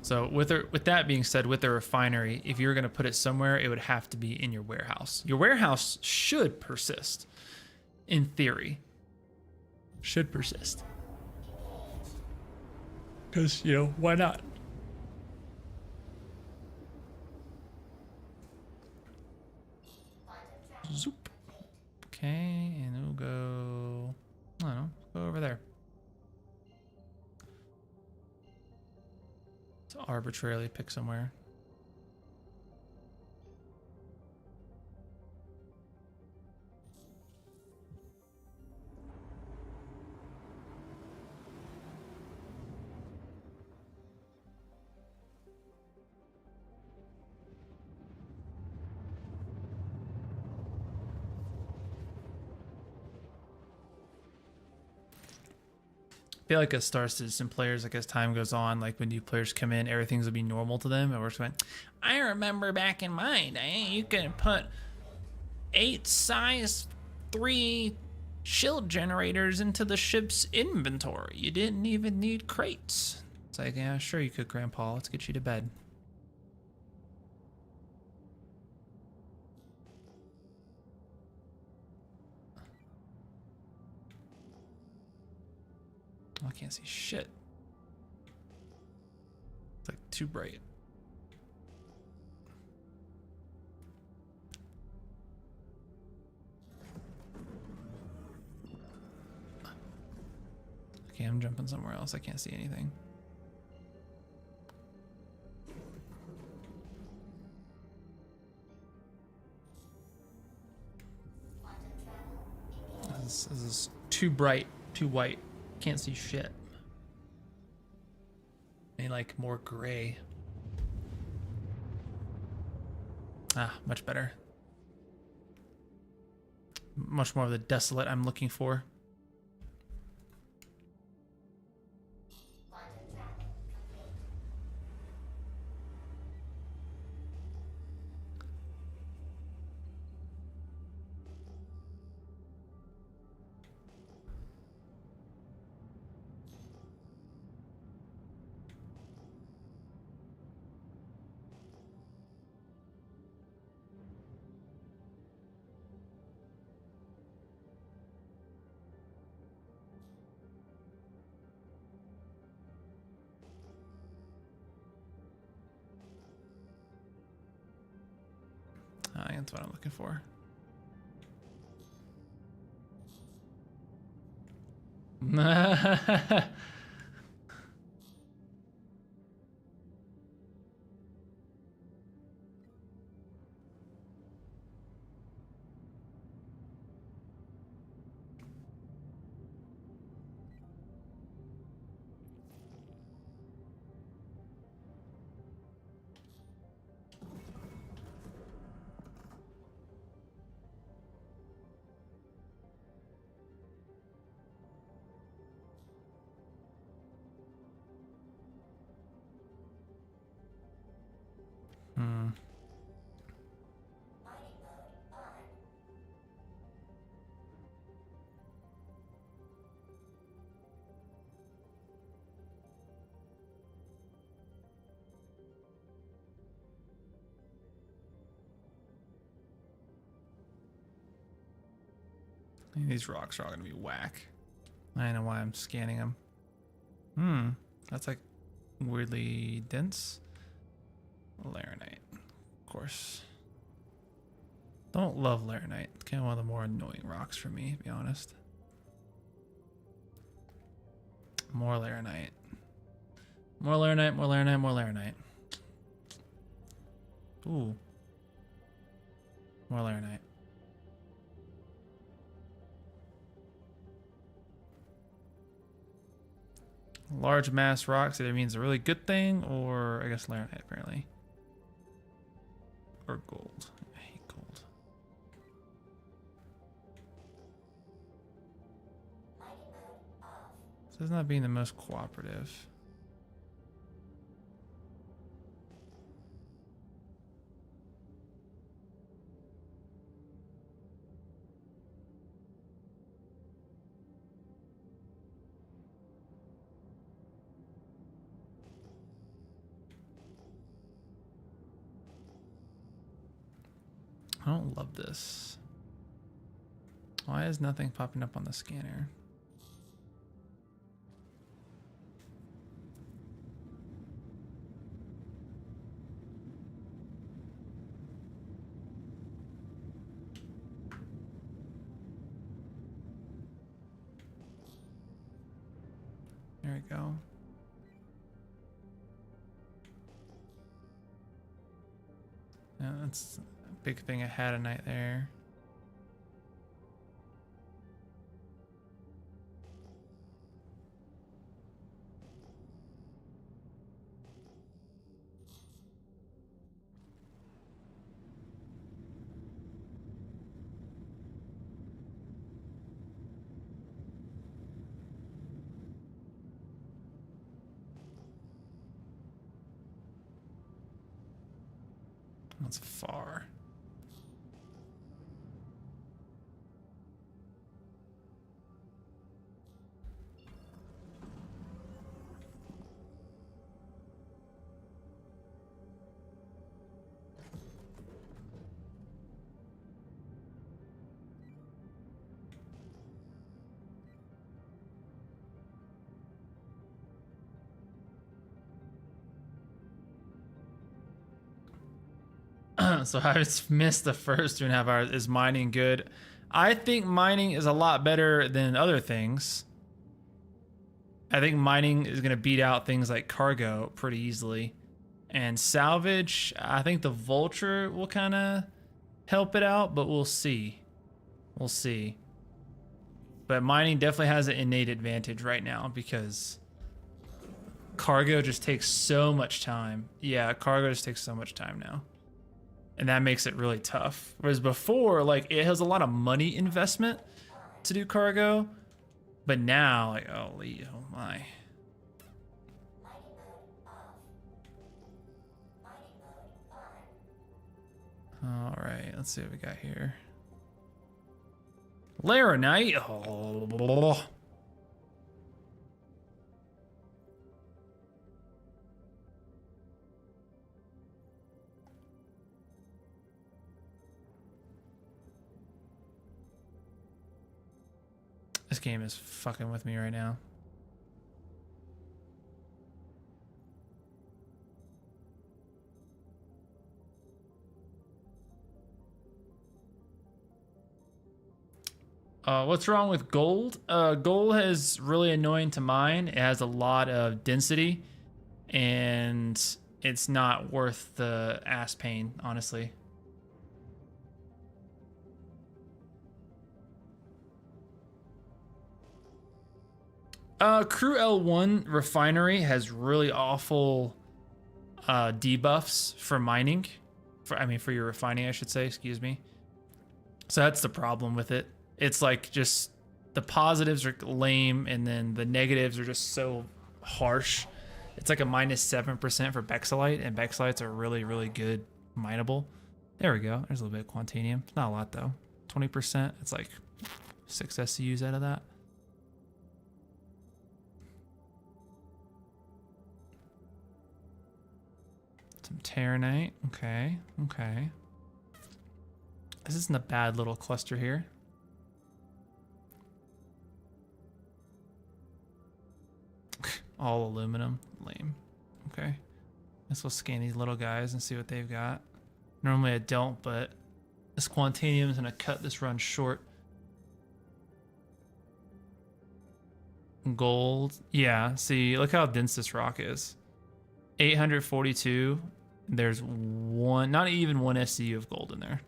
So with that being said, with the refinery, if you were going to put it somewhere, it would have to be in your warehouse. Your warehouse should persist, in theory. Should persist. Because, you know, why not? Zoop. Okay, and we'll go, I don't know, go over there. So arbitrarily pick somewhere. I feel like as Star Citizen players, like as time goes on, like when new players come in, everything's will be normal to them. And we're just going, I remember back in my day, you could put 8 size 3 shield generators into the ship's inventory. You didn't even need crates. It's like, yeah, sure you could, Grandpa. Let's get you to bed. Oh, I can't see shit. It's like too bright. Okay, I'm jumping somewhere else. I can't see anything. This is too bright, too white. Can't see shit. I need like more gray. Ah, much better. Much more of the desolate I'm looking for. That's what I'm looking for. These rocks are all gonna be whack. I don't know why I'm scanning them. That's like weirdly dense. Laranite, of course. Don't love Laranite. It's kind of one of the more annoying rocks for me, to be honest. More Laranite. More Laranite, more Laranite, more Laranite. Ooh. More Laranite. Large mass rocks either means a really good thing or I guess Laranite apparently. Or gold. I hate gold. So it's not being the most cooperative. I don't love this. Why is nothing popping up on the scanner? There we go. Yeah, that's a big thing I had tonight there. That's far. So I just missed the first 2.5 hours. Is mining good? I think mining is a lot better than other things. I think mining is going to beat out things like cargo pretty easily. And salvage, I think the vulture will kind of help it out, but we'll see. We'll see. But mining definitely has an innate advantage right now because cargo just takes so much time. Yeah, cargo just takes so much time now. And that makes it really tough. Whereas before, like, it has a lot of money investment to do cargo. But now, like, oh my. All right, let's see what we got here. Laranite. Oh. This game is fucking with me right now. What's wrong with gold? Gold is really annoying to mine. It has a lot of density, and it's not worth the ass pain, honestly. Crew L1 refinery has really awful debuffs for mining. For your refining, I should say, excuse me. So that's the problem with it. It's like just the positives are lame and then the negatives are just so harsh. It's like a -7% for Bexalite, and Bexalites are really, really good mineable. There we go. There's a little bit of Quantanium. It's not a lot though. 20%. It's like 6 SCUs out of that. Some Terranite. Okay. Okay. This isn't a bad little cluster here. All aluminum. Lame. Okay. Let's go scan these little guys and see what they've got. Normally I don't, but this Quantanium is going to cut this run short. Gold. Yeah, see, look how dense this rock is. 842. There's one, not even one SCU of gold in there.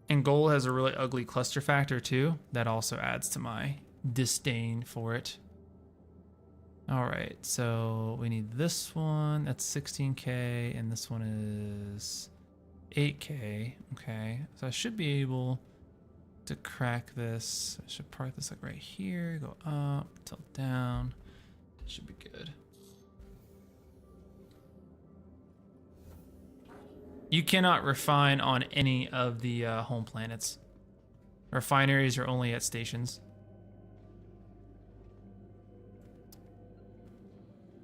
And gold has a really ugly cluster factor too. That also adds to my disdain for it. All right, so we need this one. That's 16K, and this one is 8K. Okay, so I should be able to crack this. I should park this like right here, go up, tilt down. Should be good. You cannot refine on any of the home planets. Refineries are only at stations.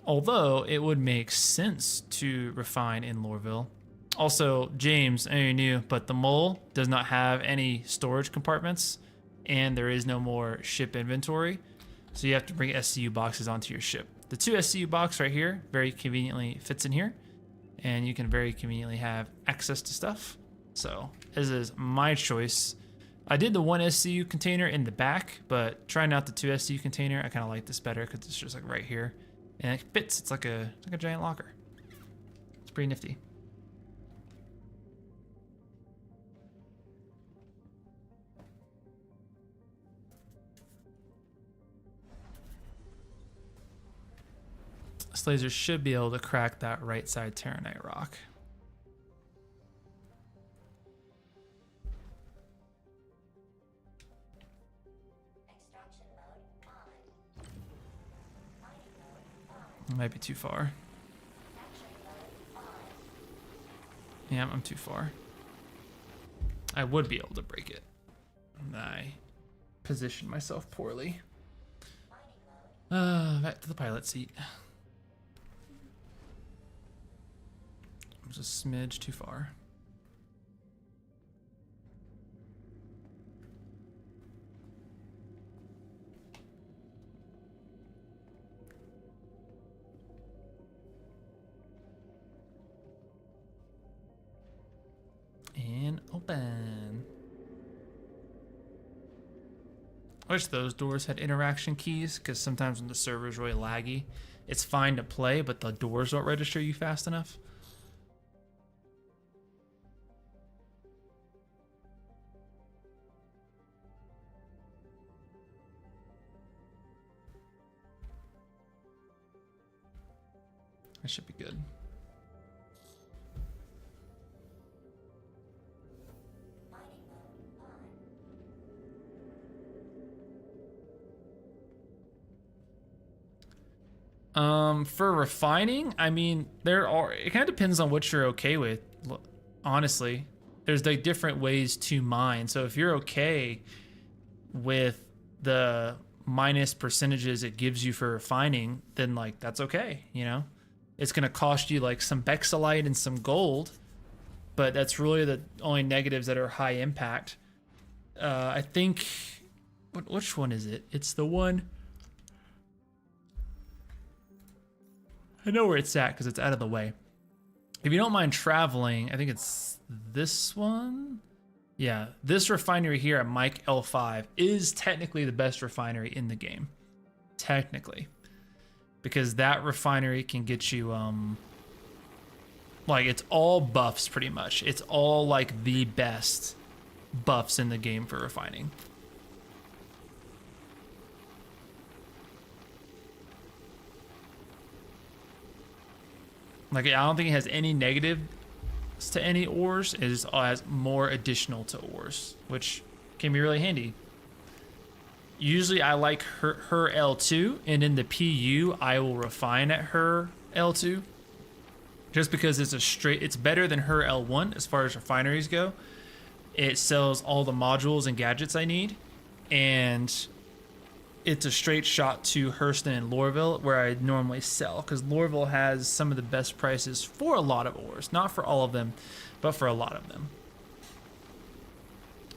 Although it would make sense to refine in Lorville. Also, James, I know you're new, but the mole does not have any storage compartments, and there is no more ship inventory. So you have to bring SCU boxes onto your ship. The 2 SCU box right here very conveniently fits in here, and you can very conveniently have access to stuff. So this is my choice. I did the 1 SCU container in the back, but trying out the 2 SCU container, I kind of like this better because it's just like right here, and it fits. It's like a giant locker. It's pretty nifty. This laser should be able to crack that right side Terranite rock. It might be too far. Yeah, I'm too far. I would be able to break it. I positioned myself poorly. Back to the pilot seat. It was a smidge too far. And open. I wish those doors had interaction keys, because sometimes when the server is really laggy, it's fine to play, but the doors don't register you fast enough. That should be good. For refining, I mean, it kind of depends on what you're okay with. Honestly, there's like different ways to mine. So if you're okay with the minus percentages it gives you for refining, then like that's okay, you know? It's gonna cost you like some Bexalite and some gold, but that's really the only negatives that are high impact. I think, which one is it? It's the one. I know where it's at because it's out of the way. If you don't mind traveling, I think it's this one. Yeah, this refinery here at Mike L5 is technically the best refinery in the game. Technically. Because that refinery can get you, like, it's all buffs pretty much. It's all like the best buffs in the game for refining. Like, I don't think it has any negatives to any ores. It just has more additional to ores, which can be really handy. Usually I like her L2, and in the PU I will refine at her L2 just because it's better than her L1 as far as refineries go. It sells all the modules and gadgets I need, and it's a straight shot to Hurston and Lorville, where I normally sell, because Lorville has some of the best prices for a lot of ores. Not for all of them, but for a lot of them.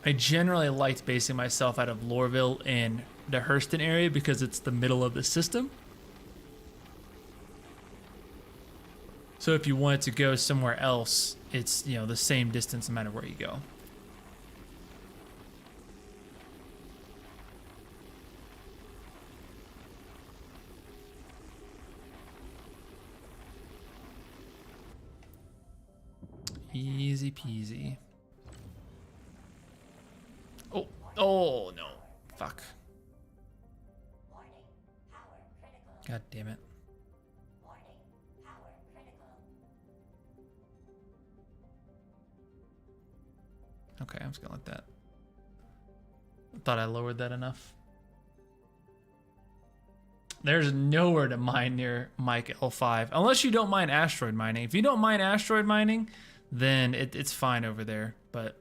I generally liked basing myself out of Lorville and the Hurston area because it's the middle of the system. So if you wanted to go somewhere else, it's, you know, the same distance no matter where you go. Easy peasy. Oh no. Fuck. God damn it. Okay, I'm just gonna let that. I thought I lowered that enough. There's nowhere to mine near Mike L5, unless you don't mind asteroid mining. If you don't mind asteroid mining, then it's fine over there, but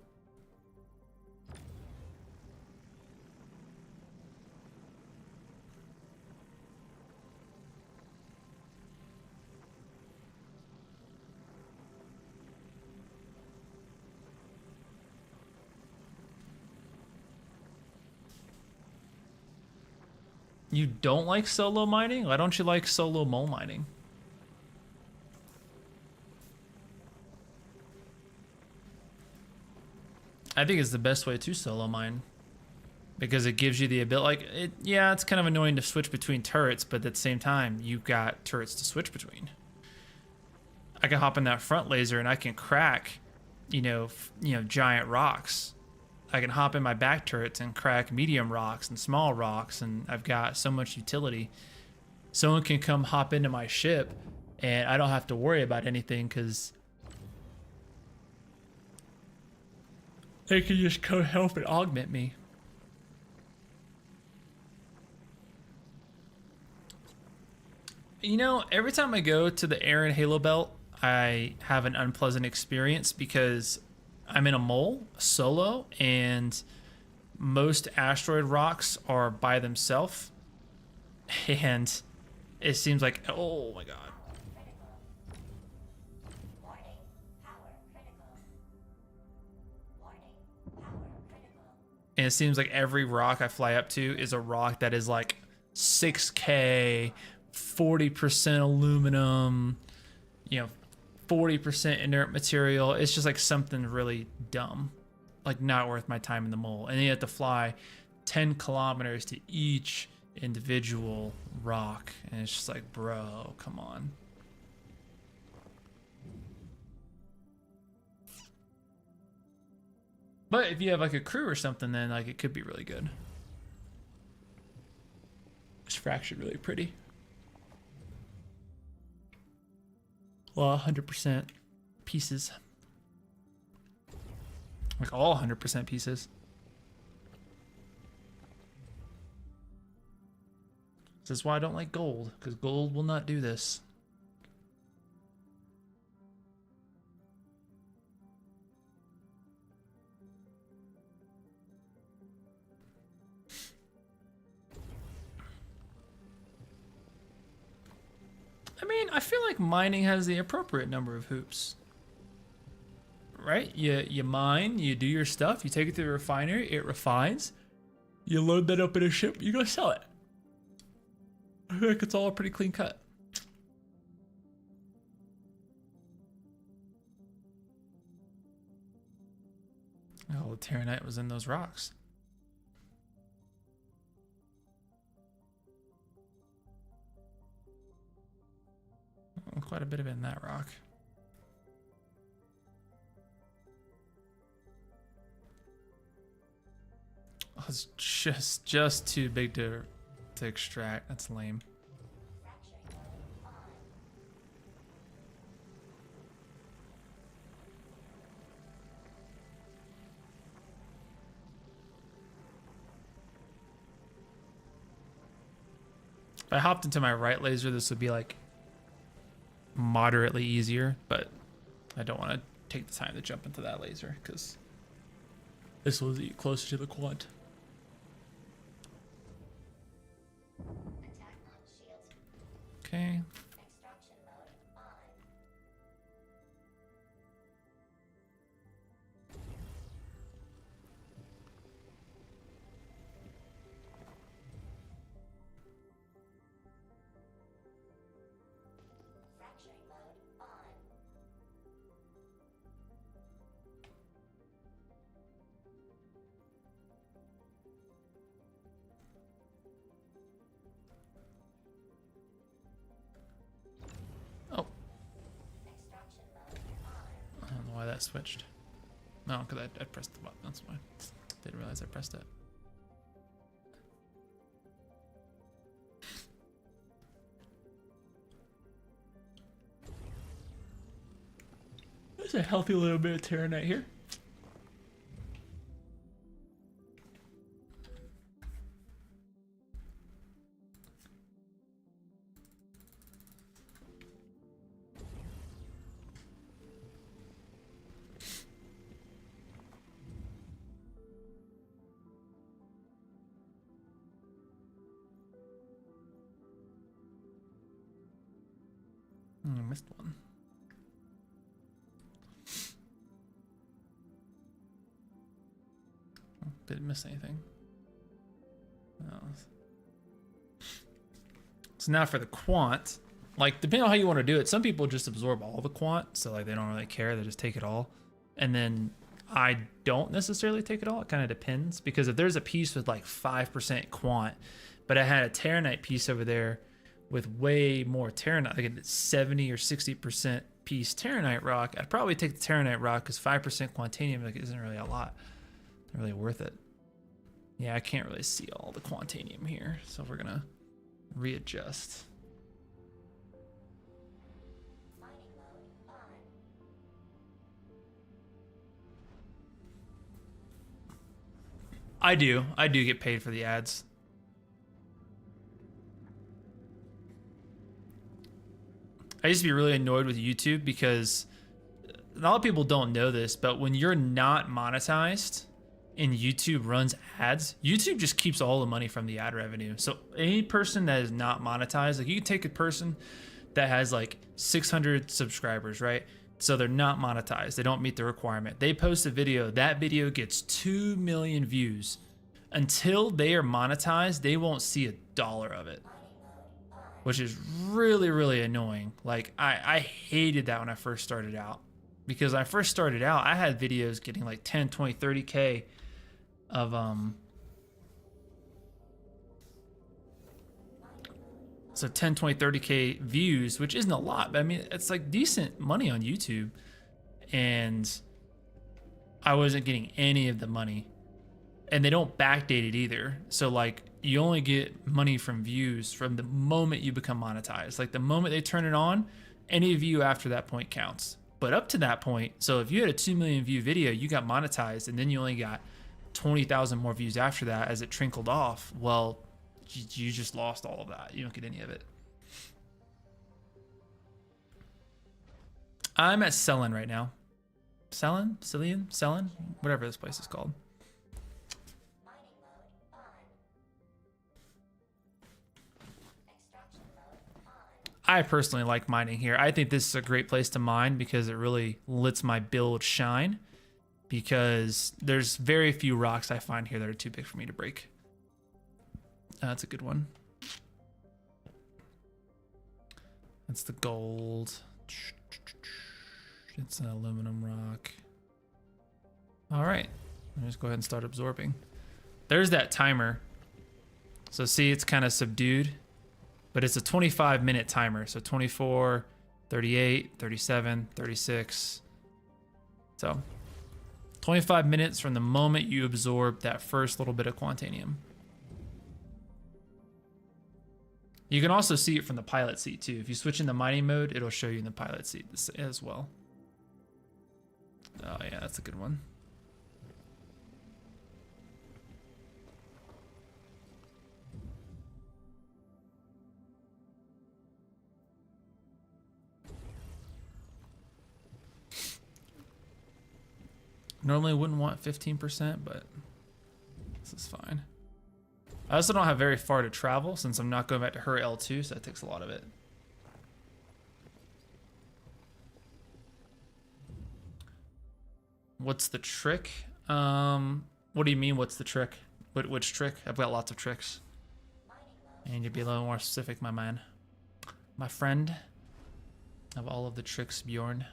You don't like solo mining? Why don't you like solo mole mining? I think it's the best way to solo mine because it gives you the ability. Like, yeah, it's kind of annoying to switch between turrets, but at the same time, you've got turrets to switch between. I can hop in that front laser and I can crack, giant rocks. I can hop in my back turrets and crack medium rocks and small rocks, and I've got so much utility. Someone can come hop into my ship, and I don't have to worry about anything because they can just come help and augment me. Every time I go to the Aaron Halo Belt, I have an unpleasant experience because I'm in a mole solo, and most asteroid rocks are by themselves, and it seems like, oh my god. And it seems like every rock I fly up to is a rock that is like 6K, 40% aluminum, 40% inert material. It's just like something really dumb, like not worth my time in the mole. And then you have to fly 10 kilometers to each individual rock. And it's just like, bro, come on. But if you have like a crew or something, then like it could be really good. It's fractured really pretty. Well, 100% pieces. Like all 100% pieces. This is why I don't like gold, because gold will not do this. I mean, I feel like mining has the appropriate number of hoops. Right? You mine, you do your stuff, you take it to the refinery, it refines, you load that up in a ship, you go sell it. I feel like it's all a pretty clean cut. Oh, the Terranite was in those rocks. Quite a bit of it in that rock. Oh, it's just too big to extract. That's lame. If I hopped into my right laser, this would be like moderately easier, but I don't want to take the time to jump into that laser because this will be closer to the quad. Okay. That switched. No, because I pressed the button. That's why. Didn't realize I pressed it. There's a healthy little bit of Terranite here. I missed one. Oh, didn't miss anything. No. So now for the quant, like depending on how you want to do it, some people just absorb all the quant, so like they don't really care, they just take it all. And then I don't necessarily take it all. It kind of depends, because if there's a piece with like 5% quant, but I had a Terranite piece over there with way more Terranite, like a 70 or 60% piece Terranite rock, I'd probably take the Terranite rock, because 5% Quantanium like isn't really a lot. Not really worth it. Yeah, I can't really see all the Quantanium here, so we're gonna readjust. I do get paid for the ads. I used to be really annoyed with YouTube because a lot of people don't know this, but when you're not monetized and YouTube runs ads, YouTube just keeps all the money from the ad revenue. So any person that is not monetized, like you can take a person that has like 600 subscribers, right? So they're not monetized. They don't meet the requirement. They post a video. That video gets 2 million views. Until they are monetized, they won't see $1 of it, which is really, really annoying. Like I hated that when I first started out, because when I first started out, I had videos getting like 10, 20, 30K of so 10, 20, 30K views, which isn't a lot, but I mean, it's like decent money on YouTube. And I wasn't getting any of the money. And they don't backdate it either. So like you only get money from views from the moment you become monetized. Like the moment they turn it on, any view after that point counts. But up to that point, so if you had a 2 million view video, you got monetized, and then you only got 20,000 more views after that as it trickled off, well, you just lost all of that. You don't get any of it. I'm at Selin right now. Selin, whatever this place is called. I personally like mining here. I think this is a great place to mine because it really lets my build shine, because there's very few rocks I find here that are too big for me to break. That's a good one. That's the gold. It's an aluminum rock. All right, let me just go ahead and start absorbing. There's that timer. So see, it's kind of subdued, but it's a 25-minute timer. So 24, 38, 37, 36. So 25 minutes from the moment you absorb that first little bit of Quantanium. You can also see it from the pilot seat too. If you switch into mining mode, it'll show you in the pilot seat as well. Oh yeah, that's a good one. Normally wouldn't want 15%, but this is fine. I also don't have very far to travel since I'm not going back to her L2, so that takes a lot of it. What's the trick? What do you mean, what's the trick? Which trick? I've got lots of tricks. And you'd be a little more specific, my man. My friend. Of all of the tricks, Bjorn.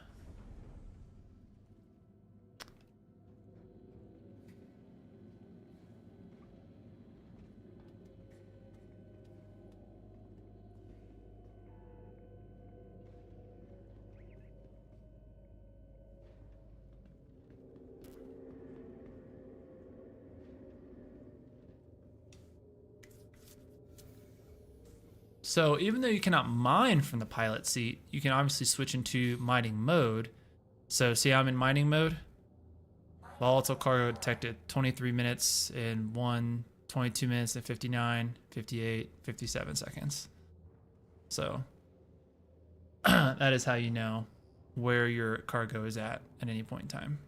So even though you cannot mine from the pilot seat, you can obviously switch into mining mode. So see, I'm in mining mode. Volatile cargo detected 23 minutes and 22 minutes and 59, 58, 57 seconds. So that is how you know where your cargo is at any point in time.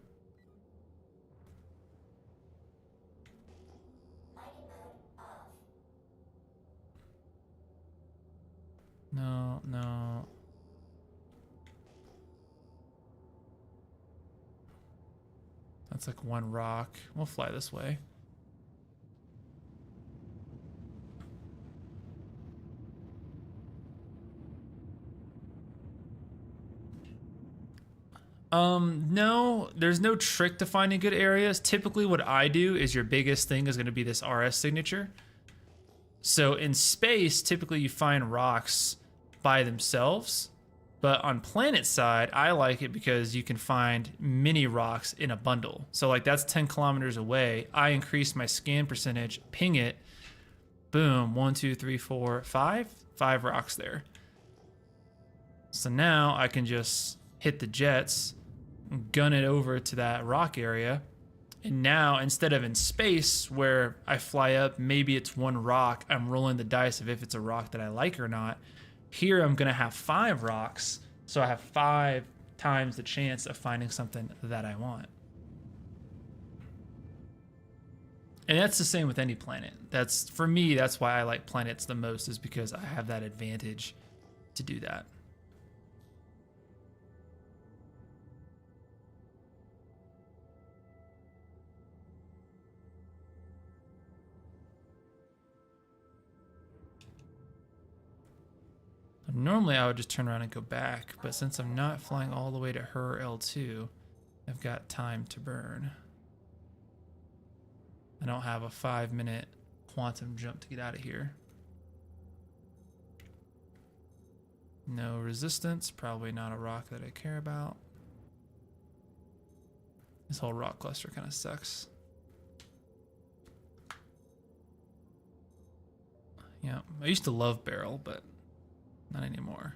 No. That's like one rock. We'll fly this way. No, there's no trick to finding good areas. Typically what I do is your biggest thing is going to be this RS signature. So in space, typically you find rocks by themselves, but on planet side, I like it because you can find mini rocks in a bundle. So like that's 10 kilometers away. I increase my scan percentage, ping it, boom, 1, 2, 3, 4, 5, 5 rocks there. So now I can just hit the jets, gun it over to that rock area. And now instead of in space where I fly up, maybe it's one rock, I'm rolling the dice of if it's a rock that I like or not. Here I'm gonna have 5 rocks, so I have 5 times the chance of finding something that I want. And that's the same with any planet. That's, for me, that's why I like planets the most, is because I have that advantage to do that. Normally I would just turn around and go back, but since I'm not flying all the way to her L2, I've got time to burn. I don't have a 5-minute quantum jump to get out of here. No resistance, probably not a rock that I care about. This whole rock cluster kind of sucks. Yeah, I used to love Barrel, but not anymore.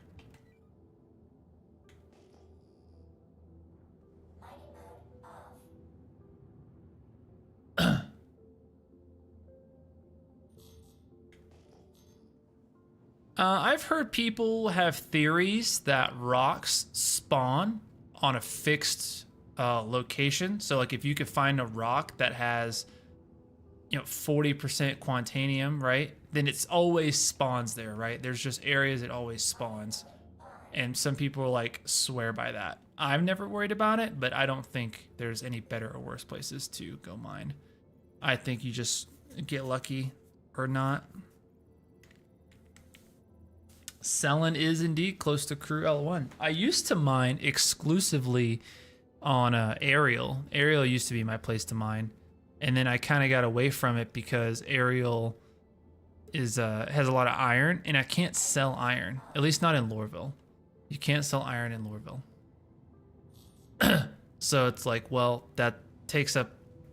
I've heard people have theories that rocks spawn on a fixed location. So like if you could find a rock that has, 40% quantanium, right? Then it's always spawns there, right? There's just areas it always spawns. And some people like swear by that. I've never worried about it, but I don't think there's any better or worse places to go mine. I think you just get lucky or not. Selin is indeed close to Crew L1. I used to mine exclusively on Ariel. Ariel used to be my place to mine. And then I kind of got away from it because Ariel is has a lot of iron, and I can't sell iron, at least not in Lorville. You can't sell iron in Lorville. So it's like, well, that takes up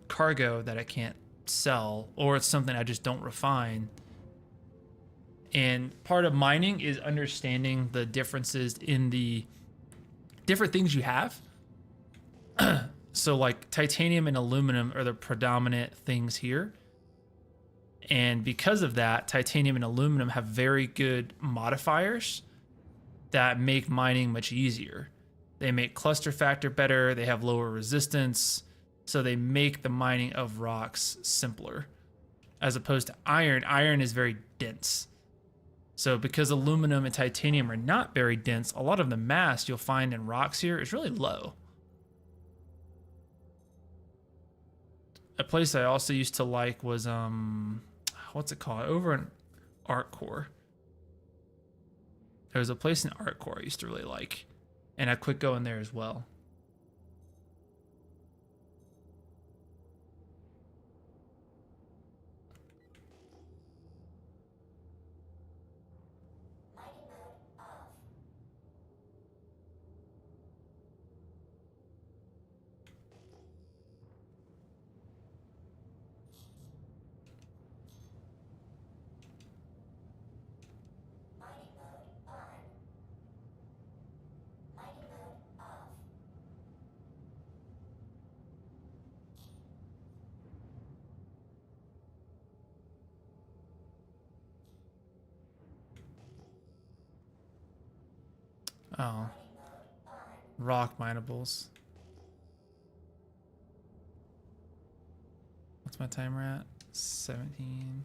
cargo that I can't sell, or it's something I just don't refine. And part of mining is understanding the differences in the different things you have. So like titanium and aluminum are the predominant things here. And because of that, titanium and aluminum have very good modifiers that make mining much easier. They make cluster factor better, they have lower resistance, so they make the mining of rocks simpler. As opposed to iron, iron is very dense. So because aluminum and titanium are not very dense, a lot of the mass you'll find in rocks here is really low. A place I also used to like was, what's it called? Over in Art Core. There was a place in Art Core I used to really like, and I quit going there as well. Oh. Rock minables. What's my timer at? 17.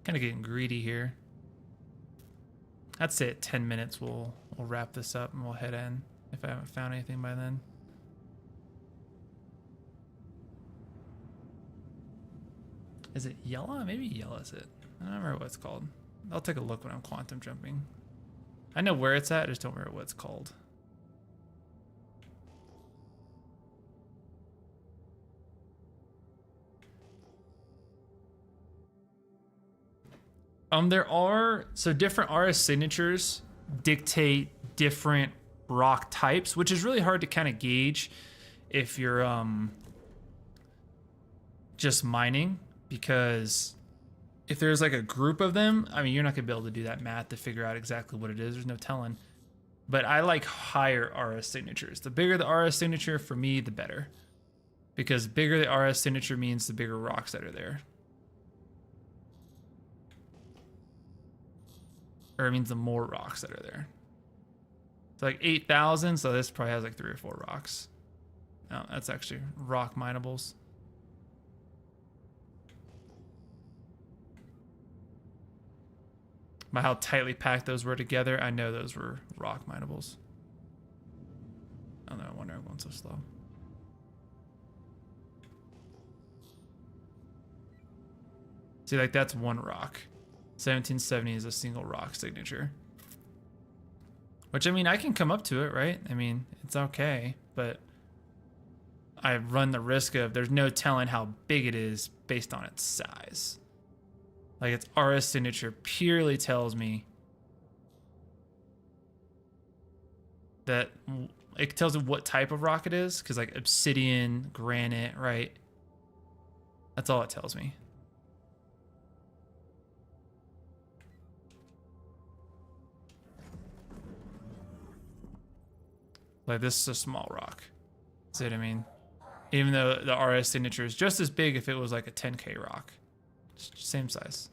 Kind of getting greedy here. I'd say at 10 minutes we'll wrap this up and we'll head in if I haven't found anything by then. Is it yellow? Maybe yellow is it. I don't remember what it's called. I'll take a look when I'm quantum jumping. I know where it's at, I just don't remember what it's called. There are, so different RS signatures dictate different rock types, which is really hard to kind of gauge if you're just mining, because if there's like a group of them, I mean, you're not gonna be able to do that math to figure out exactly what it is. There's no telling. But I like higher RS signatures. The bigger the RS signature, for me, the better. Because bigger the RS signature means the bigger rocks that are there. Or it means the more rocks that are there. It's like 8,000, so this probably has like 3 or 4 rocks. No, that's actually rock minables. By how tightly packed those were together, I know those were rock minables. Oh no, I wonder I'm going so slow. See, like that's one rock. 1770 is a single rock signature. Which, I mean, I can come up to it, right? I mean, it's okay, but I run the risk of there's no telling how big it is based on its size. Like, its RS signature purely tells me that it tells me what type of rock it is, because like obsidian, granite, right? That's all it tells me. Like, this is a small rock. See what I mean? Even though the RS signature is just as big if it was like a 10K rock. Same size.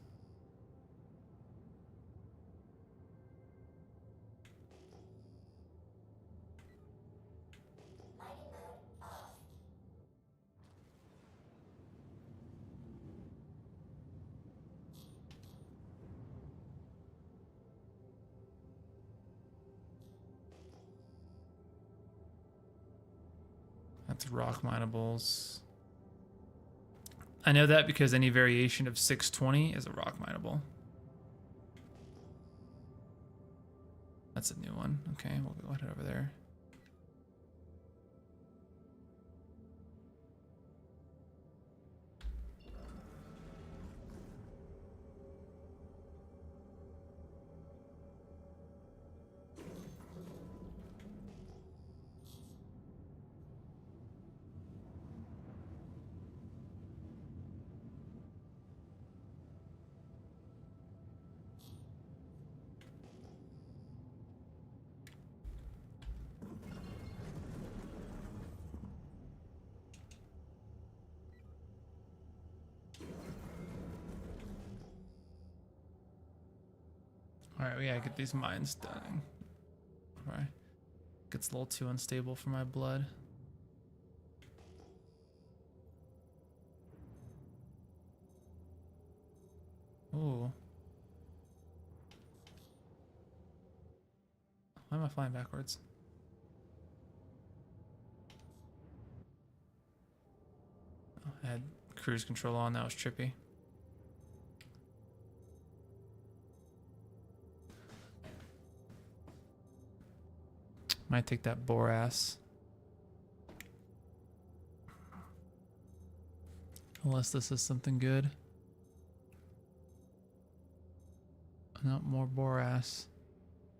That's rock minables. I know that because any variation of 620 is a rock mineable. That's a new one. Okay, we'll go ahead over there. All right, we gotta get these mines done. All right, gets a little too unstable for my blood. Ooh. Why am I flying backwards? Oh, I had cruise control on, that was trippy. Might take that Boras. Unless this is something good. Not more Boras.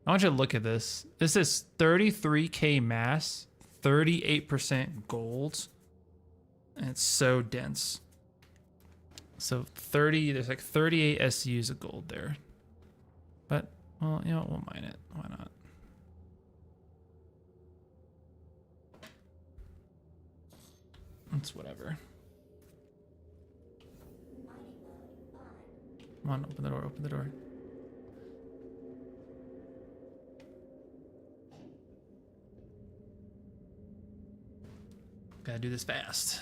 I want you to look at this. This is 33K mass, 38% gold, and it's so dense. So there's like 38 SUs of gold there. But, well, you know what, we'll mine it. Why not? It's whatever. Come on, open the door, open the door. Gotta do this fast.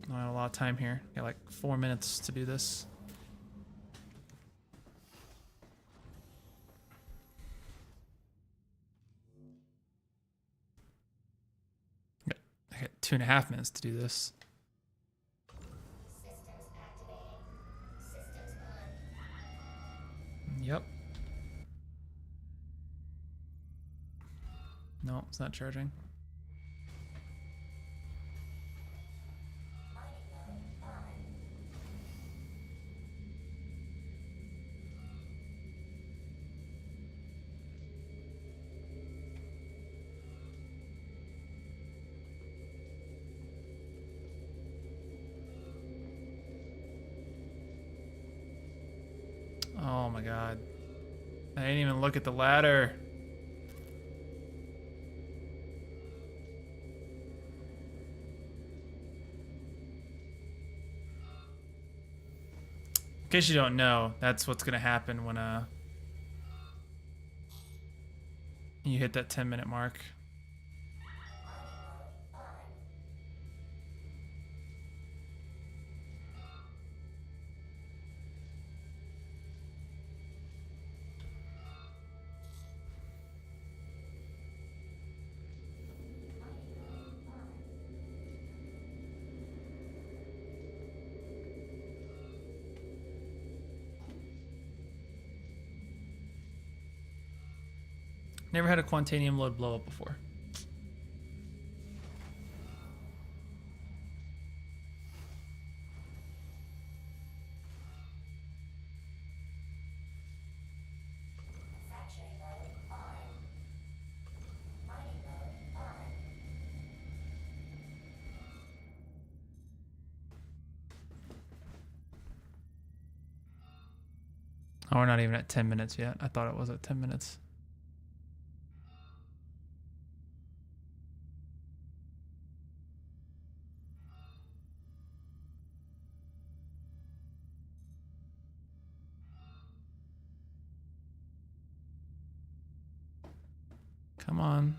I don't have a lot of time here. Got like 4 minutes to do this. I got 2.5 minutes to do this. Yep. No, it's not charging. Oh my god. I didn't even look at the ladder. In case you don't know, that's what's gonna happen when you hit that 10-minute mark. Never had a Quantanium load blow up before. Oh, we're not even at 10 minutes yet. I thought it was at 10 minutes. Come on.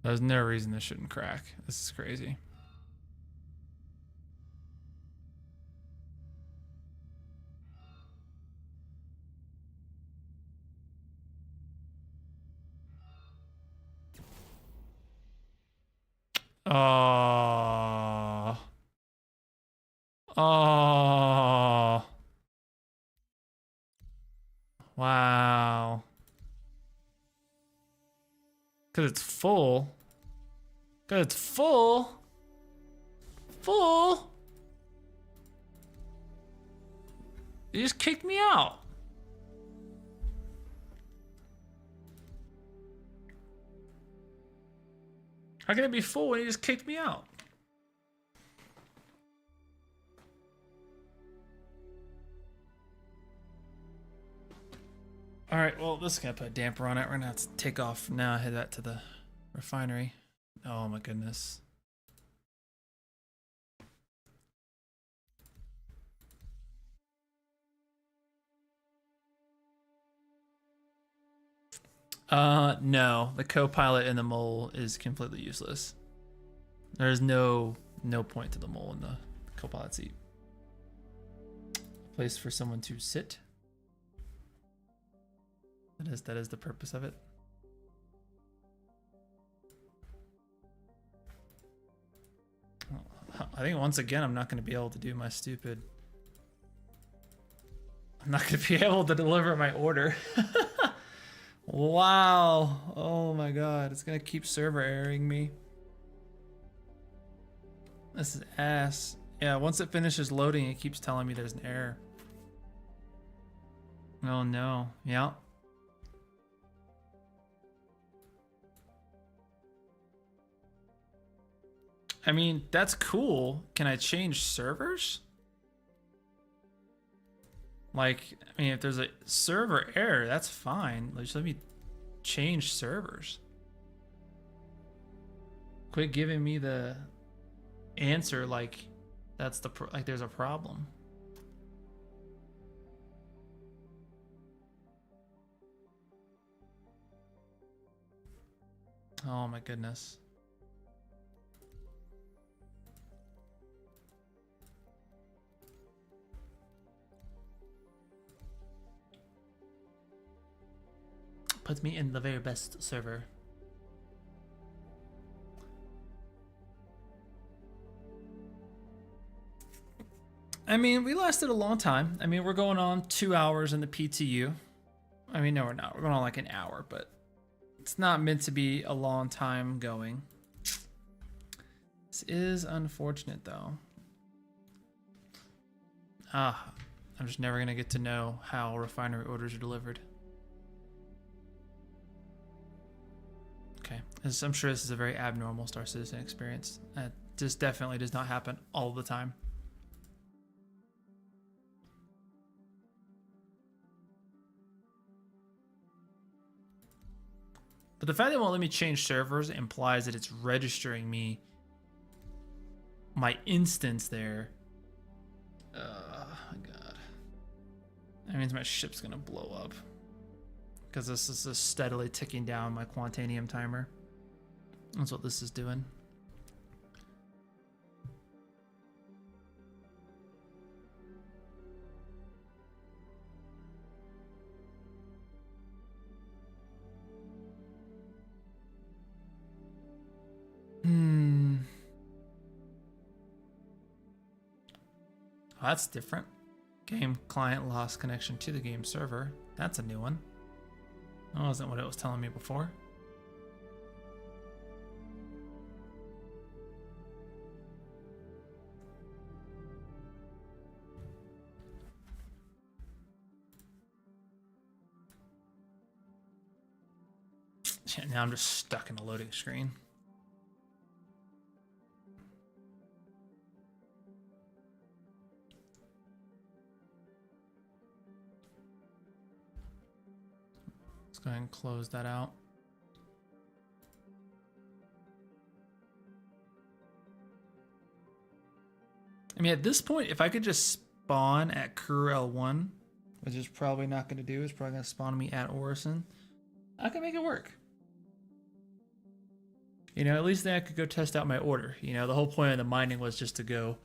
There's no reason this shouldn't crack. This is crazy. Oh. Oh. Wow. Because it's full. Because it's full. Full. You just kicked me out. How can it be full when you just kicked me out? All right, well, this is gonna put a damper on it. We're gonna have to take off now, head that to the refinery. Oh my goodness. No, the co-pilot in the mole is completely useless. There's no point to the mole in the co-pilot seat. Place for someone to sit. That is the purpose of it. I think once again I'm not going to be able to do my stupid. I'm not going to be able to deliver my order. Wow. Oh my god. It's going to keep server erroring me. This is ass. Yeah, once it finishes loading, it keeps telling me there's an error. Oh no. Yeah. I mean, that's cool. Can I change servers? Like, I mean, if there's a server error, that's fine. Just let me change servers. Quit giving me the answer like that's the like there's a problem. Oh my goodness. Puts me in the very best server. I mean, we lasted a long time. I mean, we're going on 2 hours in the PTU. I mean, no, we're not. We're going on like an hour, but it's not meant to be a long time going. This is unfortunate, though. I'm just never going to get to know how refinery orders are delivered. Okay. I'm sure this is a very abnormal Star Citizen experience. This definitely does not happen all the time. But the fact that it won't let me change servers implies that it's registering me my instance there. Oh god. That means my ship's gonna blow up. Because this is just steadily ticking down my Quantanium timer. That's what this is doing. Oh, that's different. Game client lost connection to the game server. That's a new one. That wasn't what it was telling me before. Shit, now I'm just stuck in a loading screen. Let's go ahead and close that out. I mean, at this point, if I could just spawn at Crew L1, which is probably not going to do, it's probably going to spawn me at Orison, I can make it work. You know, at least then I could go test out my order. You know, the whole point of the mining was just to go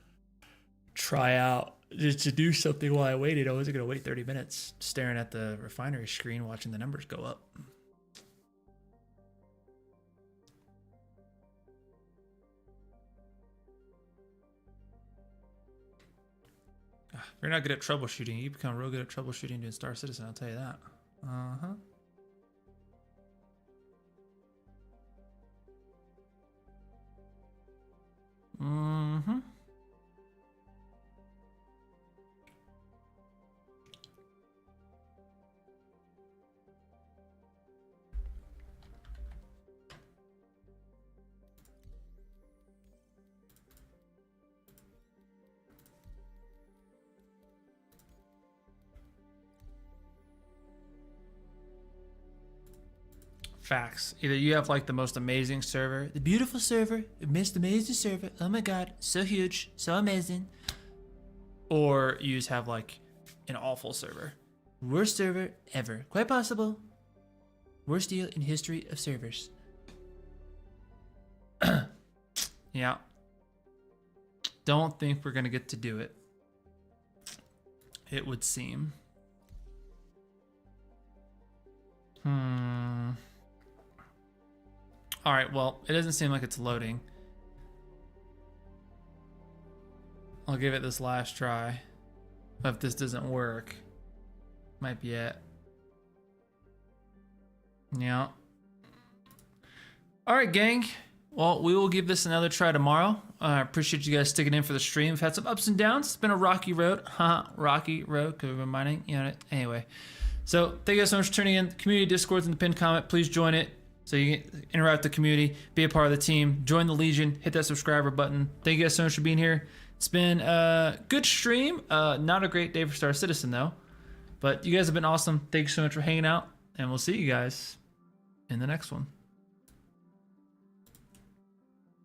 try out, just to do something while I waited. I wasn't going to wait 30 minutes staring at the refinery screen watching the numbers go up. If you're not good at troubleshooting, you become real good at troubleshooting doing Star Citizen, I'll tell you that. Uh-huh. Mm-hmm. Facts. Either you have like the most amazing server, the beautiful server, the most amazing server, oh my god, so huge, so amazing, or you just have like an awful server. Worst server ever. Quite possible. Worst deal in history of servers. Yeah. Don't think we're gonna get to do it. It would seem. All right, well, it doesn't seem like it's loading. I'll give it this last try. If this doesn't work, might be it. Yeah. All right, gang. Well, we will give this another try tomorrow. I appreciate you guys sticking in for the stream. We've had some ups and downs. It's been a rocky road. Rocky road, because we've been mining. You know, anyway. So thank you guys so much for tuning in. Community Discord's in the pinned comment. Please join it so you can interact with the community, be a part of the team, join the Legion, hit that subscriber button. Thank you guys so much for being here. It's been a good stream. Not a great day for Star Citizen, though. But you guys have been awesome. Thank you so much for hanging out, and we'll see you guys in the next one.